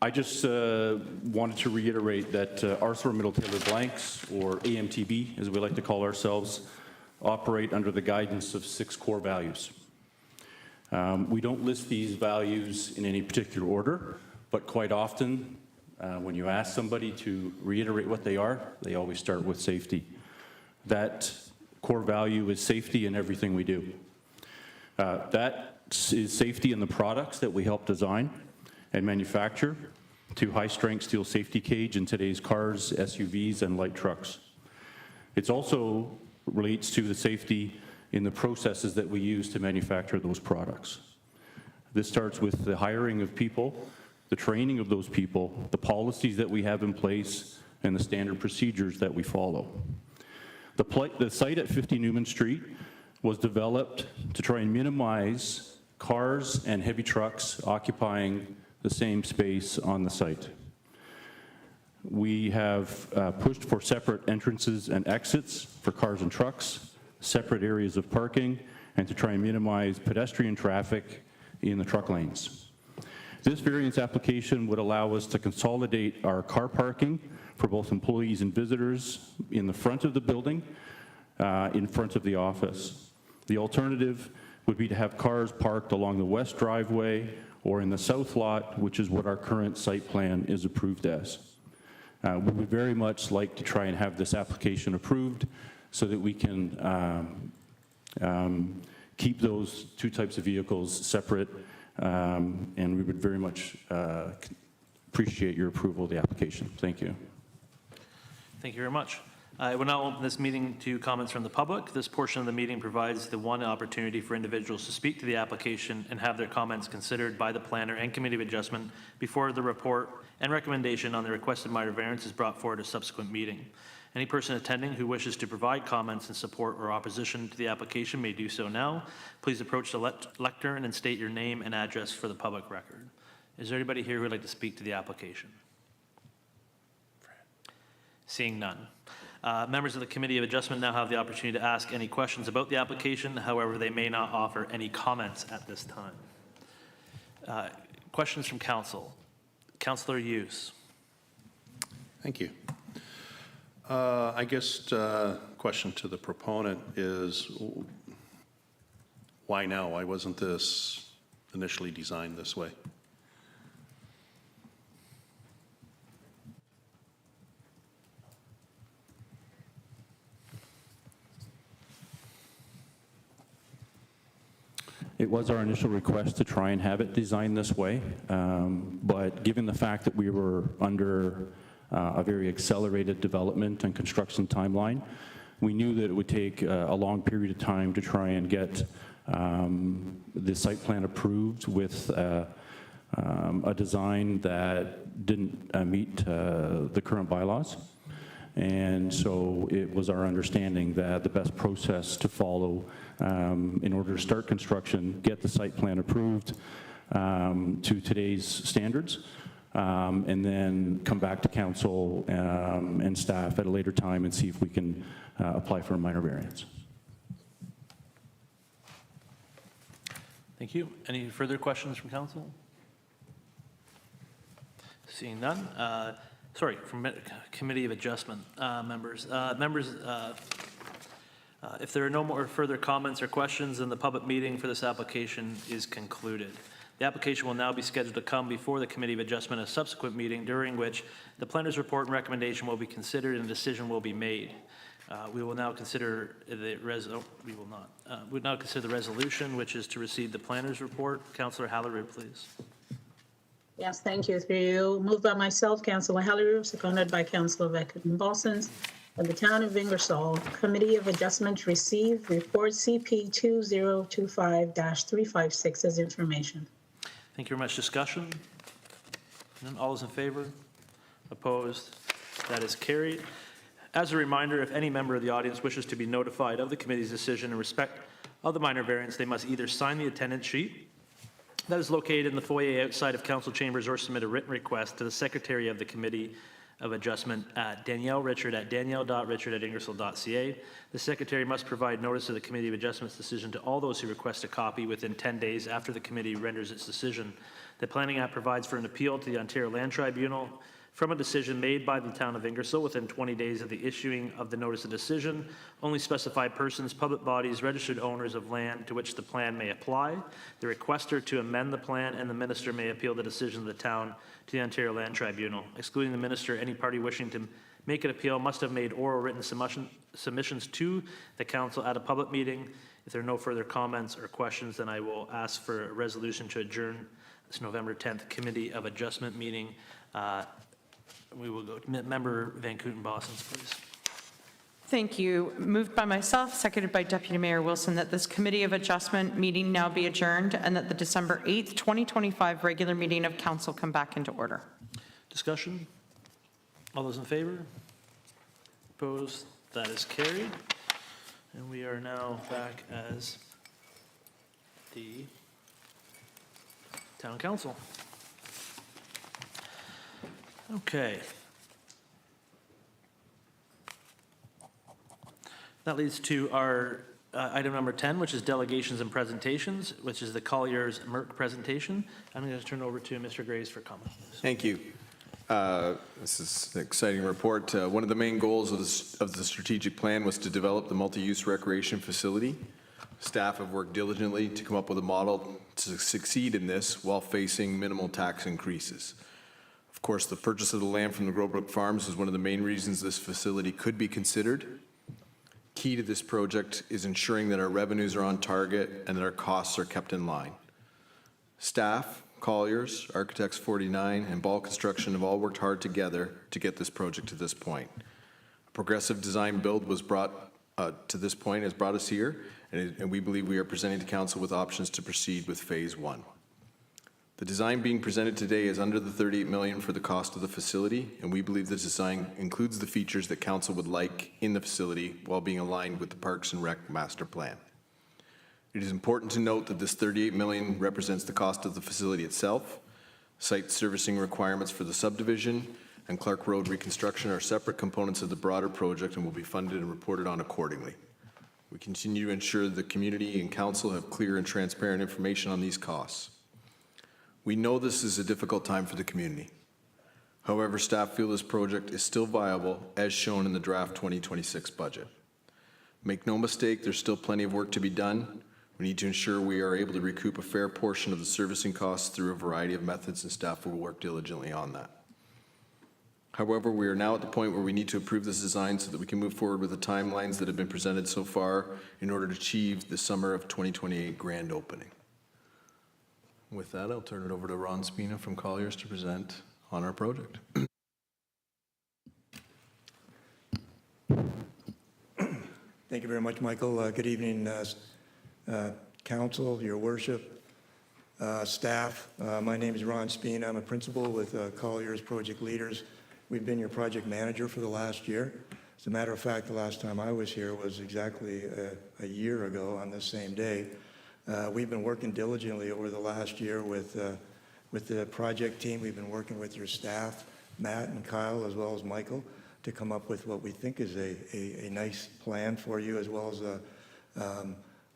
I just wanted to reiterate that ArcelorMittal Tailored Blanks, or AMTB, as we like to call ourselves, operate under the guidance of 6 core values. We don't list these values in any particular order, but quite often, when you ask somebody to reiterate what they are, they always start with safety. That core value is safety in everything we do. That is safety in the products that we help design and manufacture, to high-strength steel safety cage in today's cars, SUVs, and light trucks. It also relates to the safety in the processes that we use to manufacture those products. This starts with the hiring of people, the training of those people, the policies that we have in place, and the standard procedures that we follow. The site at 50 Newman Street was developed to try and minimize cars and heavy trucks occupying the same space on the site. We have pushed for separate entrances and exits for cars and trucks, separate areas of parking, and to try and minimize pedestrian traffic in the truck lanes. This variance application would allow us to consolidate our car parking for both employees and visitors in the front of the building, in front of the office. The alternative would be to have cars parked along the west driveway or in the south lot, which is what our current site plan is approved as. We would very much like to try and have this application approved so that we can keep those two types of vehicles separate, and we would very much appreciate your approval of the application. Thank you. Thank you very much. I will now open this meeting to comments from the public. This portion of the meeting provides the one opportunity for individuals to speak to the application and have their comments considered by the planner and committee of adjustment before the report and recommendation on the requested minor variance is brought forward at a subsequent meeting. Any person attending who wishes to provide comments in support or opposition to the application may do so now. Please approach the lectern and state your name and address for the public record. Is there anybody here who would like to speak to the application? Seeing none. Members of the Committee of Adjustment now have the opportunity to ask any questions about the application. However, they may not offer any comments at this time. Questions from Council. Councillor Hughes. Thank you. I guess question to the proponent is why now? Why wasn't this initially designed this way? It was our initial request to try and have it designed this way, but given the fact that we were under a very accelerated development and construction timeline, we knew that it would take a long period of time to try and get the site plan approved with a design that didn't meet the current bylaws. And so it was our understanding that the best process to follow in order to start construction, get the site plan approved to today's standards, and then come back to council and staff at a later time and see if we can apply for a minor variance. Thank you. Any further questions from council? Seeing none. Sorry, from Committee of Adjustment members. If there are no more further comments or questions, then the public meeting for this application is concluded. The application will now be scheduled to come before the Committee of Adjustment at a subsequent meeting during which the planner's report and recommendation will be considered and a decision will be made. We will now consider the we'll now consider the resolution, which is to receive the planner's report. Councillor Hallerood, please. Yes, thank you. Through you. Moved by myself, Councillor Hallerood, seconded by Councillor Bowman. Of the Town of Ingersoll Committee of Adjustment received report CP 2025-356 as information. Thank you very much. Discussion? None. All those in favor? Opposed? That is carried. As a reminder, if any member of the audience wishes to be notified of the committee's decision in respect of the minor variance, they must either sign the attendance sheet that is located in the foyer outside of council chambers or submit a written request to the secretary of the Committee of Adjustment at Danielle Richard at danielle.richard@ingersoll.ca. The secretary must provide notice of the Committee of Adjustment's decision to all those who request a copy within 10 days after the committee renders its decision. The Planning Act provides for an appeal to the Ontario Land Tribunal from a decision made by the Town of Ingersoll within 20 days of the issuing of the notice of decision. Only specified persons, public bodies, registered owners of land to which the plan may apply, the requester to amend the plan, and the minister may appeal the decision of the town to the Ontario Land Tribunal. Excluding the minister, any party wishing to make an appeal must have made oral written submissions to the council at a public meeting. If there are no further comments or questions, then I will ask for a resolution to adjourn this November 10th Committee of Adjustment meeting. We will go to Member Van Kooten-Bossens, please. Thank you. Moved by myself, seconded by Deputy Mayor Wilson, that this Committee of Adjustment meeting now be adjourned and that the December 8th, 2025 regular meeting of Council come back into order. Discussion? All those in favor? Opposed? That is carried. And we are now back as the Town Council. Okay. That leads to our item number 10, which is delegations and presentations, which is the Colliers Merck presentation. I'm going to turn it over to Mr. Graves for comment. Thank you. This is an exciting report. One of the main goals of the strategic plan was to develop the multi-use recreation facility. Staff have worked diligently to come up with a model to succeed in this while facing minimal tax increases. Of course, the purchase of the land from the Growbrook Farms was one of the main reasons this facility could be considered. Key to this project is ensuring that our revenues are on target and that our costs are kept in line. Staff, Colliers, Architects 49, and Ball Construction have all worked hard together to get this project to this point. A progressive design build was brought to this point, has brought us here, and we believe we are presenting to Council with options to proceed with Phase 1. The design being presented today is under the $38 million for the cost of the facility, and we believe the design includes the features that Council would like in the facility while being aligned with the Parks and Rec Master Plan. It is important to note that this $38 million represents the cost of the facility itself. Site servicing requirements for the subdivision and Clark Road reconstruction are separate components of the broader project and will be funded and reported on accordingly. We continue to ensure the community and Council have clear and transparent information on these costs. We know this is a difficult time for the community. However, staff feel this project is still viable as shown in the draft 2026 budget. Make no mistake, there's still plenty of work to be done. We need to ensure we are able to recoup a fair portion of the servicing costs through a variety of methods, and staff will work diligently on that. However, we are now at the point where we need to approve this design so that we can move forward with the timelines that have been presented so far in order to achieve the summer of 2028 grand opening. With that, I'll turn it over to Ron Spina from Colliers to present on our project. Thank you very much, Michael. Good evening, Council, Your Worship, staff. My name is Ron Spina. I'm a principal with Colliers Project Leaders. We've been your project manager for the last year. As a matter of fact, the last time I was here was exactly a year ago on this same day. We've been working diligently over the last year with the project team. We've been working with your staff, Matt and Kyle, as well as Michael, to come up with what we think is a nice plan for you, as well as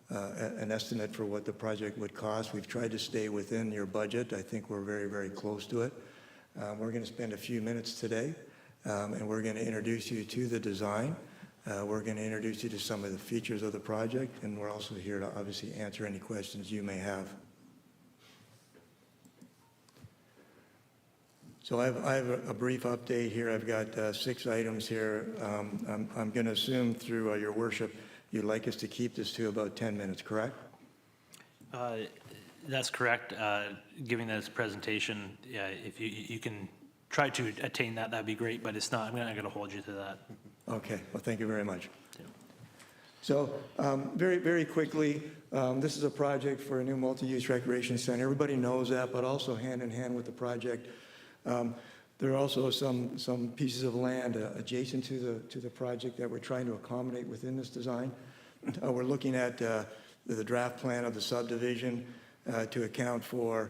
an estimate for what the project would cost. We've tried to stay within your budget. I think we're very, very close to it. We're going to spend a few minutes today, and we're going to introduce you to the design. We're going to introduce you to some of the features of the project, and we're also here to obviously answer any questions you may have. So I have a brief update here. I've got 6 items here. I'm going to assume through your worship, you'd like us to keep this to about 10 minutes, correct? That's correct. Giving this presentation, yeah, if you can try to attain that, that'd be great, but it's not, I'm not going to hold you to that. Okay, well, thank you very much. Yeah. So very, very quickly, this is a project for a new multi-use recreation center. Everybody knows that, but also hand in hand with the project, there are also some pieces of land adjacent to the project that we're trying to accommodate within this design. We're looking at the draft plan of the subdivision to account for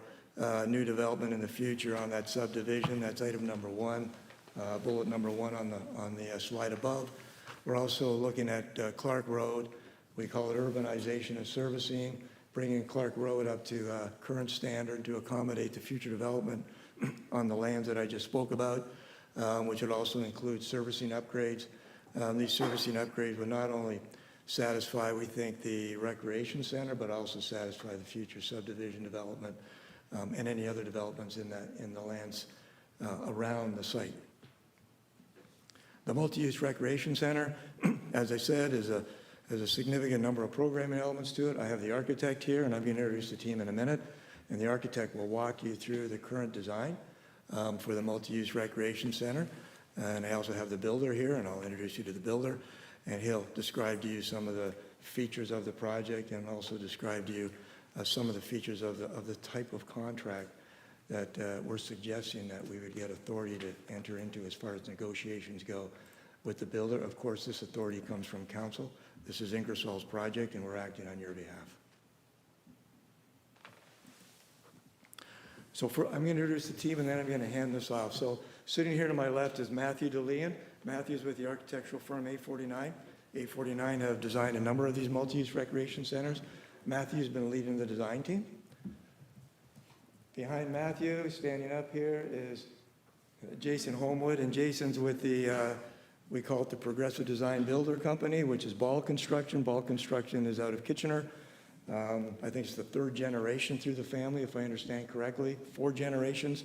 new development in the future on that subdivision. That's item number 1, bullet number 1 on the slide above. We're also looking at Clark Road. We call it urbanization and servicing, bringing Clark Road up to current standard to accommodate the future development on the lands that I just spoke about, which would also include servicing upgrades. These servicing upgrades would not only satisfy, we think, the recreation center, but also satisfy the future subdivision development and any other developments in the lands around the site. The multi-use recreation center, as I said, has a significant number of programming elements to it. I have the architect here, and I'm going to introduce the team in a minute. And the architect will walk you through the current design for the multi-use recreation center. And I also have the builder here, and I'll introduce you to the builder. and he'll describe to you some of the features of the project and also describe to you some of the features of the type of contract that we're suggesting that we would get authority to enter into as far as negotiations go with the builder. Of course, this authority comes from council. This is Ingersoll's project, and we're acting on your behalf. So I'm going to introduce the team, and then I'm going to hand this off. So sitting here to my left is Matthew DeLeon. Matthew's with the architectural firm A49. A49 have designed a number of these multi-use recreation centers. Matthew's been leading the design team. Behind Matthew, standing up here, is Jason Homewood, and Jason's with the, we call it the Progressive Design Builder Company, which is Ball Construction. Ball Construction is out of Kitchener. I think it's the third generation through the family, if I understand correctly, 4 generations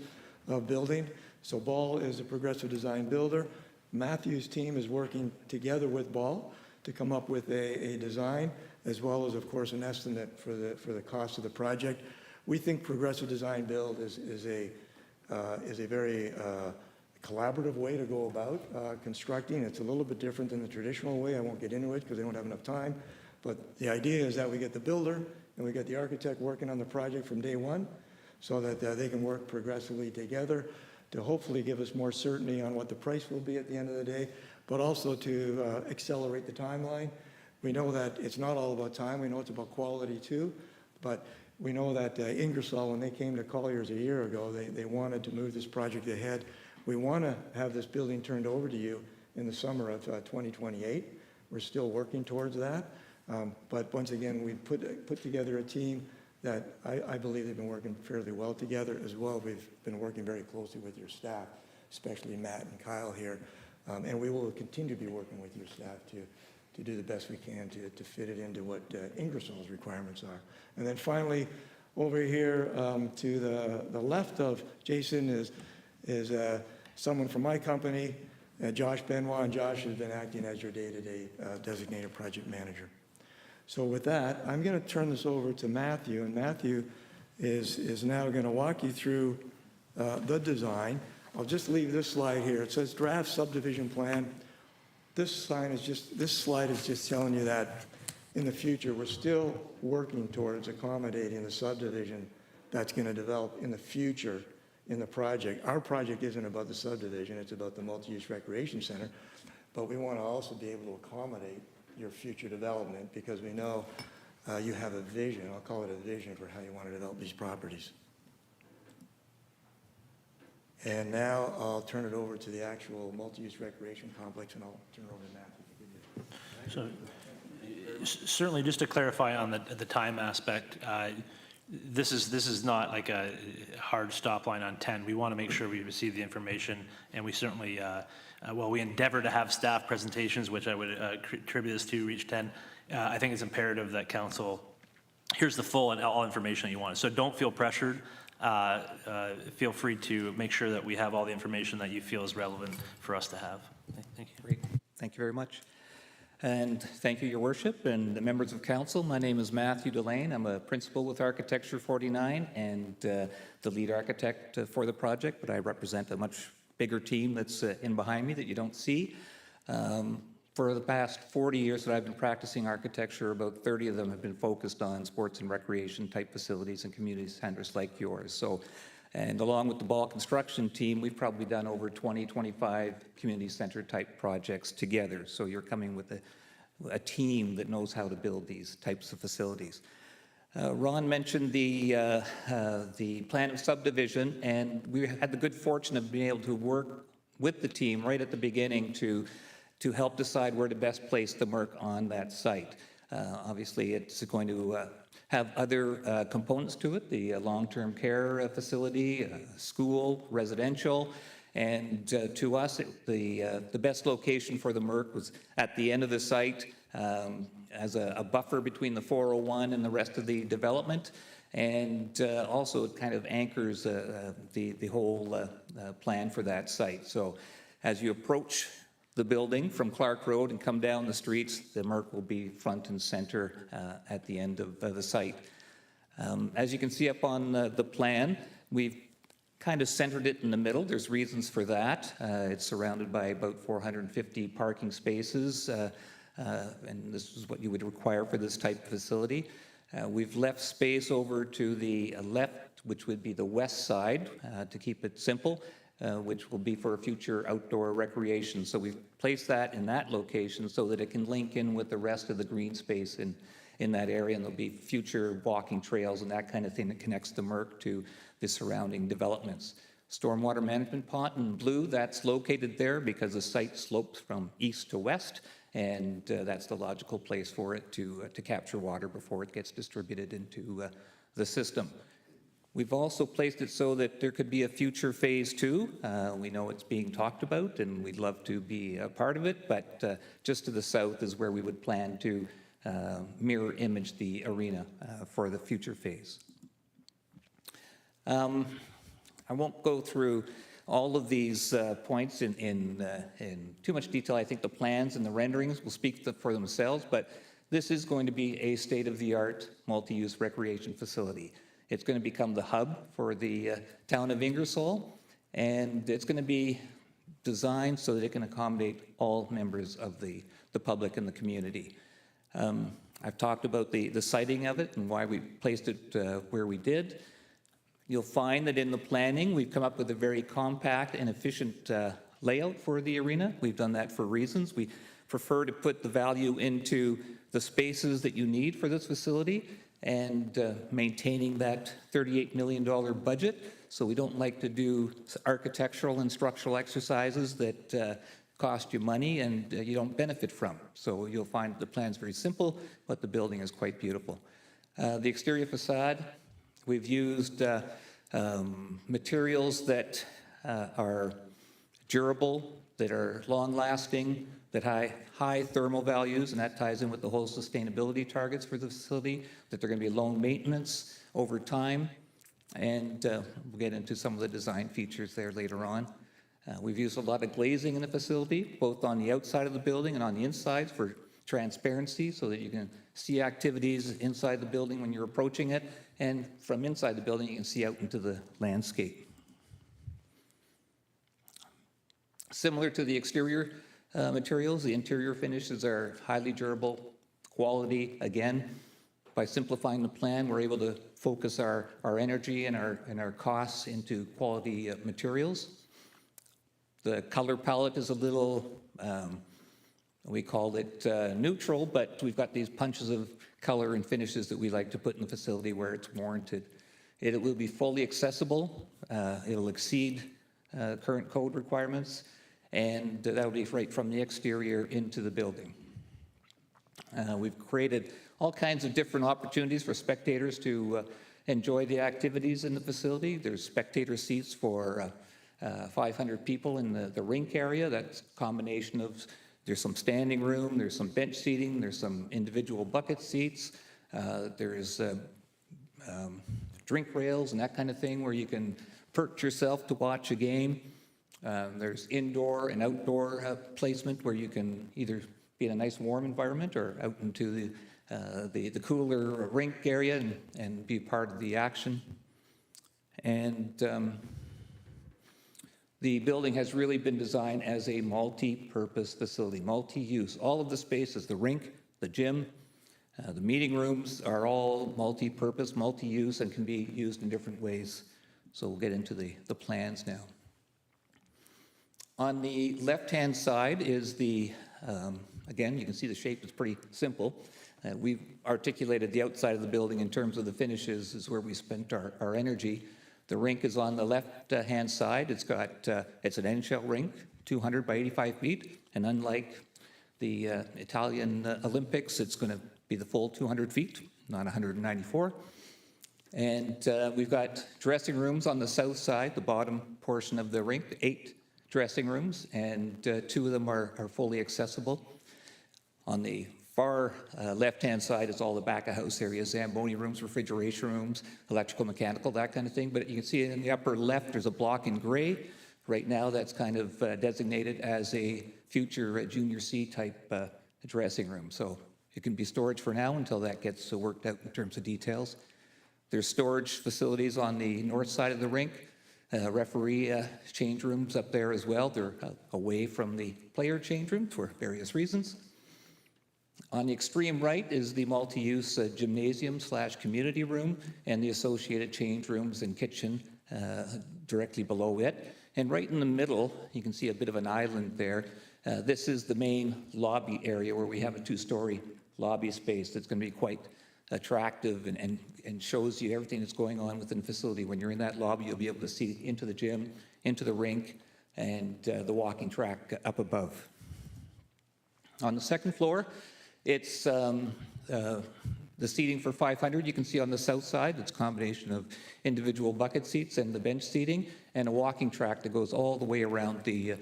of building. So Ball is a Progressive Design Builder. Matthew's team is working together with Ball to come up with a design, as well as, of course, an estimate for the cost of the project. We think Progressive Design Build is a very collaborative way to go about constructing. It's a little bit different than the traditional way. I won't get into it because they don't have enough time. But the idea is that we get the builder and we get the architect working on the project from day one so that they can work progressively together to hopefully give us more certainty on what the price will be at the end of the day, but also to accelerate the timeline. We know that it's not all about time. We know it's about quality too. But we know that Ingersoll, when they came to Colliers a year ago, they wanted to move this project ahead. We want to have this building turned over to you in the summer of 2028. We're still working towards that. But once again, we put together a team that I believe they've been working fairly well together as well. We've been working very closely with your staff, especially Matt and Kyle here. And we will continue to be working with your staff to do the best we can to fit it into what Ingersoll's requirements are. And then finally, over here to the left of Jason is someone from my company, Josh Benoit, and Josh has been acting as your day-to-day designated project manager. So with that, I'm going to turn this over to Matthew, and Matthew is now going to walk you through the design. I'll just leave this slide here. It says draft subdivision plan. This slide is just telling you that in the future, we're still working towards accommodating the subdivision that's going to develop in the future in the project. Our project isn't about the subdivision, it's about the multi-use recreation center, but we want to also be able to accommodate your future development because we know you have a vision, I'll call it a vision for how you want to develop these properties. And now I'll turn it over to the actual multi-use recreation complex, and I'll turn it over to Matthew. So certainly, just to clarify on the time aspect, this is not like a hard stop line on 10. We want to make sure we receive the information, and we certainly, while we endeavor to have staff presentations, which I would attribute this to reach 10, I think it's imperative that council here's the full and all information that you want. So don't feel pressured. Feel free to make sure that we have all the information that you feel is relevant for us to have. Thank you. Great. Thank you very much. And thank you, Your Worship, and the members of council. My name is Matthew Delane. I'm a principal with Architecture 49 and the lead architect for the project, but I represent a much bigger team that's in behind me that you don't see. For the past 40 years that I've been practicing architecture, about 30 of them have been focused on sports and recreation type facilities and community centers like yours. So, and along with the Ball construction team, we've probably done over 20, 25 community center type projects together. So you're coming with a team that knows how to build these types of facilities. Ron mentioned the plan of subdivision, and we had the good fortune of being able to work with the team right at the beginning to help decide where to best place the MRC on that site. Obviously, it's going to have other components to it, the long-term care facility, school, residential, and to us, the best location for the MRC was at the end of the site as a buffer between the 401 and the rest of the development, and also it kind of anchors the whole plan for that site. So as you approach the building from Clark Road and come down the streets, the MRC will be front and center at the end of the site. As you can see up on the plan, we've kind of centered it in the middle. There's reasons for that. It's surrounded by about 450 parking spaces. and this is what you would require for this type of facility. We've left space over to the left, which would be the west side, to keep it simple, which will be for future outdoor recreation. So we've placed that in that location so that it can link in with the rest of the green space in that area, and there'll be future walking trails and that kind of thing that connects the MRC to the surrounding developments. Stormwater management pond in blue, that's located there because the site slopes from east to west, and that's the logical place for it to capture water before it gets distributed into the system. We've also placed it so that there could be a future phase 2. We know it's being talked about, and we'd love to be a part of it, but just to the south is where we would plan to mirror image the arena for the future phase. I won't go through all of these points in too much detail. I think the plans and the renderings will speak for themselves, but this is going to be a state-of-the-art multi-use recreation facility. It's going to become the hub for the town of Ingersoll, and it's going to be designed so that it can accommodate all members of the public and the community. I've talked about the siting of it and why we placed it where we did. You'll find that in the planning, we've come up with a very compact and efficient layout for the arena. We've done that for reasons. We prefer to put the value into the spaces that you need for this facility and maintaining that $38 million budget. So we don't like to do architectural and structural exercises that cost you money and you don't benefit from. So you'll find the plan's very simple, but the building is quite beautiful. The exterior facade, we've used materials that are durable, that are long-lasting, that have high thermal values, and that ties in with the whole sustainability targets for the facility, that they're going to be low maintenance over time, and we'll get into some of the design features there later on. We've used a lot of glazing in the facility, both on the outside of the building and on the inside for transparency so that you can see activities inside the building when you're approaching it, and from inside the building you can see out into the landscape. Similar to the exterior materials, the interior finishes are highly durable, quality. Again, by simplifying the plan, we're able to focus our energy and our costs into quality materials. The color palette is a little, we called it neutral, but we've got these punches of color and finishes that we like to put in the facility where it's warranted. It will be fully accessible. It'll exceed current code requirements, and that will be right from the exterior into the building. We've created all kinds of different opportunities for spectators to enjoy the activities in the facility. There's spectator seats for 500 people in the rink area. That's a combination of, there's some standing room, there's some bench seating, there's some individual bucket seats, there's drink rails and that kind of thing where you can perch yourself to watch a game. There's indoor and outdoor placement where you can either be in a nice warm environment or out into the cooler rink area and be part of the action. And the building has really been designed as a multi-purpose facility, multi-use. All of the spaces, the rink, the gym, the meeting rooms are all multi-purpose, multi-use, and can be used in different ways. So we'll get into the plans now. On the left-hand side is the, again, you can see the shape is pretty simple. We've articulated the outside of the building in terms of the finishes is where we spent our energy. The rink is on the left-hand side. It's got, it's an end-shell rink, 200 by 85 feet, and unlike the Italian Olympics, it's going to be the full 200 feet, not 194. And we've got dressing rooms on the south side, the bottom portion of the rink, 8 dressing rooms, and 2 of them are fully accessible. On the far left-hand side is all the back-of-house areas, Zamboni rooms, refrigeration rooms, electrical, mechanical, that kind of thing. But you can see in the upper left, there's a block in gray. Right now, that's kind of designated as a future junior C type dressing room. So it can be storage for now until that gets worked out in terms of details. There's storage facilities on the north side of the rink, referee change rooms up there as well. They're away from the player change rooms for various reasons. On the extreme right is the multi-use gymnasium/community room and the associated change rooms and kitchen directly below it. And right in the middle, you can see a bit of an island there. This is the main lobby area where we have a two-story lobby space that's going to be quite attractive and shows you everything that's going on within the facility. When you're in that lobby, you'll be able to see into the gym, into the rink, and the walking track up above. On the second floor, it's the seating for 500. You can see on the south side, it's a combination of individual bucket seats and the bench seating, and a walking track that goes all the way around the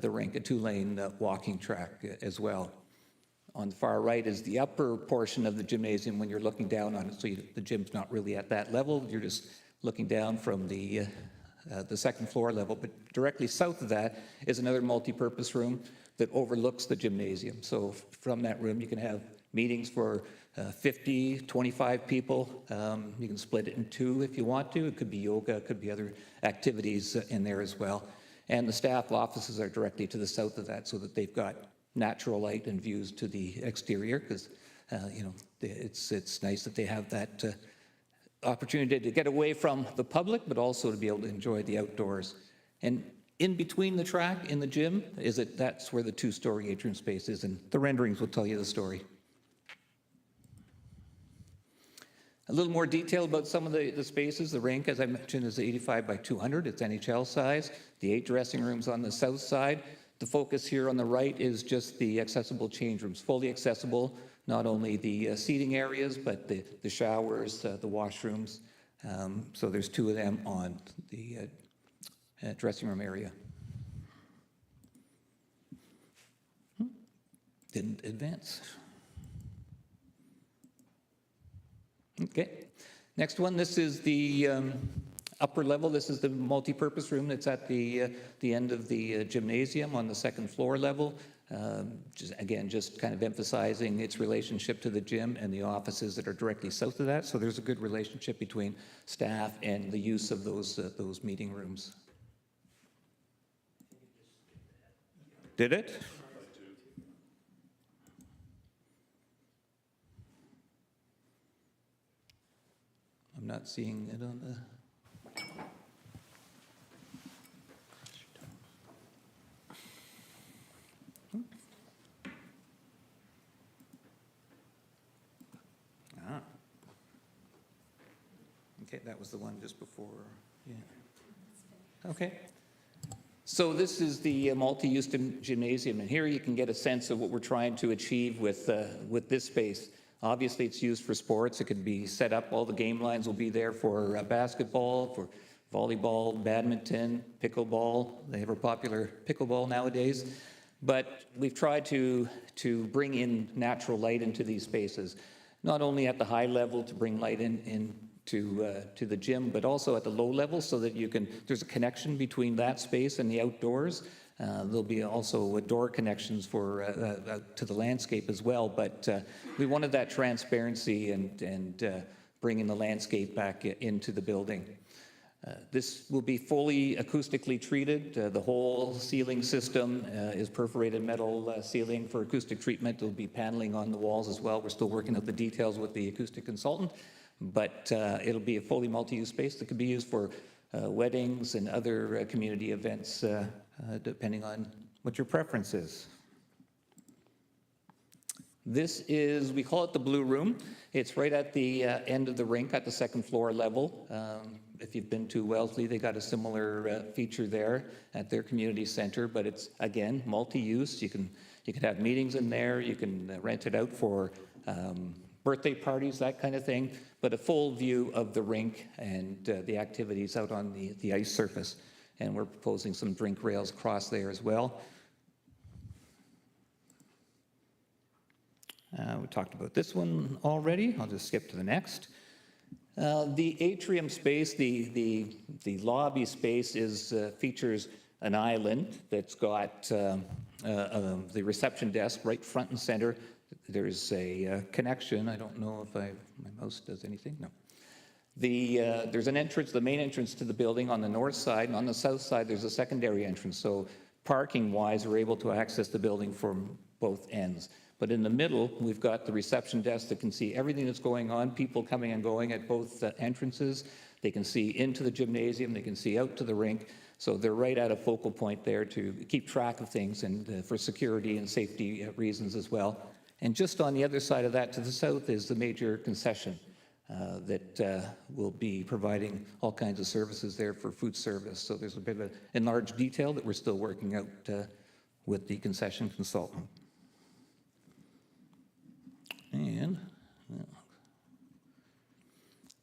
rink, a two-lane walking track as well. On the far right is the upper portion of the gymnasium when you're looking down on it, so the gym's not really at that level. You're just looking down from the second floor level. But directly south of that is another multi-purpose room that overlooks the gymnasium. So from that room, you can have meetings for 50, 25 people. You can split it in two if you want to. It could be yoga, it could be other activities in there as well. And the staff offices are directly to the south of that so that they've got natural light and views to the exterior, because it's nice that they have that opportunity to get away from the public, but also to be able to enjoy the outdoors. And in between the track in the gym that's where the two-story atrium space is, and the renderings will tell you the story. A little more detail about some of the spaces. The rink, as I mentioned, is 85 by 200. It's NHL size. The 8 dressing rooms on the south side. The focus here on the right is just the accessible change rooms, fully accessible, not only the seating areas, but the showers, the washrooms. So there's 2 of them on the dressing room area. Didn't advance. Okay, next one, this is the upper level. This is the multi-purpose room that's at the end of the gymnasium on the second floor level. Just kind of emphasizing its relationship to the gym and the offices that are directly south of that. So there's a good relationship between staff and the use of those meeting rooms. Did it? I'm not seeing it on the... Okay, that was the one just before, yeah. Okay. So this is the multi-use gymnasium, and here you can get a sense of what we're trying to achieve with this space. Obviously, it's used for sports. It could be set up. All the game lines will be there for basketball, for volleyball, badminton, pickleball. They have a popular pickleball nowadays. But we've tried to bring in natural light into these spaces, not only at the high level to bring light in to the gym, but also at the low level so that there's a connection between that space and the outdoors. There'll be also door connections to the landscape as well, but we wanted that transparency and bringing the landscape back into the building. This will be fully acoustically treated. The whole ceiling system is perforated metal ceiling for acoustic treatment. There'll be paneling on the walls as well. We're still working out the details with the acoustic consultant, but it'll be a fully multi-use space that could be used for weddings and other community events, depending on what your preference is. This is, we call it the Blue Room. It's right at the end of the rink at the second floor level. If you've been to Wellesley, they got a similar feature there at their community center, but it's, again, multi-use. You can have meetings in there. You can rent it out for birthday parties, that kind of thing, but a full view of the rink and the activities out on the ice surface. And we're proposing some drink rails across there as well. We talked about this one already. I'll just skip to the next. The atrium space, the lobby space features an island that's got the reception desk right front and center. There's a connection. I don't know if my mouse does anything. No. There's an entrance, the main entrance to the building on the north side, and on the south side there's a secondary entrance. So parking-wise, we're able to access the building from both ends. But in the middle, we've got the reception desk that can see everything that's going on, people coming and going at both entrances. They can see into the gymnasium, they can see out to the rink. So they're right at a focal point there to keep track of things and for security and safety reasons as well. And just on the other side of that to the south is the major concession that will be providing all kinds of services there for food service. So there's a bit of an enlarged detail that we're still working out with the concession consultant. And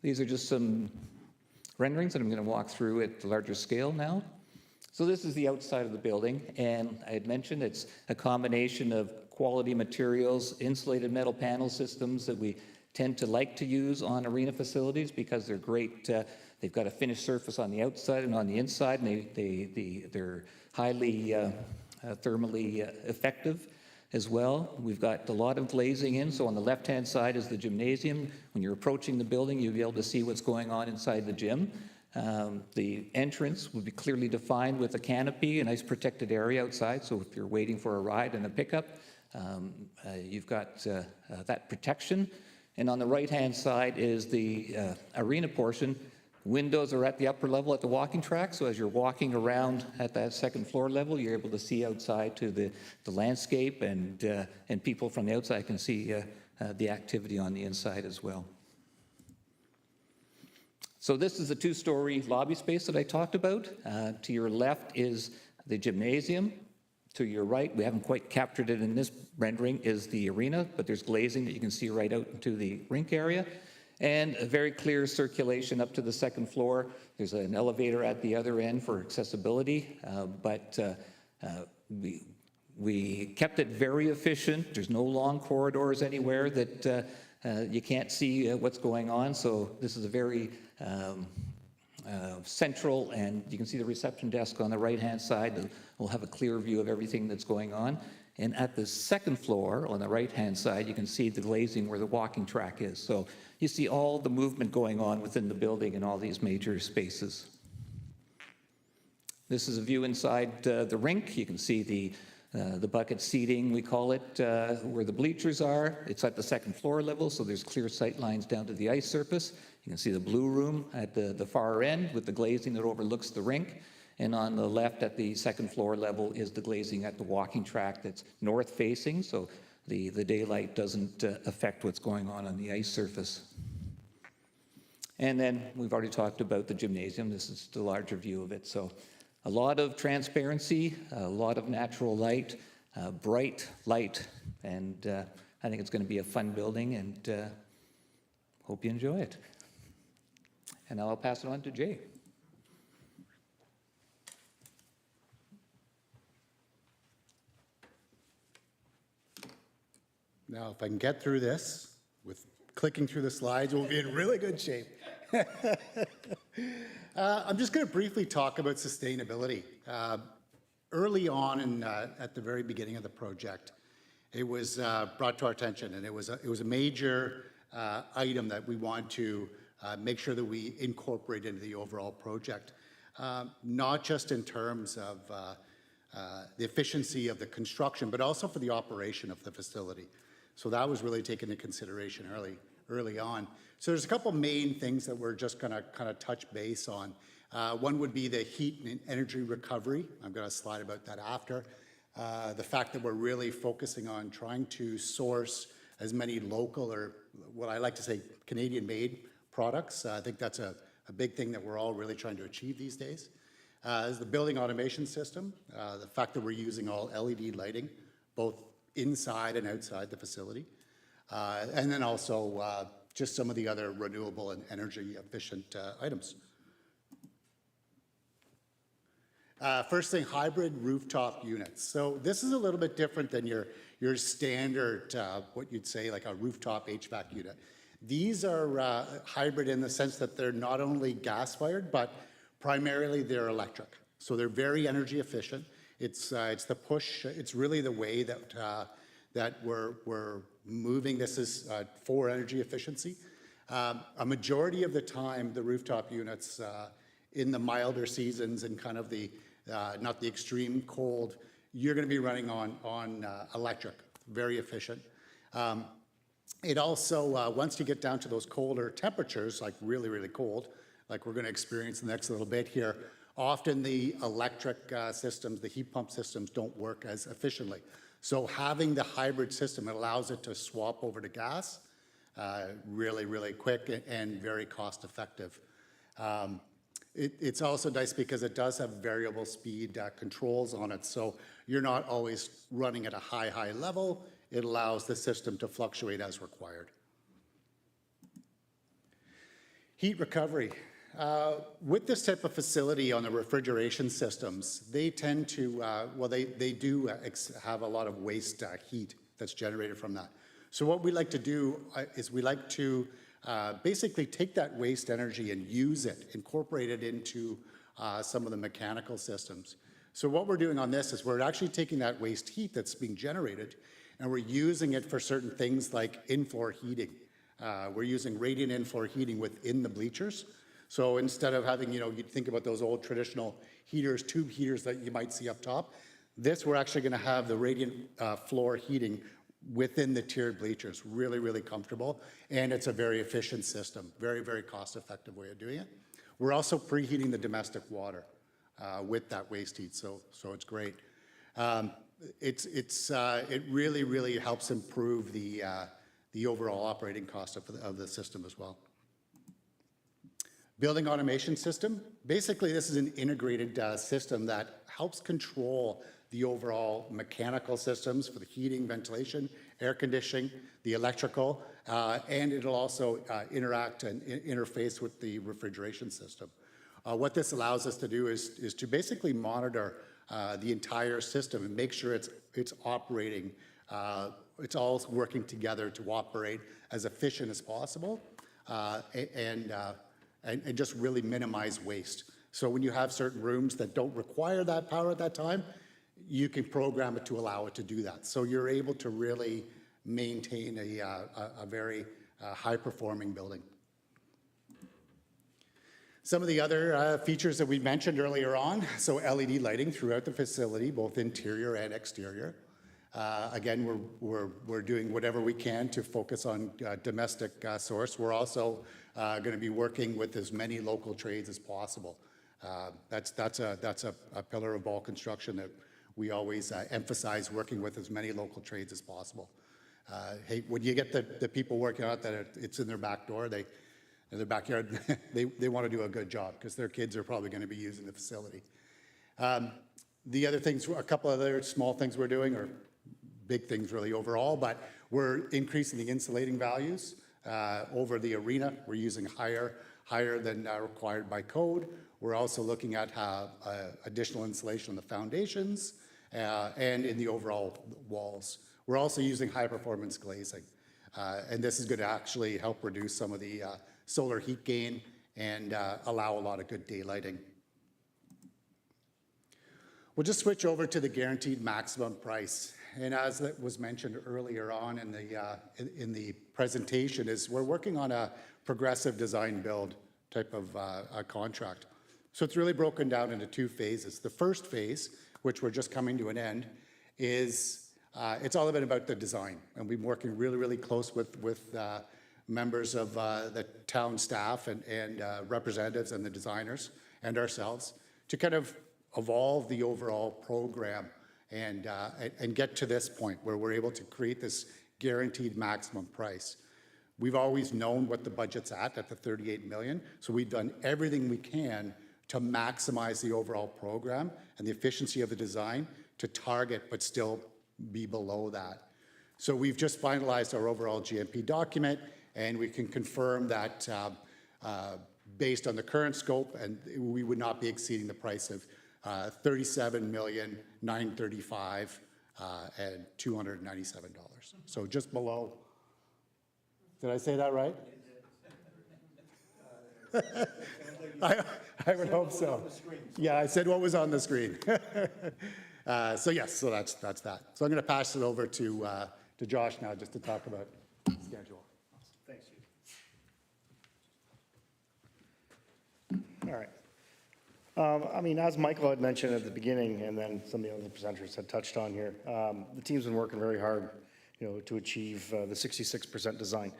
these are just some renderings that I'm going to walk through at the larger scale now. So this is the outside of the building, and I had mentioned it's a combination of quality materials, insulated metal panel systems that we tend to like to use on arena facilities because they're great. They've got a finished surface on the outside and on the inside, and they're highly thermally effective as well. We've got a lot of glazing in, so on the left-hand side is the gymnasium. When you're approaching the building, you'll be able to see what's going on inside the gym. The entrance will be clearly defined with a canopy, a nice protected area outside, so if you're waiting for a ride and a pickup, you've got that protection. And on the right-hand side is the arena portion. Windows are at the upper level at the walking track, so as you're walking around at that second floor level, you're able to see outside to the landscape, and people from the outside can see the activity on the inside as well. So this is a two-story lobby space that I talked about. To your left is the gymnasium. To your right, we haven't quite captured it in this rendering, is the arena, but there's glazing that you can see right out into the rink area. And a very clear circulation up to the second floor. There's an elevator at the other end for accessibility, but we kept it very efficient. There's no long corridors anywhere that you can't see what's going on. So this is a very central, and you can see the reception desk on the right-hand side. We'll have a clear view of everything that's going on. And at the second floor, on the right-hand side, you can see the glazing where the walking track is. So you see all the movement going on within the building in all these major spaces. This is a view inside the rink. You can see the bucket seating, we call it, where the bleachers are. It's at the second floor level, so there's clear sight lines down to the ice surface. You can see the blue room at the far end with the glazing that overlooks the rink. And on the left at the second floor level is the glazing at the walking track that's north facing, so the daylight doesn't affect what's going on the ice surface. And then we've already talked about the gymnasium. This is the larger view of it. So a lot of transparency, a lot of natural light, bright light, and I think it's going to be a fun building, and hope you enjoy it. And now I'll pass it on to Jay. Now, if I can get through this, with clicking through the slides, we'll be in really good shape. I'm just going to briefly talk about sustainability. Early on, at the very beginning of the project, it was brought to our attention, and it was a major item that we want to make sure that we incorporate into the overall project, not just in terms of the efficiency of the construction, but also for the operation of the facility. So that was really taken into consideration early on. So there's a couple main things that we're just going to kind of touch base on. One would be the heat and energy recovery. I'm going to slide about that after. The fact that we're really focusing on trying to source as many local, or what I like to say Canadian-made products. I think that's a big thing that we're all really trying to achieve these days. Is the building automation system, the fact that we're using all LED lighting, both inside and outside the facility. And then also just some of the other renewable and energy efficient items. First thing, hybrid rooftop units. So this is a little bit different than your standard, what you'd say like a rooftop HVAC unit. These are hybrid in the sense that they're not only gas-fired, but primarily they're electric. So they're very energy efficient. It's the push. It's really the way that we're moving. This is for energy efficiency. A majority of the time, the rooftop units in the milder seasons and kind of the not the extreme cold, you're going to be running on electric, very efficient. It also, once you get down to those colder temperatures, like really, really cold, like we're going to experience the next little bit here, often the electric systems, the heat pump systems don't work as efficiently. So having the hybrid system, it allows it to swap over to gas really, really quick and very cost effective. It's also nice because it does have variable speed controls on it. So you're not always running at a high level. It allows the system to fluctuate as required. Heat recovery. With this type of facility on the refrigeration systems, they tend to, they do have a lot of waste heat that's generated from that. So what we like to do is we like to basically take that waste energy and use it, incorporate it into some of the mechanical systems. So what we're doing on this is we're actually taking that waste heat that's being generated and we're using it for certain things like in-floor heating. We're using radiant in-floor heating within the bleachers. So instead of having, you'd think about those old traditional heaters, tube heaters that you might see up top, this we're actually going to have the radiant floor heating within the tiered bleachers. Really, really comfortable. And it's a very efficient system. Very, very cost-effective way of doing it. We're also preheating the domestic water with that waste heat, so it's great. It really, really helps improve the overall operating cost of the system as well. Building automation system. Basically, this is an integrated system that helps control the overall mechanical systems for the heating, ventilation, air conditioning, the electrical, and it'll also interact and interface with the refrigeration system. What this allows us to do is to basically monitor the entire system and make sure it's operating, it's all working together to operate as efficient as possible, and just really minimize waste. So when you have certain rooms that don't require that power at that time, you can program it to allow it to do that. So you're able to really maintain a very high-performing building. Some of the other features that we mentioned earlier on, so LED lighting throughout the facility, both interior and exterior. Again, we're doing whatever we can to focus on domestic source. We're also going to be working with as many local trades as possible. That's a pillar of ball construction that we always emphasize, working with as many local trades as possible. Hey, when you get the people working out that it's in their back door, in their backyard, they want to do a good job because their kids are probably going to be using the facility. The other things, a couple other small things we're doing, or big things really overall, but we're increasing the insulating values over the arena. We're using higher than required by code. We're also looking at additional insulation on the foundations and in the overall walls. We're also using high-performance glazing, and this is going to actually help reduce some of the solar heat gain and allow a lot of good daylighting. We'll just switch over to the guaranteed maximum price. And as that was mentioned earlier on in the presentation, is we're working on a progressive design build type of a contract. So it's really broken down into two phases. The first phase, which we're just coming to an end, is it's all about the design. And we've been working really, really close with members of the town staff and representatives and the designers and ourselves to kind of evolve the overall program and get to this point where we're able to create this guaranteed maximum price. We've always known what the budget's at the 38 million, so we've done everything we can to maximize the overall program and the efficiency of the design to target but still be below that. So we've just finalized our overall GMP document, and we can confirm that based on the current scope, and we would not be exceeding the price of $37,935,000 and $297. So just below. Did I say that right? I would hope so. Yeah, I said what was on the screen. So yes, so that's that. So I'm going to pass it over to Josh now just to talk about the schedule. Thanks, Hugh. All right. I mean, as Michael had mentioned at the beginning, and then some of the other presenters had touched on here, the team's been working very hard to achieve the 66% design.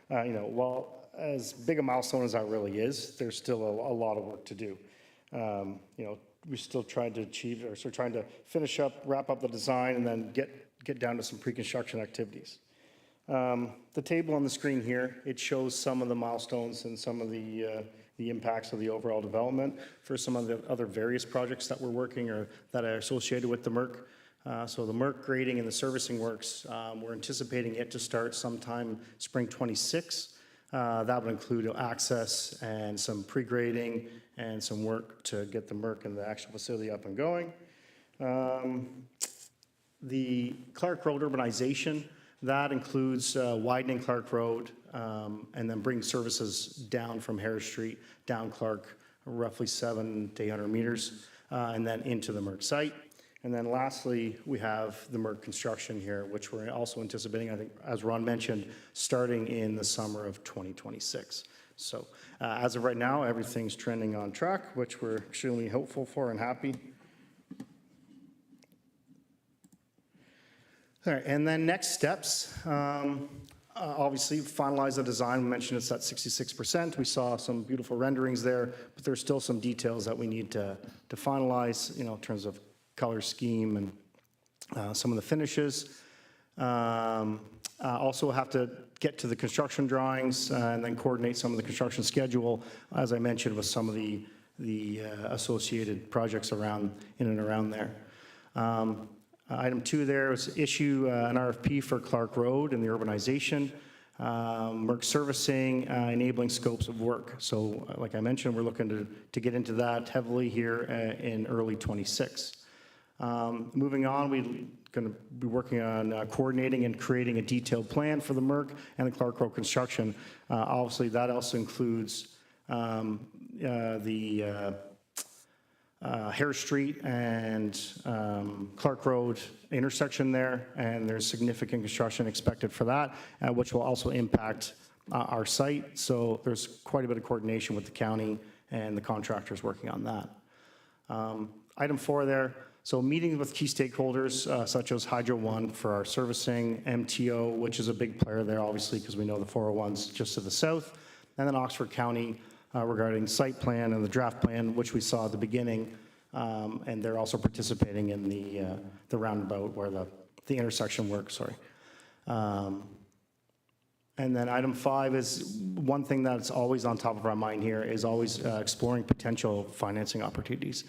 While as big a milestone as that really is, there's still a lot of work to do. We're still trying to achieve, or still trying to finish up, wrap up the design, and then get down to some pre-construction activities. The table on the screen here, it shows some of the milestones and some of the impacts of the overall development for some of the other various projects that we're working or that are associated with the MERC. So the MERC grading and the servicing works, we're anticipating it to start sometime spring 26. That would include access and some pre-grading and some work to get the MERC and the actual facility up and going. The Clark Road urbanization, that includes widening Clark Road and then bringing services down from Harris Street, down Clark, roughly 700 to 800 meters, and then into the MERC site. And then lastly, we have the MERC construction here, which we're also anticipating, I think, as Ron mentioned, starting in the summer of 2026. So as of right now, everything's trending on track, which we're extremely hopeful for and happy. All right, and then next steps. Obviously, finalize the design. We mentioned it's at 66%. We saw some beautiful renderings there, but there's still some details that we need to finalize, in terms of color scheme and some of the finishes. Also have to get to the construction drawings and then coordinate some of the construction schedule, as I mentioned, with some of the associated projects in and around there. Item 2 there is issue an RFP for Clark Road and the urbanization, MERC servicing, enabling scopes of work. So like I mentioned, we're looking to get into that heavily here in early 26. Moving on, we're going to be working on coordinating and creating a detailed plan for the MERC and the Clark Road construction. Obviously, that also includes the Harris Street and Clark Road intersection there, and there's significant construction expected for that, which will also impact our site. So there's quite a bit of coordination with the county and the contractors working on that. Item 4 there. So meeting with key stakeholders such as Hydro One for our servicing, MTO, which is a big player there, obviously, because we know the 401's just to the south, and then Oxford County regarding site plan and the draft plan, which we saw at the beginning, and they're also participating in the roundabout where the intersection works. Sorry. And then item 5 is one thing that's always on top of our mind here is always exploring potential financing opportunities,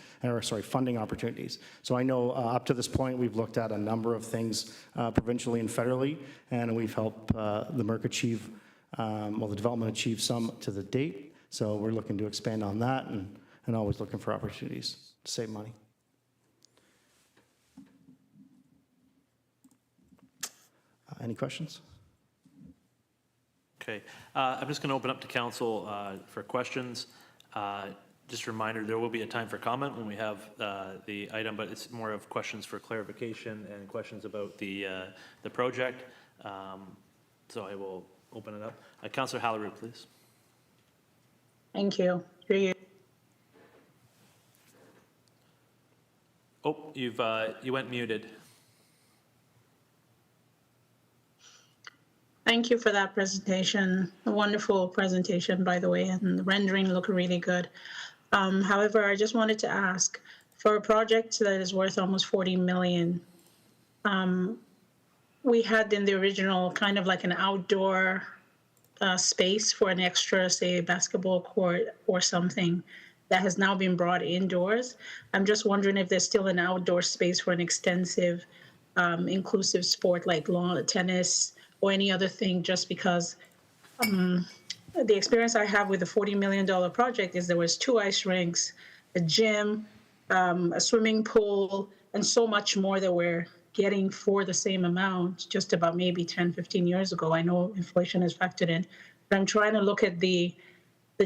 funding opportunities. So I know up to this point, we've looked at a number of things provincially and federally, and we've helped the MERC achieve, the development achieve some to the date. So we're looking to expand on that and always looking for opportunities to save money. Any questions? Okay, I'm just going to open up to council for questions. Just a reminder, there will be a time for comment when we have the item, but it's more of questions for clarification and questions about the project. So I will open it up. Councillor Halleroux, please. Thank you. Hear you. Oh, you went muted. Thank you for that presentation. A wonderful presentation, by the way, and the rendering looked really good. However, I just wanted to ask, for a project that is worth almost 40 million, we had in the original kind of like an outdoor space for an extra, say, basketball court or something that has now been brought indoors. I'm just wondering if there's still an outdoor space for an extensive, inclusive sport like lawn tennis, or any other thing, just because the experience I have with the $40 million project is there was 2 ice rinks, a gym, a swimming pool, and so much more that we're getting for the same amount just about maybe 10, 15 years ago. I know inflation is factored in, but I'm trying to look at the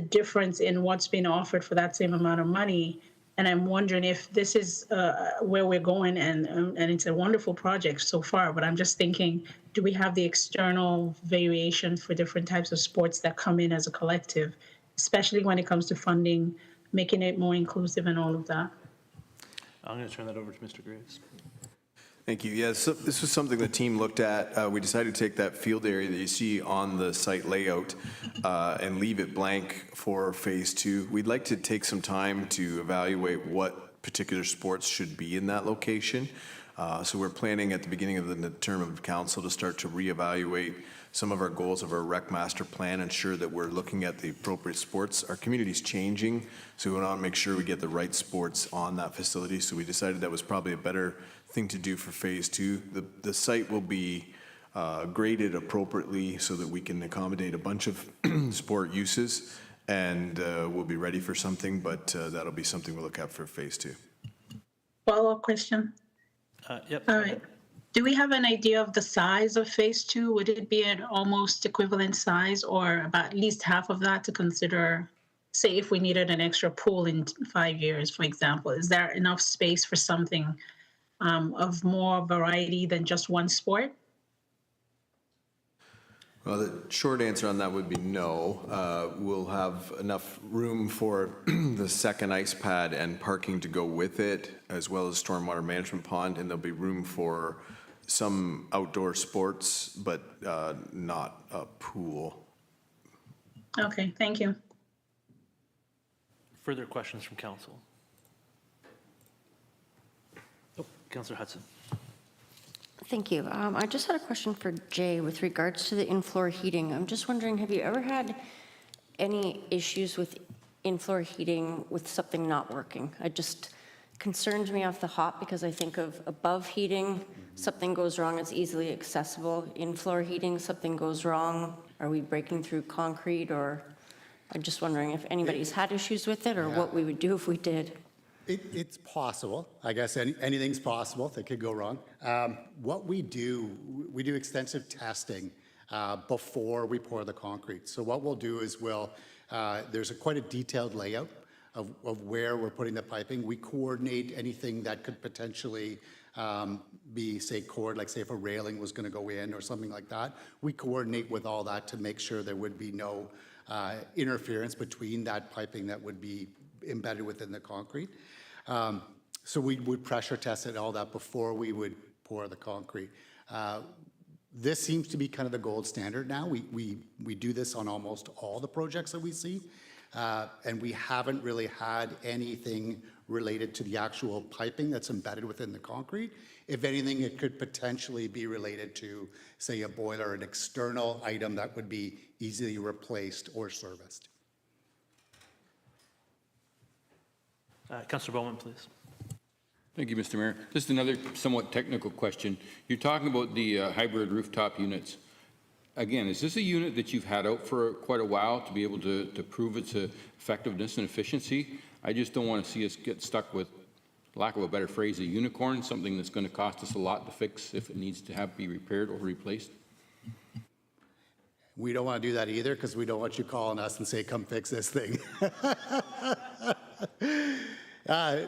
difference in what's being offered for that same amount of money. And I'm wondering if this is where we're going, and it's a wonderful project so far, but I'm just thinking, do we have the external variation for different types of sports that come in as a collective, especially when it comes to funding, making it more inclusive and all of that? I'm going to turn that over to Mr. Graves. Thank you. Yes, so this was something the team looked at. We decided to take that field area that you see on the site layout and leave it blank for phase 2. We'd like to take some time to evaluate what particular sports should be in that location. So we're planning at the beginning of the term of council to start to reevaluate some of our goals of our rec master plan, ensure that we're looking at the appropriate sports. Our community's changing, so we want to make sure we get the right sports on that facility. So we decided that was probably a better thing to do for phase 2. The site will be graded appropriately so that we can accommodate a bunch of sport uses, and we'll be ready for something, but that'll be something we'll look at for phase 2. Follow-up question? Yep. All right. Do we have an idea of the size of phase 2? Would it be an almost equivalent size or about at least half of that to consider, say, if we needed an extra pool in 5 years, for example? Is there enough space for something of more variety than just one sport? Well, the short answer on that would be no. We'll have enough room for the second ice pad and parking to go with it, as well as stormwater management pond, and there'll be room for some outdoor sports, but not a pool. Okay, thank you. Further questions from council? Oh, Councillor Hudson. Thank you. I just had a question for Jay with regards to the in-floor heating. I'm just wondering, have you ever had any issues with in-floor heating with something not working? It just concerns me off the hop because I think of above heating, something goes wrong, it's easily accessible. In-floor heating, something goes wrong. Are we breaking through concrete? Or I'm just wondering if anybody's had issues with it or what we would do if we did. It's possible. I guess anything's possible that could go wrong. What we do extensive testing before we pour the concrete. So what we'll do is there's quite a detailed layout of where we're putting the piping. We coordinate anything that could potentially be, say, cord, like say if a railing was going to go in or something like that. We coordinate with all that to make sure there would be no interference between that piping that would be embedded within the concrete. So we would pressure test it, all that before we would pour the concrete. This seems to be kind of the gold standard now. We do this on almost all the projects that we see, and we haven't really had anything related to the actual piping that's embedded within the concrete. If anything, it could potentially be related to, say, a boiler, an external item that would be easily replaced or serviced. Councillor Bowman, please. Thank you, Mr. Mayor. Just another somewhat technical question. You're talking about the hybrid rooftop units. Again, is this a unit that you've had out for quite a while to be able to prove its effectiveness and efficiency? I just don't want to see us get stuck with, lack of a better phrase, a unicorn, something that's going to cost us a lot to fix if it needs to be repaired or replaced. We don't want to do that either because we don't want you calling us and say, come fix this thing.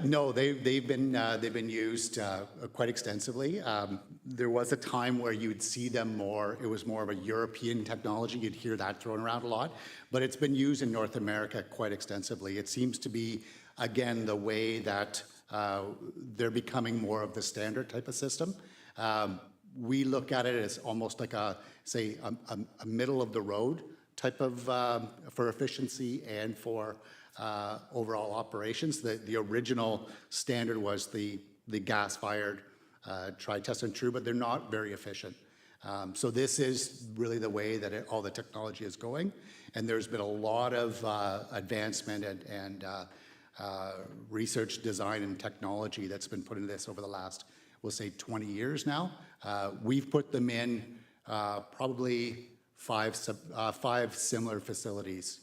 No, they've been used quite extensively. There was a time where you'd see them more. It was more of a European technology. You'd hear that thrown around a lot, but it's been used in North America quite extensively. It seems to be, again, the way that they're becoming more of the standard type of system. We look at it as almost like a middle of the road type of for efficiency and for overall operations. The original standard was the gas-fired try, test, and true, but they're not very efficient. So this is really the way that all the technology is going, and there's been a lot of advancement and research, design, and technology that's been put into this over the last, we'll say, 20 years now. We've put them in probably five similar facilities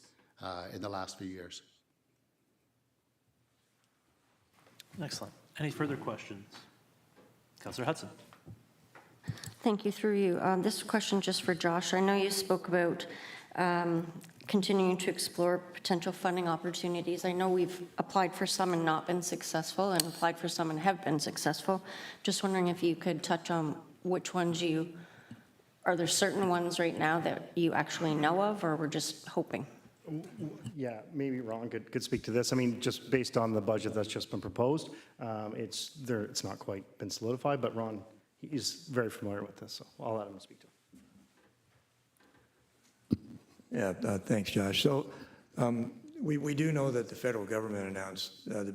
in the last few years. Excellent. Any further questions? Councillor Hudson. Thank you. Through you. This question just for Josh. I know you spoke about continuing to explore potential funding opportunities. I know we've applied for some and not been successful, and applied for some and have been successful. Just wondering if you could touch on which ones are there certain ones right now that you actually know of, or we're just hoping? Yeah, maybe Ron could speak to this. I mean, just based on the budget that's just been proposed, it's not quite been solidified, but Ron, he's very familiar with this, so I'll let him speak to it. Yeah, thanks, Josh. So we do know that the federal government announced the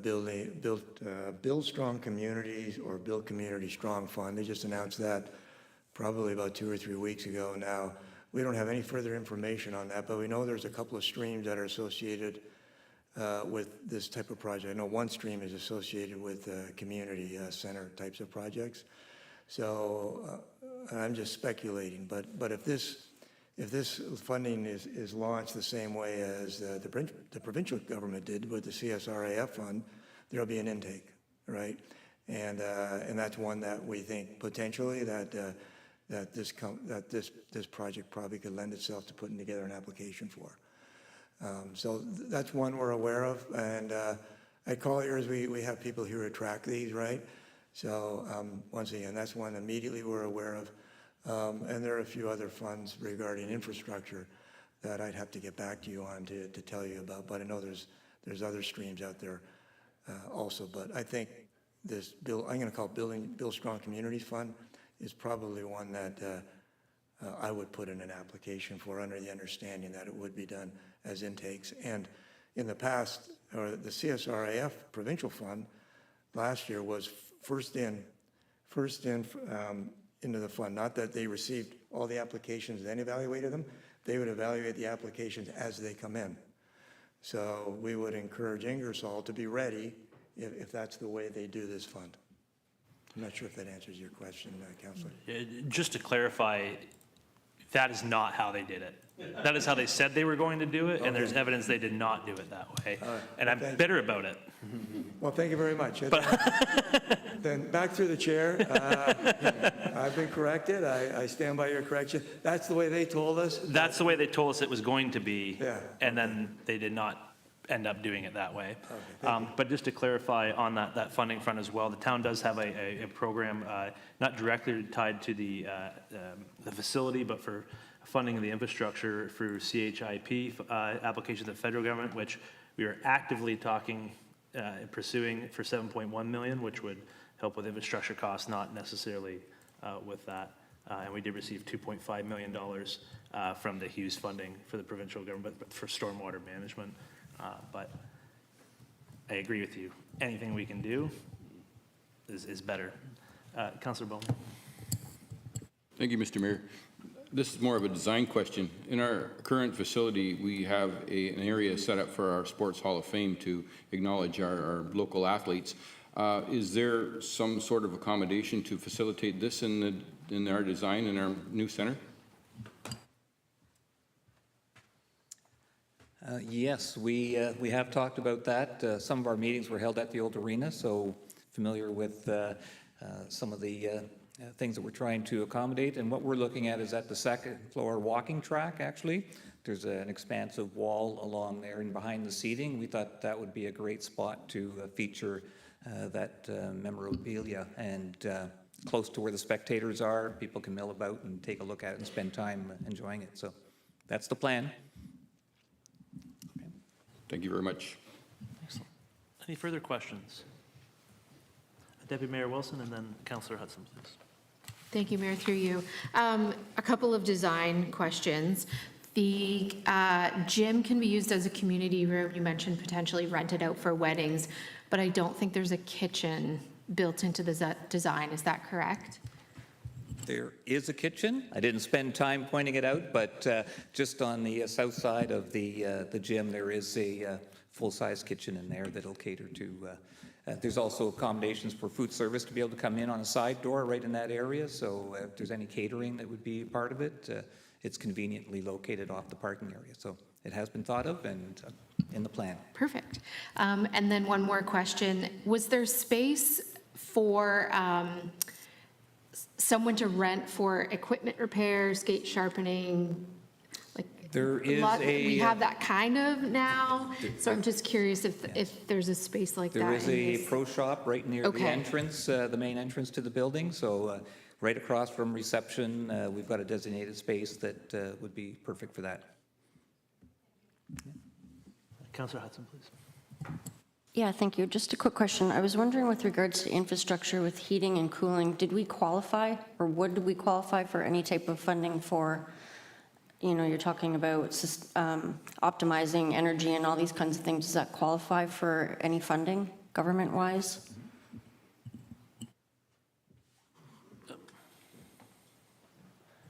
Build Strong Communities or Build Community Strong Fund. They just announced that probably about 2 or 3 weeks ago now. We don't have any further information on that, but we know there's a couple of streams that are associated with this type of project. I know one stream is associated with community center types of projects. So I'm just speculating, but if this funding is launched the same way as the provincial government did with the CSRAF fund, there'll be an intake, right? And that's one that we think potentially that this project probably could lend itself to putting together an application for. So that's one we're aware of, and at Colliers we have people here who track these, right? So once again, that's one immediately we're aware of. And there are a few other funds regarding infrastructure that I'd have to get back to you on to tell you about, but I know there's other streams out there also. But I think this I'm going to call it Build Strong Communities Fund is probably one that I would put in an application for under the understanding that it would be done as intakes. And in the past, or the CSRAF provincial fund last year was first in into the fund. Not that they received all the applications and then evaluated them. They would evaluate the applications as they come in. So we would encourage Ingersoll to be ready if that's the way they do this fund. I'm not sure if that answers your question, Councillor. Just to clarify, that is not how they did it. That is how they said they were going to do it, and there's evidence they did not do it that way. And I'm bitter about it. Well, thank you very much. Then back through the chair. I've been corrected. I stand by your correction. That's the way they told us? That's the way they told us it was going to be, and then they did not end up doing it that way. But just to clarify on that funding front as well, the town does have a program not directly tied to the facility, but for funding of the infrastructure through CHIP application to the federal government, which we are actively talking and pursuing for $7.1 million, which would help with infrastructure costs, not necessarily with that. And we did receive $2.5 million from the Hughes funding for the provincial government, but for stormwater management. But I agree with you. Anything we can do is better. Councillor Bowman. Thank you, Mr. Mayor. This is more of a design question. In our current facility, we have an area set up for our Sports Hall of Fame to acknowledge our local athletes. Is there some sort of accommodation to facilitate this in our design in our new center? Yes, we have talked about that. Some of our meetings were held at the old arena, so familiar with some of the things that we're trying to accommodate. And what we're looking at is at the second floor walking track, actually. There's an expansive wall along there and behind the seating. We thought that would be a great spot to feature that memorabilia, and close to where the spectators are. People can mill about and take a look at it and spend time enjoying it. So that's the plan. Thank you very much. Excellent. Any further questions? Deputy Mayor Wilson and then Councillor Hudson, please. Thank you, Mayor, through you. A couple of design questions. The gym can be used as a community room. You mentioned potentially rented out for weddings, but I don't think there's a kitchen built into the design. Is that correct? There is a kitchen. I didn't spend time pointing it out, but just on the south side of the gym, there is a full-size kitchen in there that'll cater to. There's also accommodations for food service to be able to come in on a side door right in that area. So if there's any catering that would be part of it, it's conveniently located off the parking area. So it has been thought of and in the plan. Perfect. And then one more question. Was there space for someone to rent for equipment repair, skate sharpening? There is we have that kind of now, so I'm just curious if there's a space like that. There is a pro shop right near the Okay. entrance, the main entrance to the building. So right across from reception, we've got a designated space that would be perfect for that. Councillor Hudson, please. Yeah, thank you. Just a quick question. I was wondering with regards to infrastructure with heating and cooling, did we qualify or would we qualify for any type of funding for, you know, you're talking about optimizing energy and all these kinds of things. Does that qualify for any funding government-wise?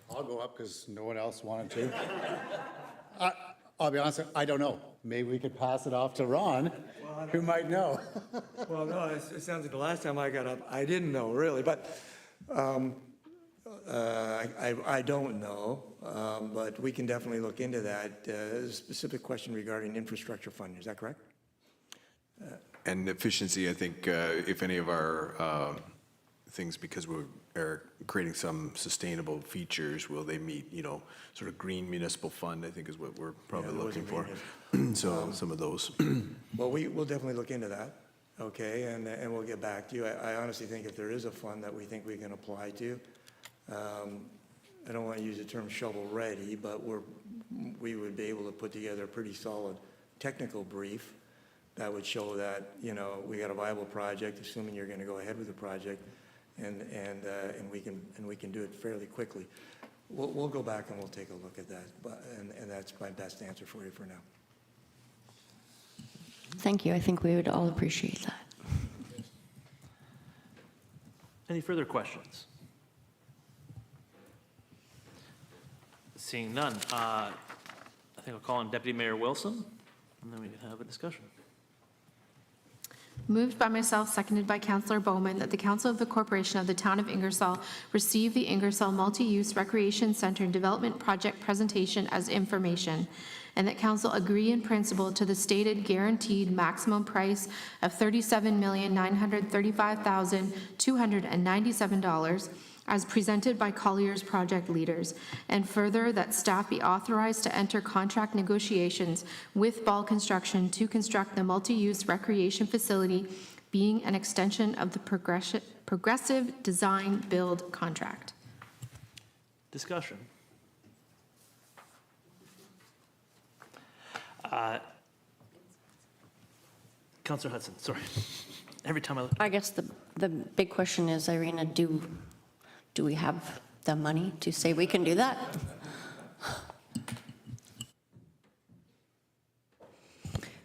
I'll go up because no one else wanted to. I'll be honest, I don't know. Maybe we could pass it off to Ron, who might know. Well, no, it sounds like the last time I got up, I didn't know really, but I don't know, but we can definitely look into that. There's a specific question regarding infrastructure funding, is that correct? And efficiency, I think, if any of our things, because we're creating some sustainable features, will they meet, you know, sort of green municipal fund, I think is what we're probably looking for. So some of those. Well, we'll definitely look into that, okay, and we'll get back to you. I honestly think if there is a fund that we think we can apply to, I don't want to use the term shovel-ready, but we would be able to put together a pretty solid technical brief that would show that, you know, we got a viable project, assuming you're going to go ahead with the project, and we can do it fairly quickly. We'll go back and we'll take a look at that, and that's my best answer for you for now. Thank you. I think we would all appreciate that. Any further questions? Seeing none, I think I'll call on Deputy Mayor Wilson, and then we can have a discussion. Moved by myself, seconded by Councillor Bowman, that the Council of the Corporation of the Town of Ingersoll receive the Ingersoll Multi-Use Recreation Centre Development Project presentation as information, and that Council agree in principle to the stated guaranteed maximum price of $37,935,297 as presented by Collier's project leaders, and further that staff be authorized to enter contract negotiations with Ball Construction to construct the multi-use recreation facility, being an extension of the progressive design build contract. Discussion. Councillor Hudson, sorry. Every time I look. I guess the big question is, Irina, do we have the money to say we can do that?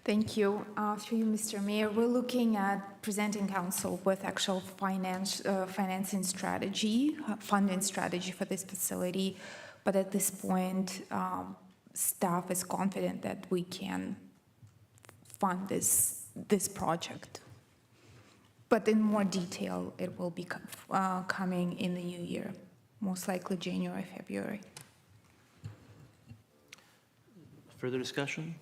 Thank you. Through you, Mr. Mayor, we're looking at presenting council with actual financing strategy, funding strategy for this facility. But at this point, staff is confident that we can fund this project. But in more detail, it will be coming in the new year, most likely January, February. Further discussion?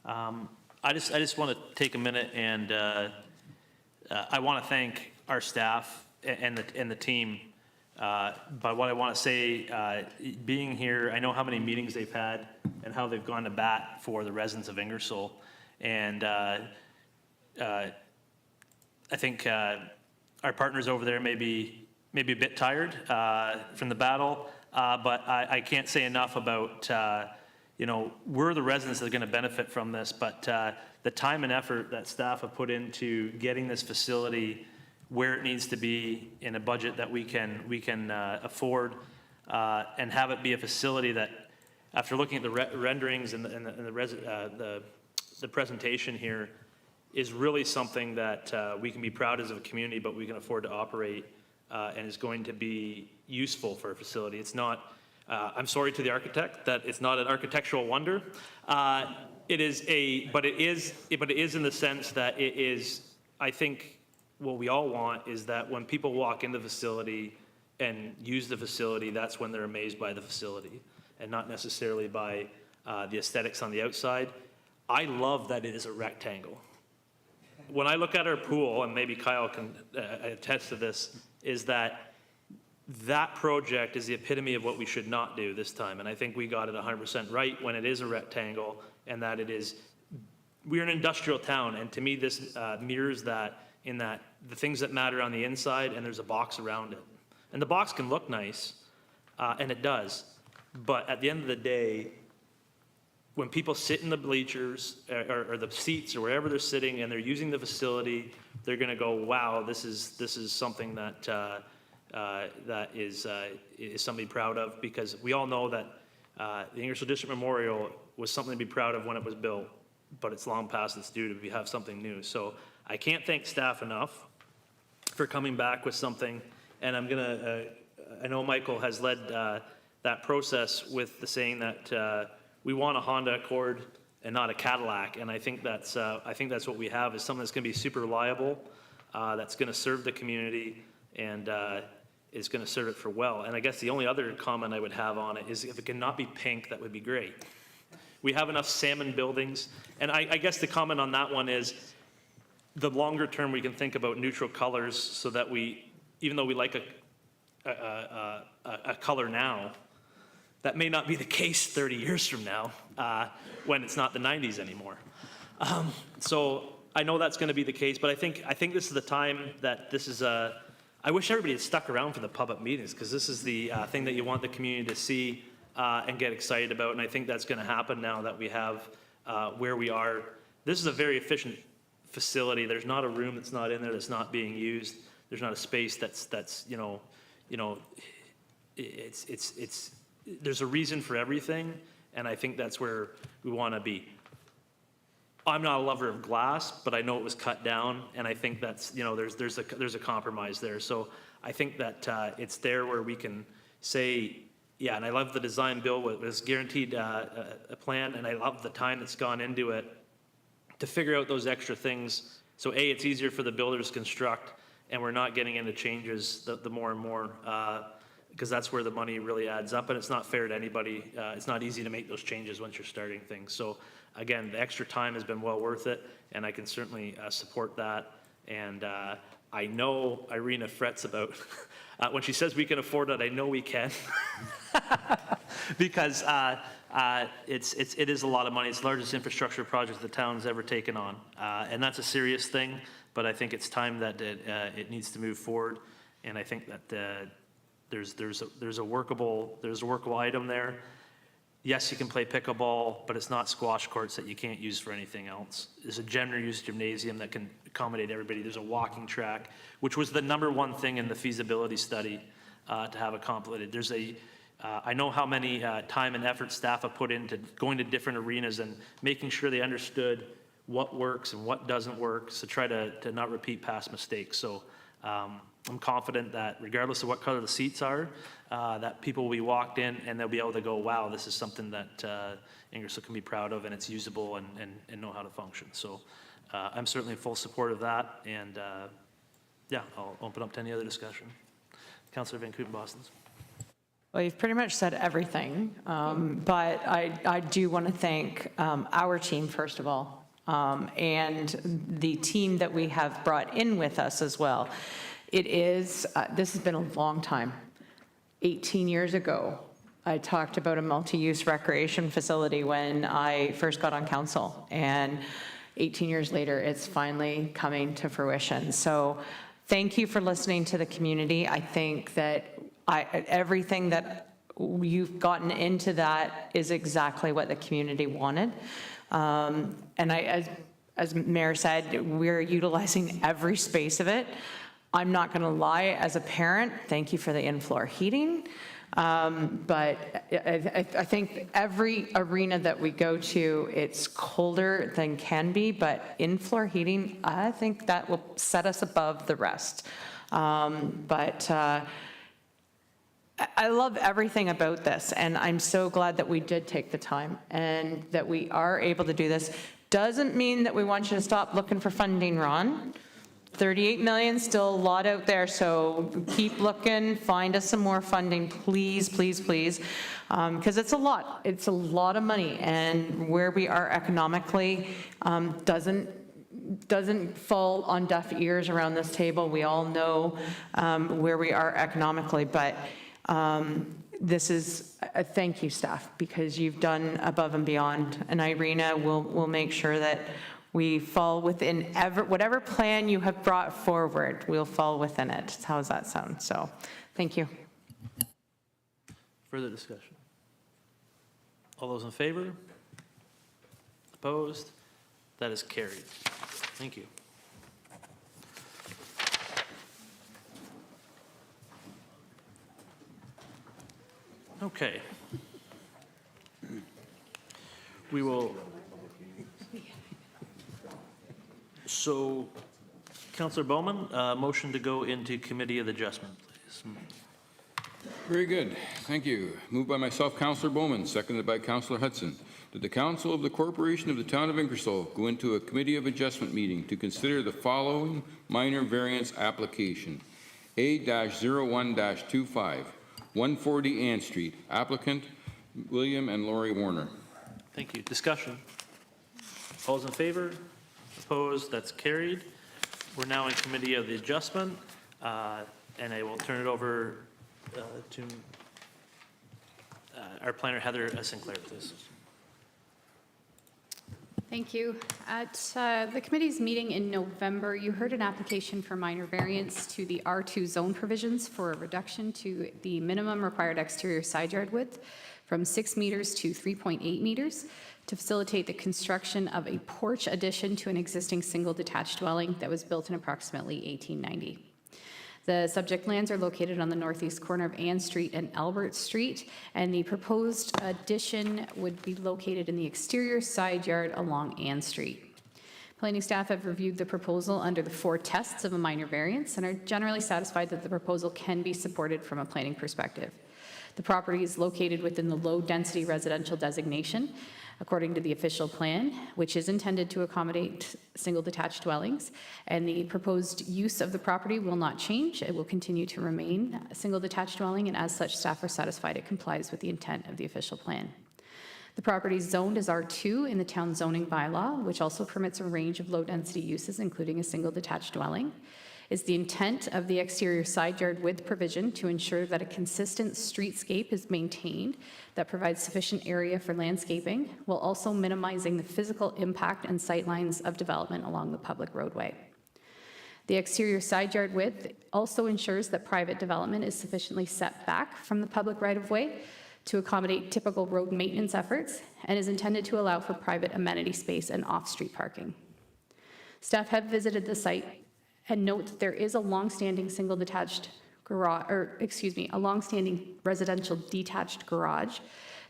I just want to take a minute and I want to thank our staff and the team. But what I want to say, being here, I know how many meetings they've had and how they've gone to bat for the residents of Ingersoll. And I think our partners over there may be a bit tired from the battle, but I can't say enough about, you know, we're the residents that are going to benefit from this, but the time and effort that staff have put into getting this facility where it needs to be in a budget that we can afford, and have it be a facility that, after looking at the renderings and the presentation here, is really something that we can be proud as a community, but we can afford to operate, and is going to be useful for a facility. It's not, I'm sorry to the architect that it's not an architectural wonder. It is but it is in the sense that it is, I think what we all want is that when people walk in the facility and use the facility, that's when they're amazed by the facility and not necessarily by the aesthetics on the outside. I love that it is a rectangle. When I look at our pool, and maybe Kyle can attest to this, is that project is the epitome of what we should not do this time. And I think we got it 100% right when it is a rectangle, and that it is, we're an industrial town, and to me this mirrors that, in that the things that matter on the inside, and there's a box around it. And the box can look nice, and it does, but at the end of the day, when people sit in the bleachers or the seats or wherever they're sitting and they're using the facility, they're going to go, wow, this is something that that is something to be proud of, because we all know that the Ingersoll District Memorial was something to be proud of when it was built, but it's long past its due to have something new. So I can't thank staff enough for coming back with something, and I'm gonna, I know Michael has led that process with the saying that we want a Honda Accord and not a Cadillac, and I think that's what we have, is something that's gonna be super reliable, that's gonna serve the community, and is gonna serve it for well. And I guess the only other comment I would have on it is if it cannot be pink, that would be great. We have enough salmon buildings, and I guess the comment on that one is the longer term we can think about neutral colors, so that we, even though we like a color now, that may not be the case 30 years from now when it's not the 90s anymore. So I know that's going to be the case, but I think this is the time that this is I wish everybody had stuck around for the public meetings, because this is the thing that you want the community to see and get excited about, and I think that's going to happen now that we have where we are. This is a very efficient facility. There's not a room that's not in there that's not being used. There's not a space that's it's there's a reason for everything, and I think that's where we want to be. I'm not a lover of glass, but I know it was cut down, and I think that's, there's a compromise there. So I think that it's there where we can say, yeah, and I love the design bill with this guaranteed a plan, and I love the time that's gone into it to figure out those extra things. So A, it's easier for the builders to construct, and we're not getting into changes the more and more, because that's where the money really adds up, and it's not fair to anybody. It's not easy to make those changes once you're starting things. So again, the extra time has been well worth it, and I can certainly support that. And I know Irina frets about, when she says we can afford it, I know we can. Because it is a lot of money. It's the largest infrastructure project the town's ever taken on. And that's a serious thing, but I think it's time that it needs to move forward. And I think that there's a workable item there. Yes, you can play pickleball, but it's not squash courts that you can't use for anything else. There's a gender-use gymnasium that can accommodate everybody. There's a walking track, which was the #1 thing in the feasibility study to have accommodated. There's I know how many time and effort staff have put into going to different arenas and making sure they understood what works and what doesn't work, so try to not repeat past mistakes. So I'm confident that regardless of what color the seats are, that people will be walked in and they'll be able to go, wow, this is something that Ingersoll can be proud of, and it's usable and know how to function. So I'm certainly in full support of that, and yeah, I'll open up to any other discussion. Councillor Van Kooten-Bosens. Well, you've pretty much said everything, but I do want to thank our team, first of all, and the team that we have brought in with us as well. This has been a long time. 18 years ago, I talked about a multi-use recreation facility when I first got on council, and 18 years later, it's finally coming to fruition. So thank you for listening to the community. I think that everything that you've gotten into that is exactly what the community wanted. And as Mayor said, we're utilizing every space of it. I'm not going to lie, as a parent, thank you for the in-floor heating. But I think every arena that we go to, it's colder than can be, but in-floor heating, I think that will set us above the rest. But I love everything about this, and I'm so glad that we did take the time and that we are able to do this. Doesn't mean that we want you to stop looking for funding, Ron. 38 million, still a lot out there, so keep looking, find us some more funding, please, please, please, because it's a lot of money, and where we are economically doesn't fall on deaf ears around this table. We all know where we are economically, but this is a thank you, staff, because you've done above and beyond, and Irina will make sure that we fall within whatever plan you have brought forward, we'll fall within it. How does that sound? So, thank you. Further discussion? All those in favor? Opposed? That is carried. Thank you. Okay. We will, so Councillor Bowman, motion to go into Committee of Adjustment, please. Very good. Thank you. Moved by myself, Councillor Bowman, seconded by Councillor Hudson, that the Council of the Corporation of the Town of Ingersoll go into a Committee of Adjustment meeting to consider the following minor variance application. A-01-25, 140 Ann Street. Applicant, William and Lori Warner. Thank you. Discussion. All those in favor? Opposed? That's carried. We're now in Committee of the Adjustment, and I will turn it over to our planner, Heather Sinclair, please. Thank you. At the committee's meeting in November, you heard an application for minor variance to the R2 zone provisions for a reduction to the minimum required exterior side yard width from 6 meters to 3.8 meters to facilitate the construction of a porch addition to an existing single detached dwelling that was built in approximately 1890. The subject lands are located on the northeast corner of Ann Street and Albert Street, and the proposed addition would be located in the exterior side yard along Ann Street. Planning staff have reviewed the proposal under the 4 tests of a minor variance and are generally satisfied that the proposal can be supported from a planning perspective. The property is located within the low-density residential designation, according to the official plan, which is intended to accommodate single detached dwellings, and the proposed use of the property will not change. It will continue to remain a single detached dwelling, and as such, staff are satisfied it complies with the intent of the official plan. The property is zoned as R2 in the town zoning bylaw, which also permits a range of low-density uses, including a single detached dwelling. Is the intent of the exterior side yard width provision to ensure that a consistent streetscape is maintained that provides sufficient area for landscaping, while also minimizing the physical impact and sightlines of development along the public roadway. The exterior side yard width also ensures that private development is sufficiently set back from the public right-of-way to accommodate typical road maintenance efforts and is intended to allow for private amenity space and off-street parking. Staff have visited the site and note that there is a long-standing single detached garage, a long-standing residential detached garage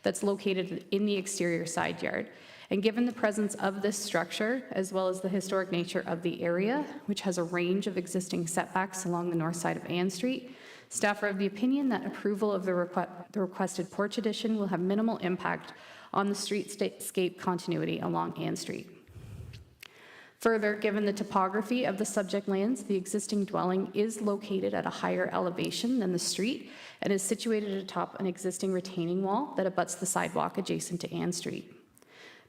that's located in the exterior side yard. And given the presence of this structure, as well as the historic nature of the area, which has a range of existing setbacks along the north side of Ann Street, staff are of the opinion that approval of the requested porch addition will have minimal impact on the streetscape continuity along Ann Street. Further, given the topography of the subject lands, the existing dwelling is located at a higher elevation than the street and is situated atop an existing retaining wall that abuts the sidewalk adjacent to Ann Street.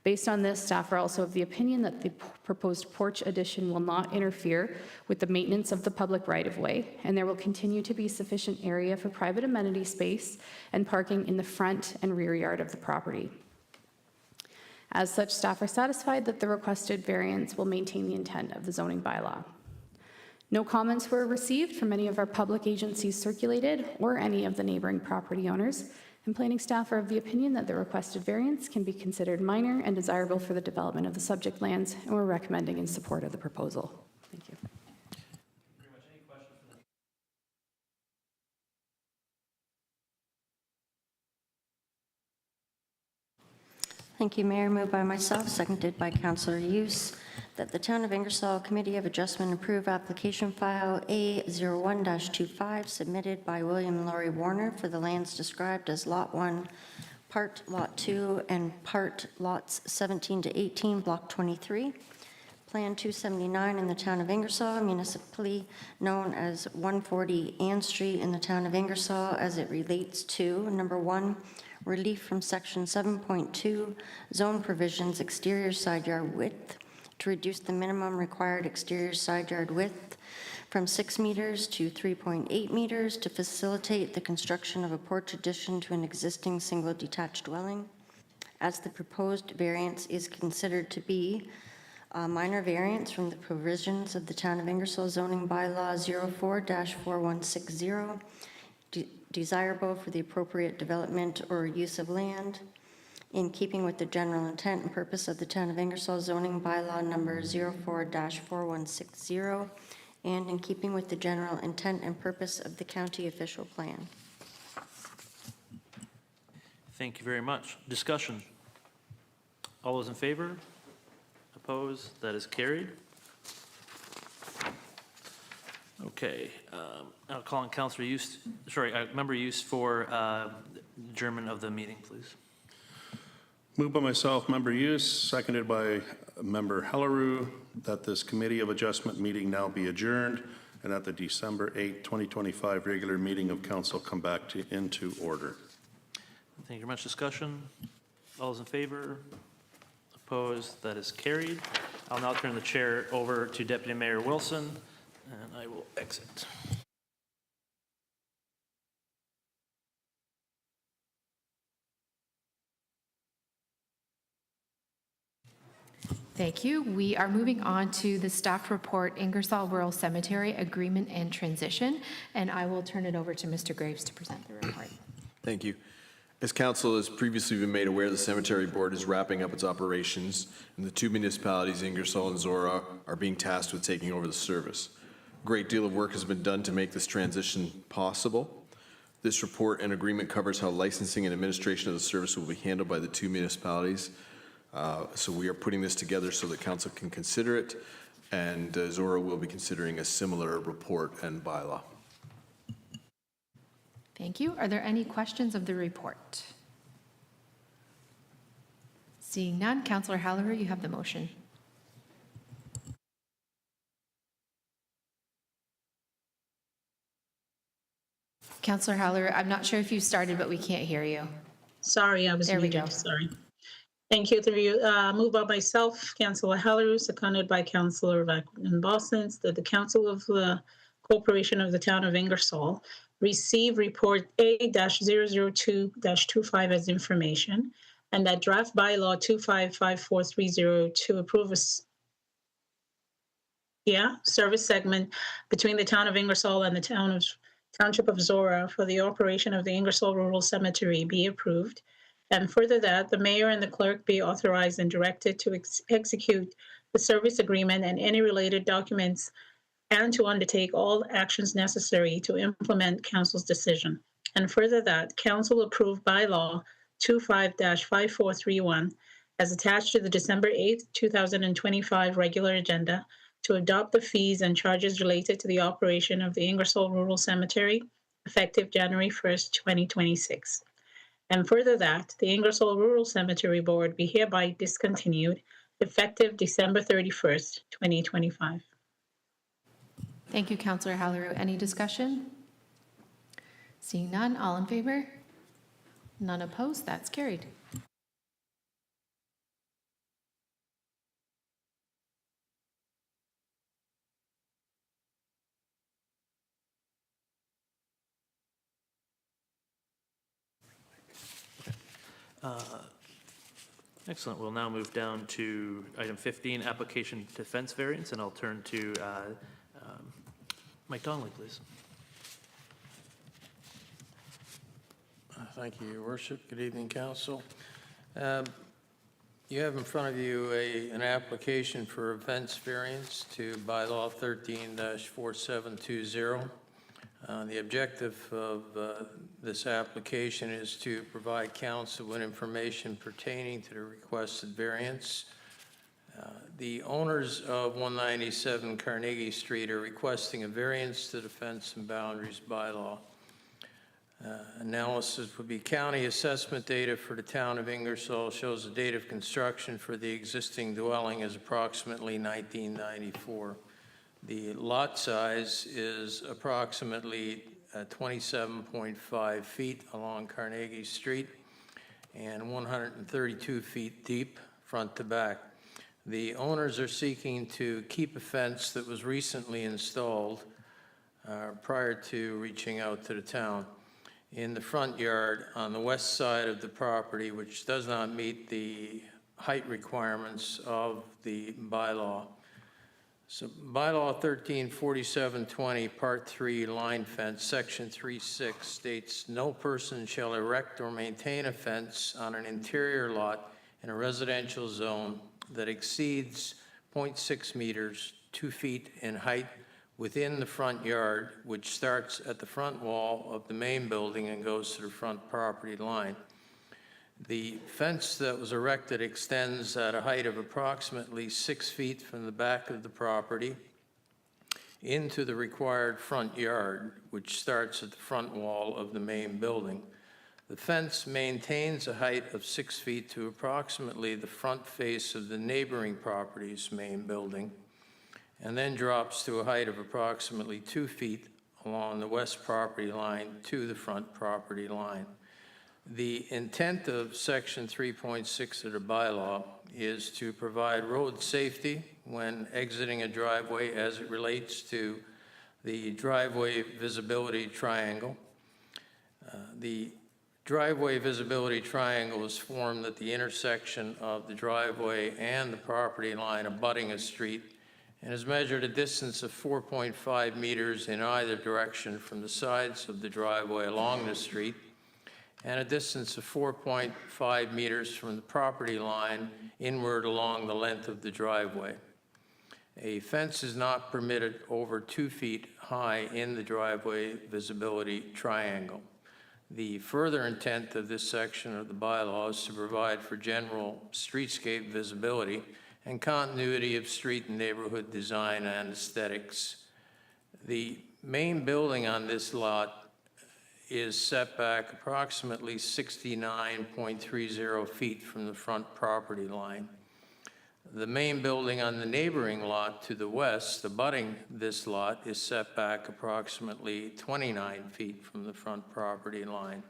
Based on this, staff are also of the opinion that the proposed porch addition will not interfere with the maintenance of the public right-of-way, and there will continue to be sufficient area for private amenity space and parking in the front and rear yard of the property. As such, staff are satisfied that the requested variance will maintain the intent of the zoning bylaw. No comments were received from any of our public agencies circulated or any of the neighboring property owners, and planning staff are of the opinion that the requested variance can be considered minor and desirable for the development of the subject lands, and we're recommending in support of the proposal. Thank you. Thank you, Mayor. Moved by myself, seconded by Councillor Hughes, that the Town of Ingersoll Committee of Adjustment approve application file A01-25 submitted by William and Lori Warner for the lands described as Lot 1, Part Lot 2, and Part Lots 17 to 18, Block 23. Plan 279 in the Town of Ingersoll, municipally known as 140 Ann Street in the Town of Ingersoll, as it relates to, number 1, relief from section 7.2 zone provisions exterior side yard width to reduce the minimum required exterior side yard width from 6 meters to 3.8 meters to facilitate the construction of a porch addition to an existing single detached dwelling, as the proposed variance is considered to be a minor variance from the provisions of the Town of Ingersoll zoning bylaw 04-4160, desirable for the appropriate development or use of land, in keeping with the general intent and purpose of the Town of Ingersoll zoning bylaw number 04-4160, and in keeping with the general intent and purpose of the county official plan. Thank you very much. Discussion. All those in favor? Opposed? That is carried. Okay, I'll call on Member Use for adjournment of the meeting, please. Moved by myself, Member Use, seconded by Member Hellerue, that this Committee of Adjustment meeting now be adjourned and that the December 8, 2025 regular meeting of Council come back into order. Thank you very much. Discussion. All those in favor? Opposed? That is carried. I'll now turn the chair over to Deputy Mayor Wilson, and I will exit. Thank you. We are moving on to the staff report, Ingersoll Rural Cemetery Agreement and Transition, and I will turn it over to Mr. Graves to present the report. Thank you. As council has previously been made aware, the cemetery board is wrapping up its operations, and the two municipalities, Ingersoll and Zora, are being tasked with taking over the service. A great deal of work has been done to make this transition possible. This report and agreement covers how licensing and administration of the service will be handled by the two municipalities. So we are putting this together so that council can consider it, and Zora will be considering a similar report and bylaw. Thank you. Are there any questions of the report? Seeing none, Councillor Hallerer, you have the motion. Councillor Hallerer, I'm not sure if you started, but we can't hear you. Sorry, I was There we muted. go. Sorry. Thank you. Through you. Moved by myself, Councillor Halleru, seconded by Councillor Bowman, that the Council of the Corporation of the Town of Ingersoll receive report A-002-25 as information, and that draft bylaw 255430 to approve a service segment between the Town of Ingersoll and the Township of Zora for the operation of the Ingersoll Rural Cemetery be approved. And further that the mayor and the clerk be authorized and directed to execute the service agreement and any related documents, and to undertake all actions necessary to implement council's decision. And further that council approve bylaw 25-5431 as attached to the December 8th, 2025 regular agenda to adopt the fees and charges related to the operation of the Ingersoll Rural Cemetery effective January 1st, 2026. And further that the Ingersoll Rural Cemetery Board be hereby discontinued effective December 31st, 2025. Thank you, Councillor Halleru. Any discussion? Seeing none, all in favor? None opposed, that's carried. Excellent. We'll now move down to item 15, application to fence variance, and I'll turn to Mike Donnelly, please. Thank you, Your Worship. Good evening, Council. You have in front of you an application for a fence variance to bylaw 13-4720. The objective of this application is to provide council with information pertaining to the requested variance. The owners of 197 Carnegie Street are requesting a variance to the fence and boundaries bylaw. Analysis would be county assessment data for the town of Ingersoll shows the date of construction for the existing dwelling is approximately 1994. The lot size is approximately 27.5 feet along Carnegie Street and 132 feet deep front to back. The owners are seeking to keep a fence that was recently installed prior to reaching out to the town. In the front yard on the west side of the property, which does not meet the height requirements of the bylaw, So bylaw 134720, Part 3, line fence, Section 3.6 states, "No person shall erect or maintain a fence on an interior lot in a residential zone that exceeds 0.6 meters, 2 feet in height within the front yard, which starts at the front wall of the main building and goes to the front property line." The fence that was erected extends at a height of approximately 6 feet from the back of the property into the required front yard, which starts at the front wall of the main building. The fence maintains a height of 6 feet to approximately the front face of the neighboring property's main building, and then drops to a height of approximately 2 feet along the west property line to the front property line. The intent of Section 3.6 of the bylaw is to provide road safety when exiting a driveway as it relates to the driveway visibility triangle. The driveway visibility triangle is formed at the intersection of the driveway and the property line abutting a street and is measured a distance of 4.5 meters in either direction from the sides of the driveway along the street, and a distance of 4.5 meters from the property line inward along the length of the driveway. A fence is not permitted over 2 feet high in the driveway visibility triangle. The further intent of this section of the bylaw is to provide for general streetscape visibility and continuity of street and neighborhood design and aesthetics. The main building on this lot is set back approximately 69.30 feet from the front property line. The main building on the neighboring lot to the west, abutting this lot, is set back approximately 29 feet from the front property line.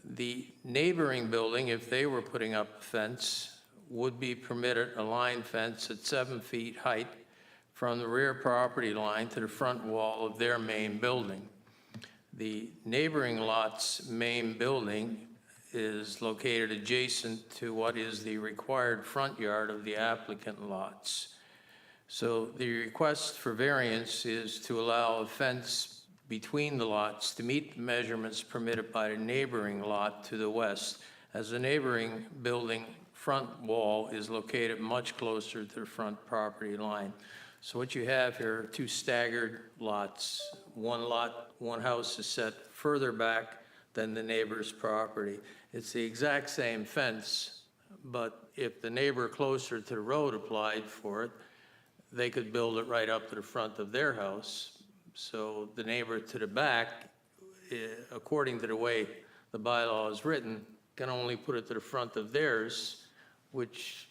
The neighboring building, if they were putting up a fence, would be permitted a line fence at 7 feet height from the rear property line to the front wall of their main building. The neighboring lot's main building is located adjacent to what is the required front yard of the applicant lots. So the request for variance is to allow a fence between the lots to meet the measurements permitted by the neighboring lot to the west, as the neighboring building front wall is located much closer to the front property line. So what you have here are two staggered lots. One house is set further back than the neighbor's property. It's the exact same fence, but if the neighbor closer to the road applied for it, they could build it right up to the front of their house. So the neighbor to the back, according to the way the bylaw is written, can only put it to the front of theirs, which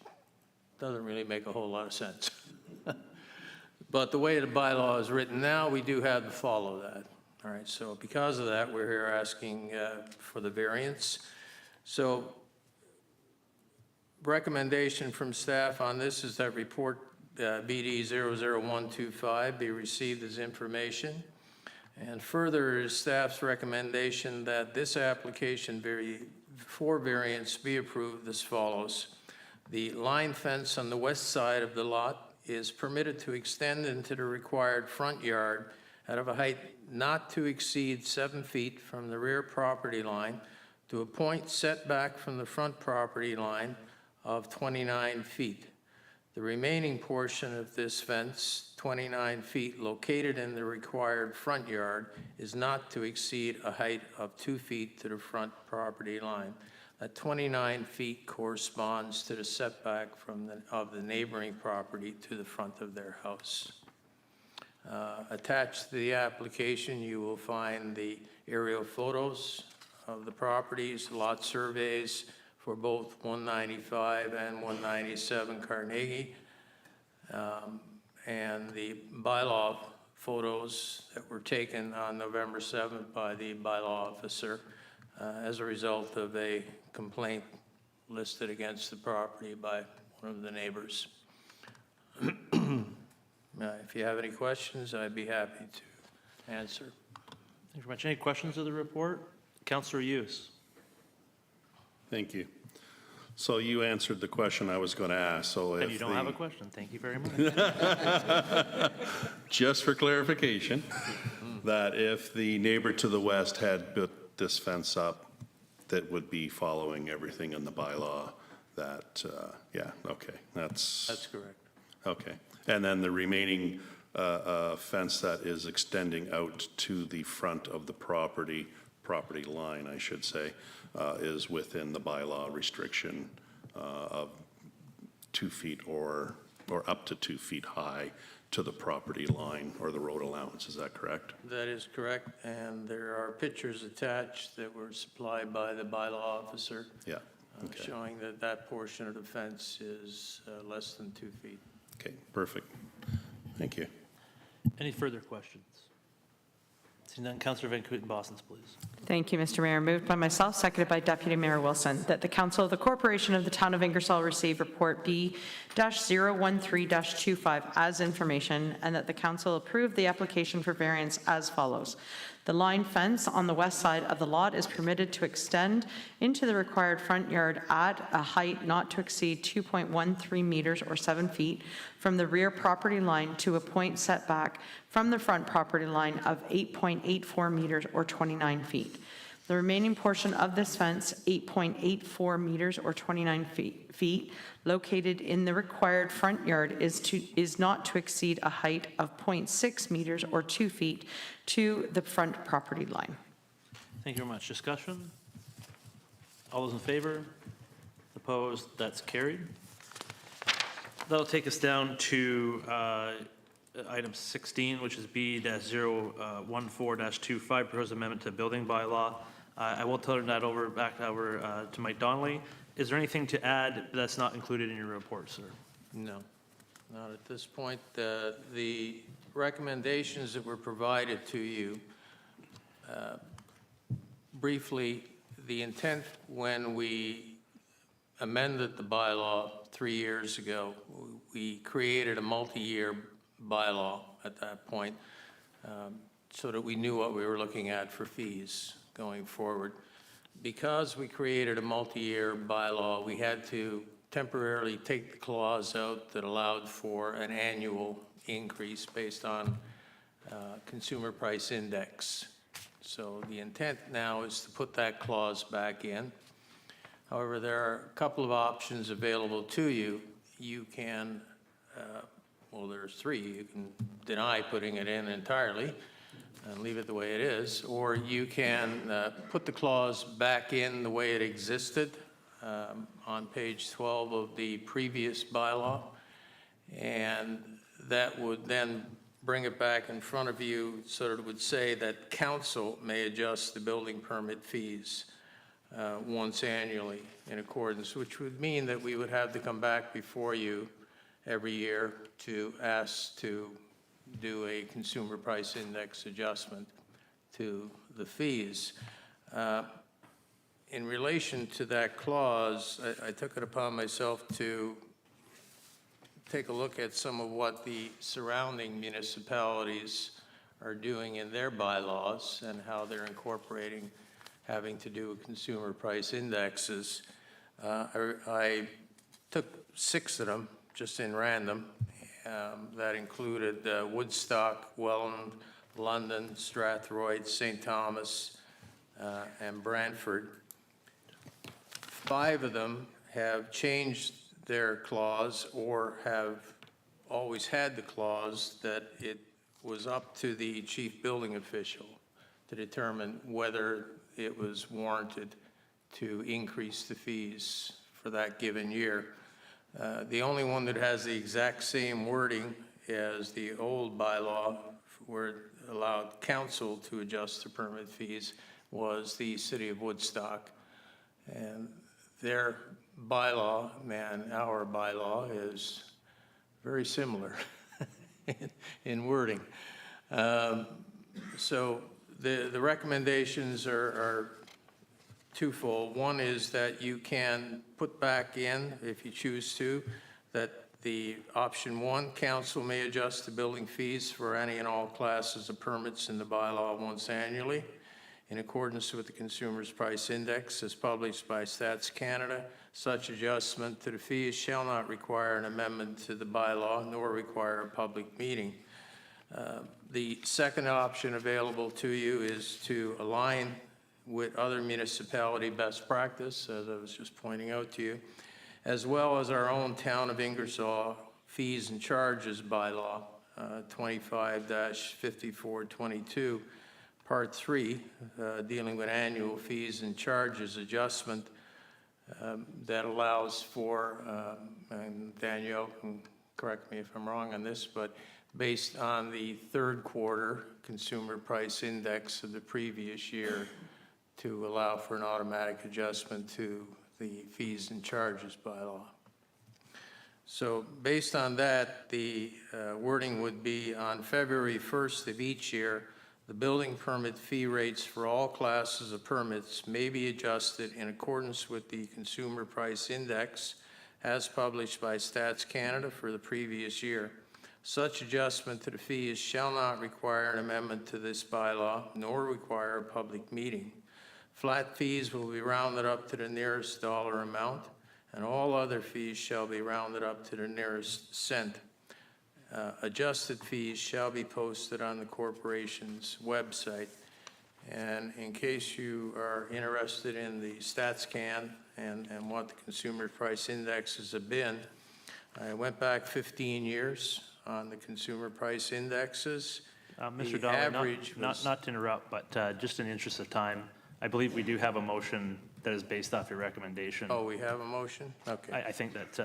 doesn't really make a whole lot of sense. But the way the bylaw is written now, we do have to follow that. All right, so because of that, we're here asking for the variance. So recommendation from staff on this is that report BD 00125 be received as information. And further is staff's recommendation that this application for variance be approved as follows. The line fence on the west side of the lot is permitted to extend into the required front yard out of a height not to exceed 7 feet from the rear property line to a point set back from the front property line of 29 feet. The remaining portion of this fence, 29 feet, located in the required front yard, is not to exceed a height of 2 feet to the front property line. That 29 feet corresponds to the setback of the neighboring property to the front of their house. Attached to the application, you will find the aerial photos of the properties, lot surveys for both 195 and 197 Carnegie, and the bylaw photos that were taken on November 7th by the bylaw officer as a result of a complaint listed against the property by one of the neighbors. If you have any questions, I'd be happy to answer. Thank you very much. Any questions of the report? Councillor Hughes. Thank you. So you answered the question I was going to ask, so if And you don't have a question. Thank you very much. just for clarification, that if the neighbor to the west had built this fence up, that would be following everything in the bylaw, that, yeah, okay, That's correct. okay. And then the remaining fence that is extending out to the front of the property line, I should say, is within the bylaw restriction of 2 feet or up to 2 feet high to the property line or the road allowance. Is that correct? That is correct, and there are pictures attached that were supplied by the bylaw officer. Yeah. Okay. Showing that that portion of the fence is less than 2 feet. Okay, perfect. Thank you. Any further questions? Seeing none, Councillor Van Kooten-Bosens, please. Thank you, Mr. Mayor. Moved by myself, seconded by Deputy Mayor Wilson, that the Council of the Corporation of the Town of Ingersoll receive Report B-013-25 as information, and that the Council approve the application for variance as follows. The line fence on the west side of the lot is permitted to extend into the required front yard at a height not to exceed 2.13 meters or 7 feet from the rear property line to a point setback from the front property line of 8.84 meters or 29 feet. The remaining portion of this fence, 8.84 meters or 29 feet, located in the required front yard is not to exceed a height of 0.6 meters or 2 feet to the front property line. Thank you very much. Discussion? All those in favor? Opposed? That's carried. That'll take us down to item 16, which is B-014-25, proposed amendment to building bylaw. I will turn that back over to Mike Donnelly. Is there anything to add that's not included in your report, sir? No, not at this point. The recommendations that were provided to you, briefly, the intent when we amended the bylaw 3 years ago, we created a multi-year bylaw at that point so that we knew what we were looking at for fees going forward. Because we created a multi-year bylaw, we had to temporarily take the clause out that allowed for an annual increase based on consumer price index. So the intent now is to put that clause back in. However, there are a couple of options available to you. You can, well, there's three. You can deny putting it in entirely and leave it the way it is, or you can put the clause back in the way it existed on page 12 of the previous bylaw, and that would then bring it back in front of you so that it would say that council may adjust the building permit fees once annually in accordance, which would mean that we would have to come back before you every year to ask to do a consumer price index adjustment to the fees. In relation to that clause, I took it upon myself to take a look at some of what the surrounding municipalities are doing in their bylaws and how they're incorporating having to do with consumer price indexes. I took 6 of them, just in random. That included Woodstock, Welland, London, Strathroyd, St. Thomas, and Brantford. 5 of them have changed their clause or have always had the clause that it was up to the chief building official to determine whether it was warranted to increase the fees for that given year. The only one that has the exact same wording as the old bylaw where it allowed council to adjust the permit fees was the city of Woodstock. And their bylaw, and our bylaw, is very similar in wording. So the recommendations are twofold. One is that you can put back in, if you choose to, that the option 1, council may adjust the building fees for any and all classes of permits in the bylaw once annually. in accordance with the Consumer's Price Index as published by Stats Canada. Such adjustment to the fees shall not require an amendment to the bylaw nor require a public meeting. The second option available to you is to align with other municipality best practice, as I was just pointing out to you, as well as our own Town of Ingersoll fees and charges bylaw, 25-5422, Part 3, dealing with annual fees and charges adjustment that allows for, and Danielle can correct me if I'm wrong on this, but based on the third quarter consumer price index of the previous year to allow for an automatic adjustment to the fees and charges bylaw. So based on that, the wording would be on February 1st of each year, the building permit fee rates for all classes of permits may be adjusted in accordance with the Consumer Price Index as published by Stats Canada for the previous year. Such adjustment to the fees shall not require an amendment to this bylaw nor require a public meeting. Flat fees will be rounded up to the nearest dollar amount, and all other fees shall be rounded up to the nearest cent. Adjusted fees shall be posted on the corporation's website. And in case you are interested in the StatsCan and what the Consumer Price Indexes have been, I went back 15 years on the Consumer Price Indexes. Mr. Dolly, not to interrupt, but just in the interest of time, I believe we do have a motion that is based off your recommendation. Oh, we have a motion? Okay. I think that,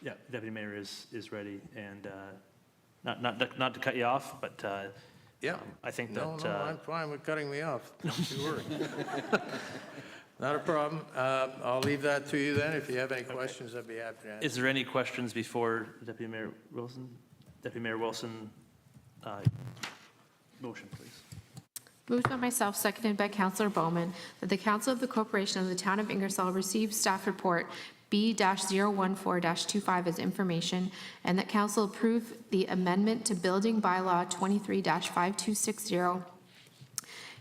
yeah, Deputy Mayor is ready, and not to cut you off, but yeah, I think no, that... No, I'm fine with cutting me off. Don't you worry. Not a problem. I'll leave that to you then. If you have any questions, I'd be happy to answer. Is there any questions before Deputy Mayor Wilson? Deputy Mayor Wilson, motion, please. Moved by myself, seconded by Councillor Bowman, that the Council of the Corporation of the Town of Ingersoll receive staff report B-014-25 as information, and that Council approve the amendment to Building Bylaw 23-5260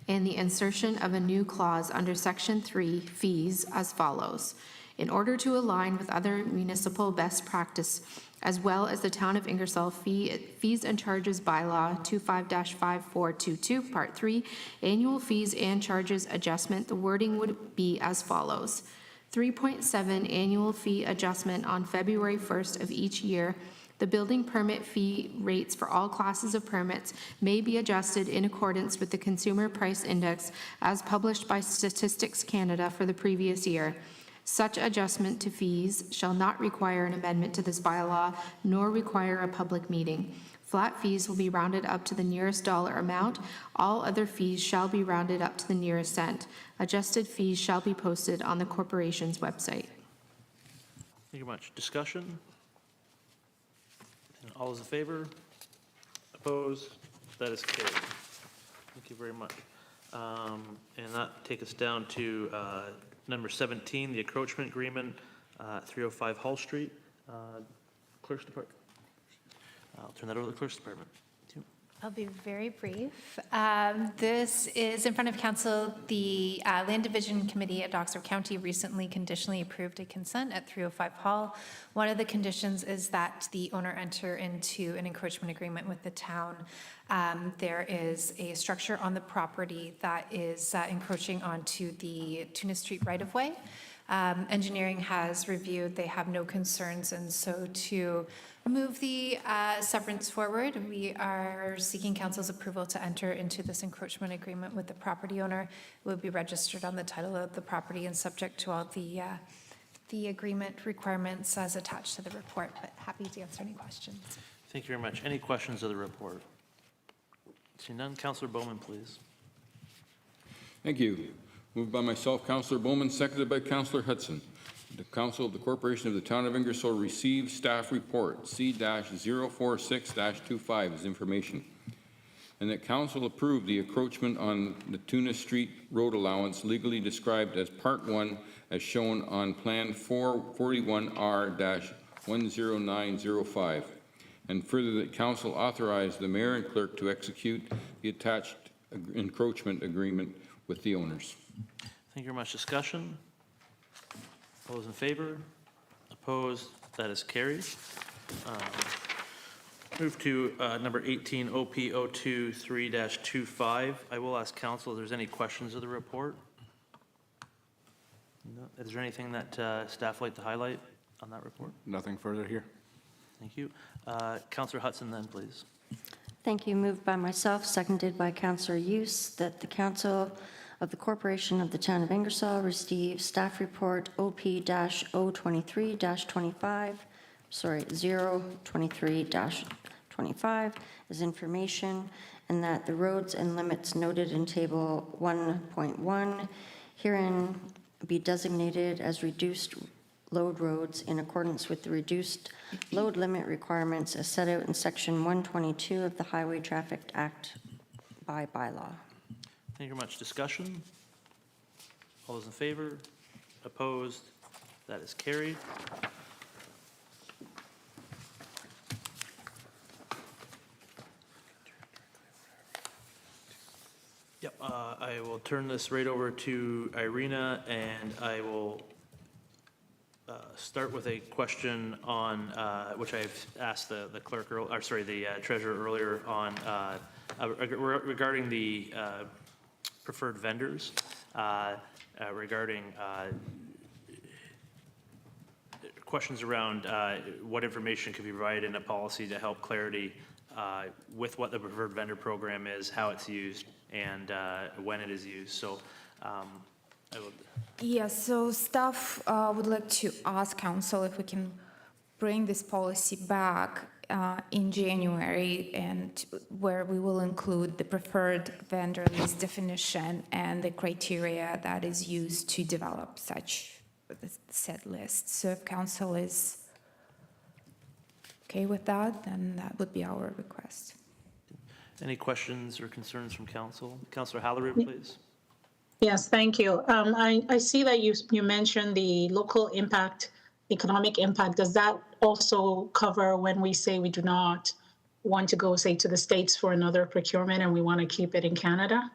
and the insertion of a new clause under Section 3, fees, as follows. In order to align with other municipal best practice, as well as the Town of Ingersoll Fees and Charges Bylaw 25-5422, Part 3, Annual Fees and Charges Adjustment, the wording would be as follows. 3.7 Annual Fee Adjustment on February 1st of each year. The building permit fee rates for all classes of permits may be adjusted in accordance with the Consumer Price Index as published by Statistics Canada for the previous year. Such adjustment to fees shall not require an amendment to this bylaw nor require a public meeting. Flat fees will be rounded up to the nearest dollar amount. All other fees shall be rounded up to the nearest cent. Adjusted fees shall be posted on the corporation's website. Thank you much. Discussion? And all those in favor? Opposed? That is carried. Thank you very much. And that takes us down to number 17, the encroachment agreement, 305 Hall Street. Clerk's Department. I'll turn that over to the Clerk's Department. I'll be very brief. This is in front of council. The Land Division Committee at Oxford County recently conditionally approved a consent at 305 Hall. One of the conditions is that the owner enter into an encroachment agreement with the town. There is a structure on the property that is encroaching onto the Tuna Street right-of-way. Engineering has reviewed, they have no concerns, and so to move the severance forward, we are seeking council's approval to enter into this encroachment agreement with the property owner. It will be registered on the title of the property and subject to all the agreement requirements as attached to the report, but happy to answer any questions. Thank you very much. Any questions of the report? Seeing none, Councillor Bowman, please. Thank you. Moved by myself, Councillor Bowman, seconded by Councillor Hudson. The Council of the Corporation of the Town of Ingersoll receives staff report C-046-25 as information, and that Council approve the encroachment on the Tuna Street road allowance legally described as Part 1 as shown on Plan 441R-10905, and further that Council authorize the Mayor and Clerk to execute the attached encroachment agreement with the owners. Thank you very much. Discussion? All those in favor? Opposed? That is carried. Move to number 18, OP 023-25. I will ask council if there's any questions of the report. No. Is there anything that staff would like to highlight on that report? Nothing further here. Thank you. Councillor Hudson then, please. Thank you. Moved by myself, seconded by Councillor Hughes, that the Council of the Corporation of the Town of Ingersoll receive staff report OP-023-25, 023-25 as information, and that the roads and limits noted in Table 1.1 herein be designated as reduced load roads in accordance with the reduced load limit requirements as set out in Section 122 of the Highway Traffic Act by bylaw. Thank you very much. Discussion? All those in favor? Opposed? That is carried. Yep, I will turn this right over to Irina, and I will start with a question on, which I've asked the clerk, or sorry, the treasurer earlier on, regarding the preferred vendors, regarding questions around what information could be provided in a policy to help clarity with what the preferred vendor program is, how it's used, and when it is used. So I will. Yes, so staff would like to ask council if we can bring this policy back in January, and where we will include the preferred vendor list definition and the criteria that is used to develop such said list. So if council is okay with that, then that would be our request. Any questions or concerns from council? Councillor Hallerow, please. Yes, thank you. I see that you mentioned the local impact, economic impact. Does that also cover when we say we do not want to go, say, to the States for another procurement and we want to keep it in Canada?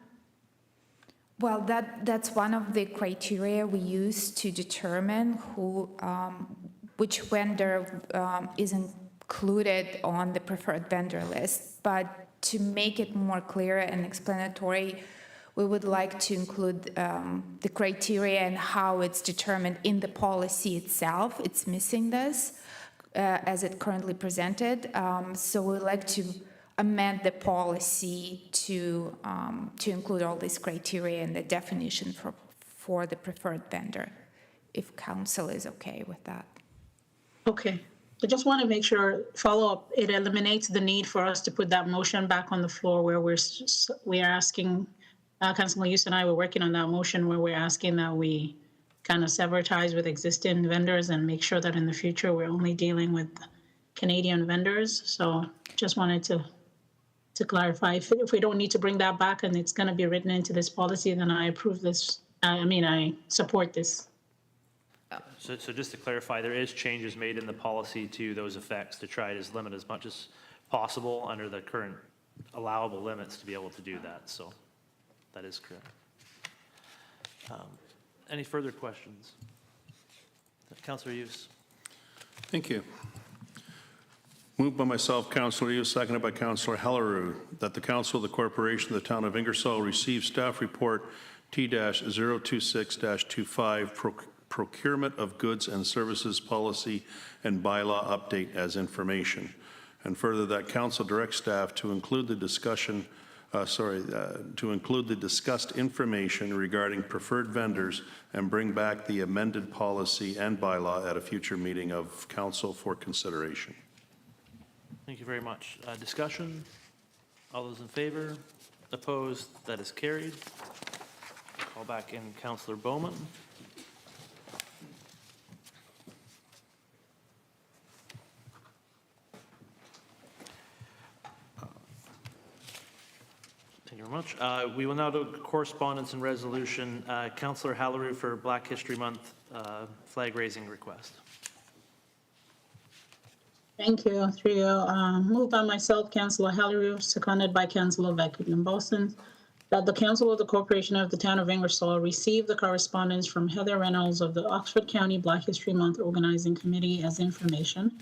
Well, that's one of the criteria we use to determine which vendor is included on the preferred vendor list. But to make it more clear and explanatory, we would like to include the criteria and how it's determined in the policy itself. It's missing this as it currently presented. So we'd like to amend the policy to include all these criteria and the definition for the preferred vendor, if council is okay with that. Okay. I just want to make sure, follow up, it eliminates the need for us to put that motion back on the floor where we are asking, Councilor Hughes and I were working on that motion where we're asking that we kind of sever ties with existing vendors and make sure that in the future we're only dealing with Canadian vendors. So just wanted to clarify, if we don't need to bring that back and it's going to be written into this policy, then I approve this. I support this. So just to clarify, there is changes made in the policy to those effects to try to limit as much as possible under the current allowable limits to be able to do that. So that is correct. Any further questions? Councillor Hughes. Thank you. Moved by myself, Councillor Hughes, seconded by Councillor Hallerow, that the Council of the Corporation of the Town of Ingersoll receive staff report T-026-25 Procurement of Goods and Services Policy and Bylaw Update as information. And further, that Council directs staff to include the discussion, to include the discussed information regarding preferred vendors and bring back the amended policy and bylaw at a future meeting of Council for consideration. Thank you very much. Discussion? All those in favor? Opposed? That is carried. Call back in Councillor Bowman. Thank you very much. We will now do correspondence and resolution. Councillor Hallerow for Black History Month flag raising request. Thank you. Through you. Moved by myself, Councillor Hallerow, seconded by Councillor Bowman. that the Council of the Corporation of the Town of Ingersoll receive the correspondence from Heather Reynolds of the Oxford County Black History Month Organizing Committee as information,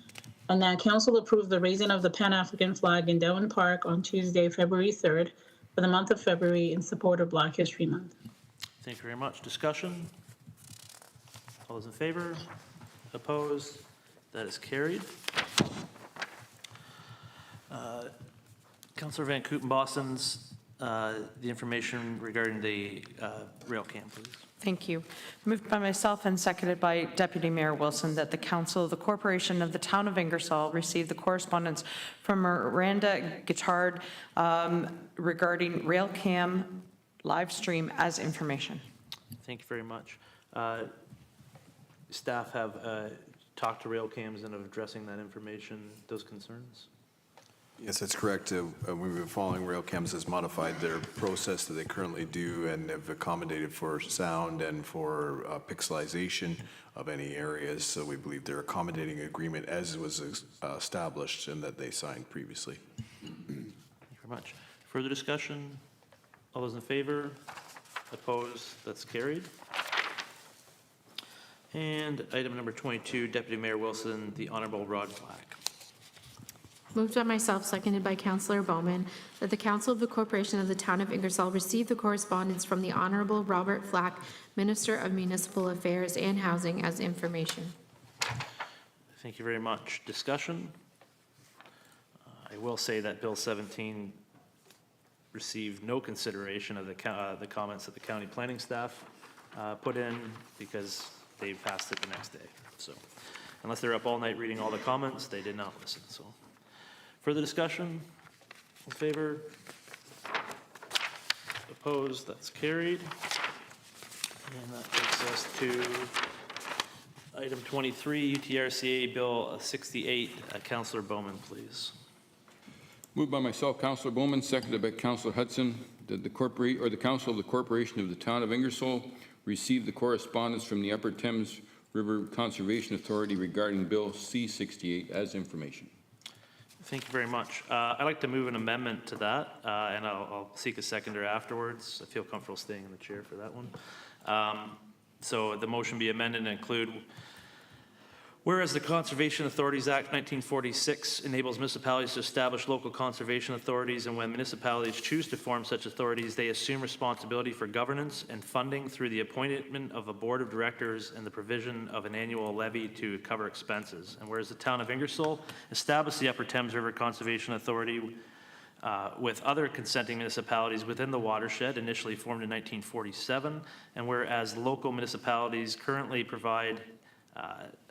and that Council approve the raising of the Pan-African flag in Darwin Park on Tuesday, February 3rd, for the month of February in support of Black History Month. Thank you very much. Discussion? All those in favor? Opposed? That is carried. Councillor Van Kooten-Bossen's, the information regarding the rail cam, please. Thank you. Moved by myself and seconded by Deputy Mayor Wilson that the Council of the Corporation of the Town of Ingersoll receive the correspondence from Miranda Guittard regarding rail cam live stream as information. Thank you very much. Staff have talked to rail cams and of addressing that information, those concerns? Yes, that's correct. We've been following RailCams has modified their process that they currently do and have accommodated for sound and for pixelization of any areas. So we believe they're accommodating agreement as was established and that they signed previously. Thank you very much. Further discussion? All those in favor? Opposed? That's carried. And item number 22, Deputy Mayor Wilson, the Honorable Rod Flack. Moved by myself, seconded by Councillor Bowman, that the Council of the Corporation of the Town of Ingersoll receive the correspondence from the Honorable Robert Flack, Minister of Municipal Affairs and Housing, as information. Thank you very much. Discussion? I will say that Bill 17 received no consideration of the comments that the county planning staff put in because they passed it the next day. So unless they're up all night reading all the comments, they did not listen. So further discussion? In favor? Opposed? That's carried. And that takes us to item 23, UTRCA Bill 68. Councillor Bowman, please. Moved by myself, Councillor Bowman, seconded by Councillor Hudson, that the Council of the Corporation of the Town of Ingersoll receive the correspondence from the Upper Thames River Conservation Authority regarding Bill C-68 as information. Thank you very much. I'd like to move an amendment to that, and I'll seek a seconder afterwards. I feel comfortable staying in the chair for that one. So the motion be amended and include, whereas the Conservation Authorities Act 1946 enables municipalities to establish local conservation authorities, and when municipalities choose to form such authorities, they assume responsibility for governance and funding through the appointment of a board of directors and the provision of an annual levy to cover expenses. And whereas the Town of Ingersoll established the Upper Thames River Conservation Authority with other consenting municipalities within the watershed, initially formed in 1947, and whereas local municipalities currently provide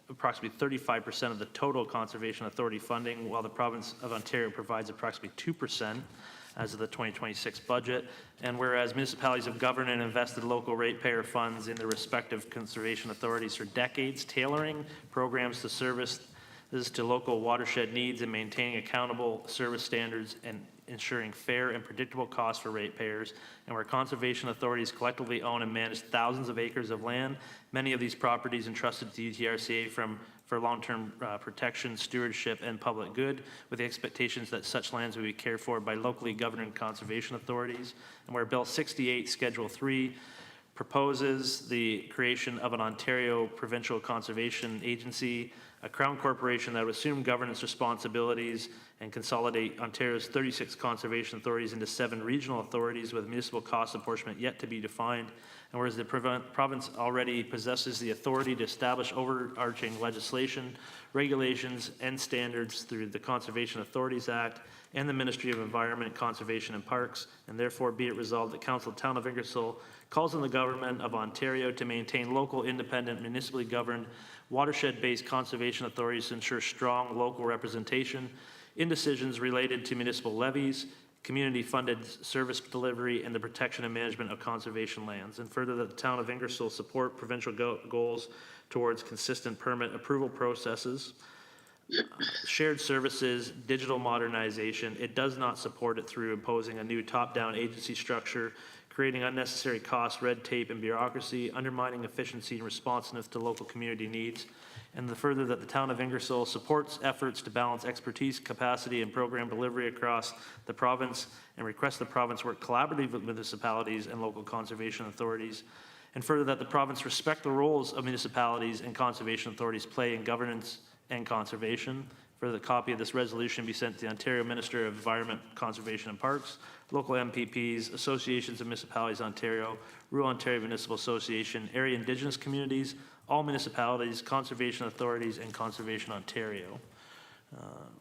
approximately 35% of the total Conservation Authority funding, while the province of Ontario provides approximately 2% as of the 2026 budget. And whereas municipalities have governed and invested local ratepayer funds in their respective conservation authorities for decades, tailoring programs to service to local watershed needs and maintaining accountable service standards and ensuring fair and predictable costs for ratepayers, and where conservation authorities collectively own and manage thousands of acres of land, many of these properties entrusted to UTRCA for long-term protection, stewardship, and public good, with the expectations that such lands will be cared for by locally governed conservation authorities, and where Bill 68, Schedule 3, proposes the creation of an Ontario Provincial Conservation Agency, a Crown Corporation that would assume governance responsibilities and consolidate Ontario's 36 conservation authorities into 7 regional authorities with municipal cost apportionment yet to be defined. And whereas the province already possesses the authority to establish overarching legislation, regulations, and standards through the Conservation Authorities Act and the Ministry of Environment, Conservation and Parks, and therefore be it resolved that Council of Town of Ingersoll calls on the Government of Ontario to maintain local, independent, municipally governed, watershed-based conservation authorities to ensure strong local representation in decisions related to municipal levies, community-funded service delivery, and the protection and management of conservation lands. And further, that the Town of Ingersoll support provincial goals towards consistent permit approval processes, shared services, digital modernization. It does not support it through imposing a new top-down agency structure, creating unnecessary costs, red tape, and bureaucracy, undermining efficiency and responsiveness to local community needs, and further that the town of Ingersoll supports efforts to balance expertise, capacity, and program delivery across the province, and requests the province work collaboratively with municipalities and local conservation authorities, and further that the province respect the roles of municipalities and conservation authorities play in governance and conservation. Further, the copy of this resolution be sent to the Ontario Minister of Environment, Conservation and Parks, local MPPs, associations of municipalities Ontario, Rural Ontario Municipal Association, area Indigenous communities, all municipalities, conservation authorities, and Conservation Ontario.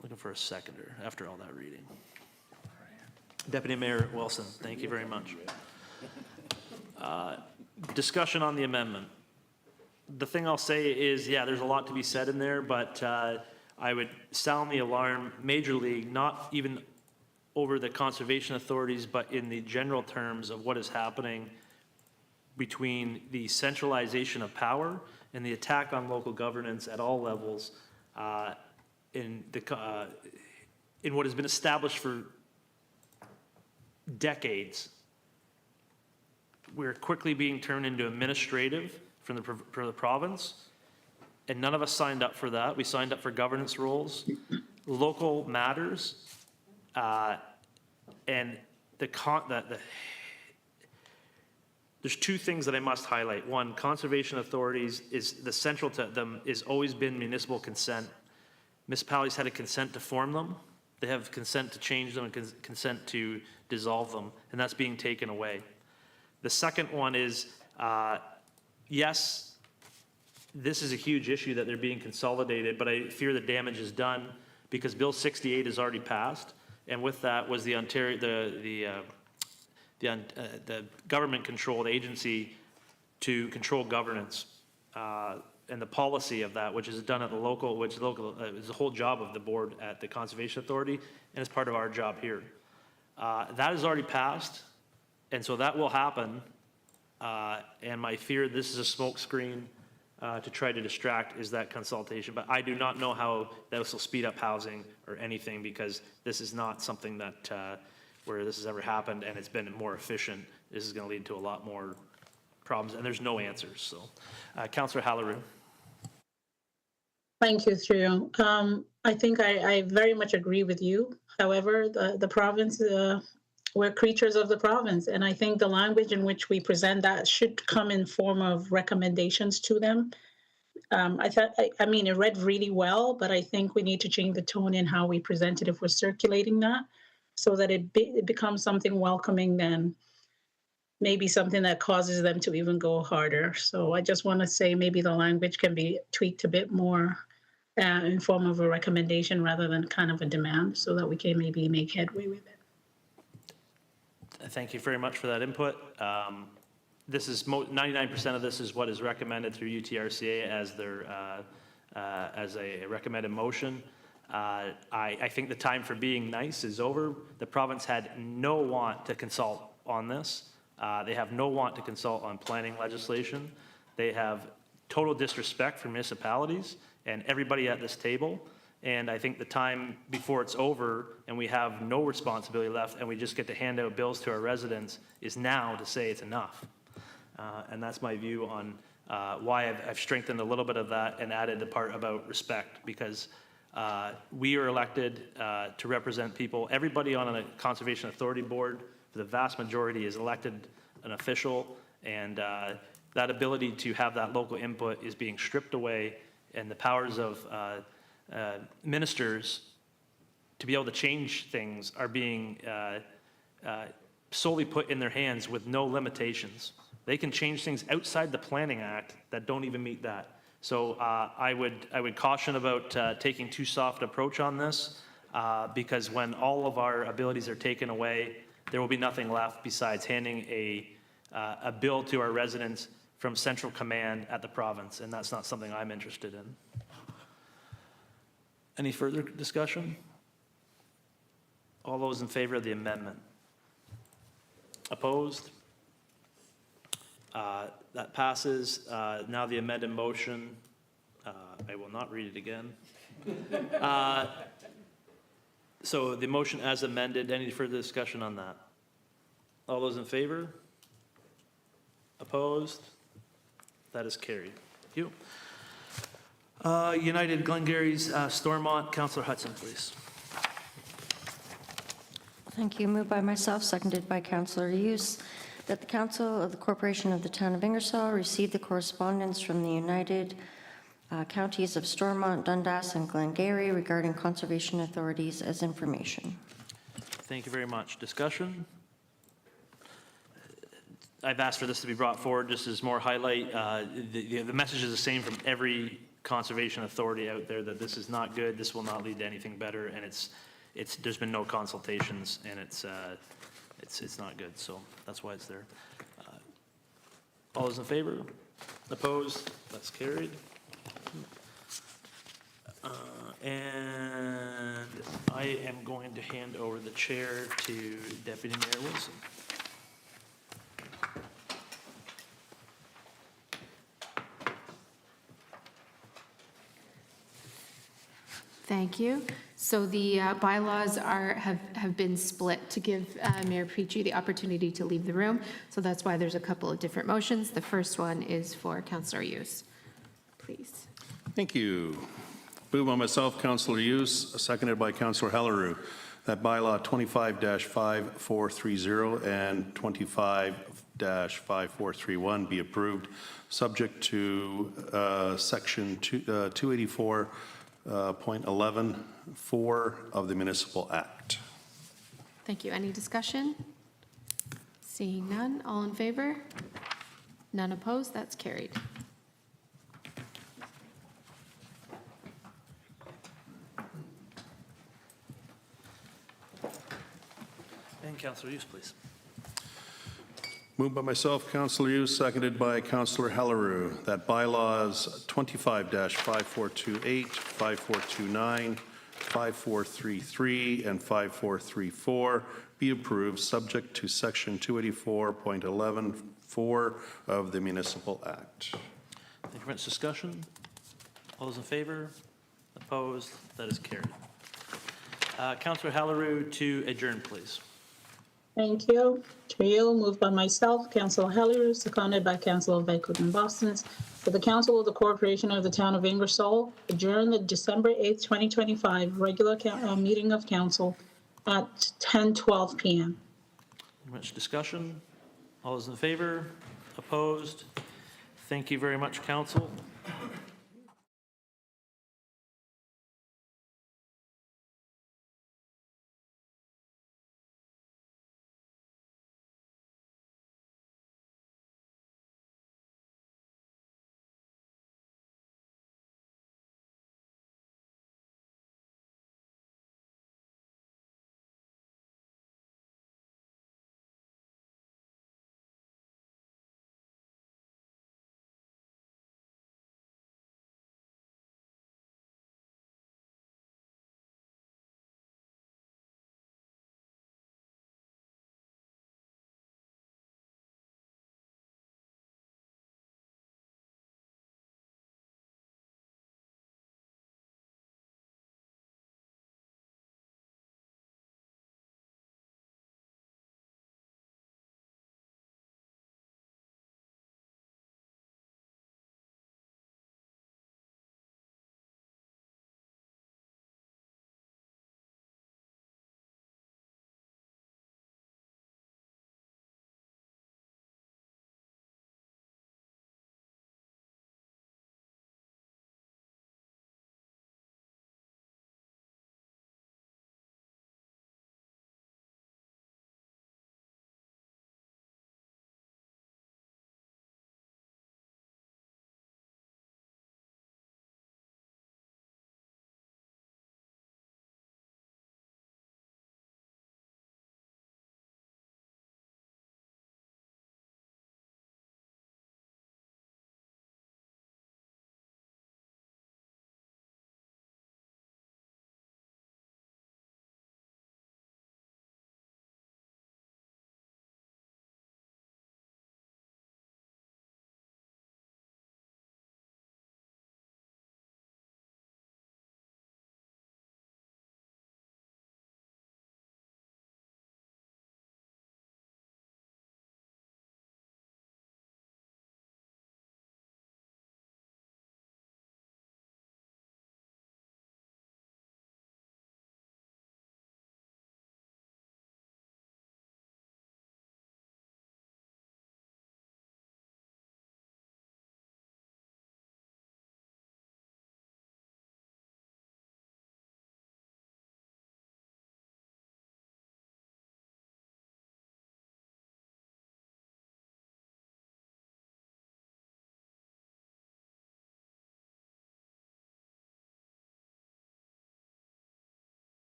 Looking for a seconder after all that reading. Deputy Mayor Wilson, thank you very much. Discussion on the amendment. The thing I'll say is, yeah, there's a lot to be said in there, but I would sound the alarm majorly, not even over the conservation authorities, but in the general terms of what is happening between the centralization of power and the attack on local governance at all levels in what has been established for decades. We're quickly being turned into administrative from the province, and none of us signed up for that. We signed up for governance roles, local matters, and there's two things that I must highlight. One, conservation authorities is the central to them is always been municipal consent. Municipalities had a consent to form them. They have consent to change them and consent to dissolve them, and that's being taken away. The second one is, yes, this is a huge issue that they're being consolidated, but I fear the damage is done because Bill 68 has already passed, and with that was the Ontario, the government-controlled agency to control governance and the policy of that, which is done at the local, which is the whole job of the board at the Conservation Authority, and it's part of our job here. That has already passed, and so that will happen. And my fear, this is a smokescreen to try to distract, is that consultation. But I do not know how this will speed up housing or anything, because this is not something that where this has ever happened and it's been more efficient. This is going to lead to a lot more problems, and there's no answers. So, Councillor Halleroux. Thank you, through. I think I very much agree with you. However, the province, we're creatures of the province, and I think the language in which we present that should come in form of recommendations to them. I mean, it read really well, but I think we need to change the tone in how we present it if we're circulating that, so that it becomes something welcoming than maybe something that causes them to even go harder. So I just want to say maybe the language can be tweaked a bit more in form of a recommendation rather than kind of a demand, so that we can maybe make headway with it. Thank you very much for that input. This is 99% of this is what is recommended through UTRCA as their as a recommended motion. I think the time for being nice is over. The province had no want to consult on this. They have no want to consult on planning legislation. They have total disrespect for municipalities and everybody at this table. And I think the time before it's over and we have no responsibility left and we just get to hand out bills to our residents is now to say it's enough. And that's my view on why I've strengthened a little bit of that and added the part about respect, because we are elected to represent people. Everybody on a Conservation Authority Board, for the vast majority, is elected an official, and that ability to have that local input is being stripped away, and the powers of ministers to be able to change things are being solely put in their hands with no limitations. They can change things outside the Planning Act that don't even meet that. So I would caution about taking too soft approach on this, because when all of our abilities are taken away, there will be nothing left besides handing a bill to our residents from central command at the province, and that's not something I'm interested in. Any further discussion? All those in favor of the amendment? Opposed? That passes. Now the amended motion. I will not read it again. So the motion as amended, any further discussion on that? All those in favor? Opposed? That is carried. Thank you. United Glengarry's Stormont, Councillor Hudson, please. Thank you. Moved by myself, seconded by Councillor Hughes, that the Council of the Corporation of the Town of Ingersoll receive the correspondence from the United Counties of Stormont, Dundas, and Glengarry regarding conservation authorities as information. Thank you very much. Discussion? I've asked for this to be brought forward just as more highlight. The message is the same from every conservation authority out there, that this is not good, this will not lead to anything better, and there's been no consultations, and it's not good, so that's why it's there. All those in favor? Opposed? That's carried. And I am going to hand over the chair to Deputy Mayor Wilson. Thank you. So the bylaws have been split to give Mayor Petrie the opportunity to leave the room. So that's why there's a couple of different motions. The first one is for Councillor Hughes. Please. Thank you. Moved by myself, Councillor Hughes, seconded by Councillor Helleroo, that bylaw 25-5430 and 25-5431 be approved, subject to section 284.11(4) of the Municipal Act. Thank you. Any discussion? Seeing none, all in favor? None opposed? That's carried. And Councillor Hughes, please. Moved by myself, Councillor Hughes, seconded by Councillor Helleroo, that bylaws 25-5428, 5429, 5433, and 5434 be approved, subject to section 284.11(4) of the Municipal Act. Thank you very much. Discussion? All those in favor? Opposed? That is carried. Councillor Helleroo to adjourn, please. Thank you. Trio, moved by myself, Councillor Helleroo, seconded by Councillor Bowman, for the Council of the Corporation of the Town of Ingersoll adjourn the December 8th, 2025 regular meeting of Council at 10:12 p.m. Much discussion? All those in favor? Opposed? Thank you very much, Council.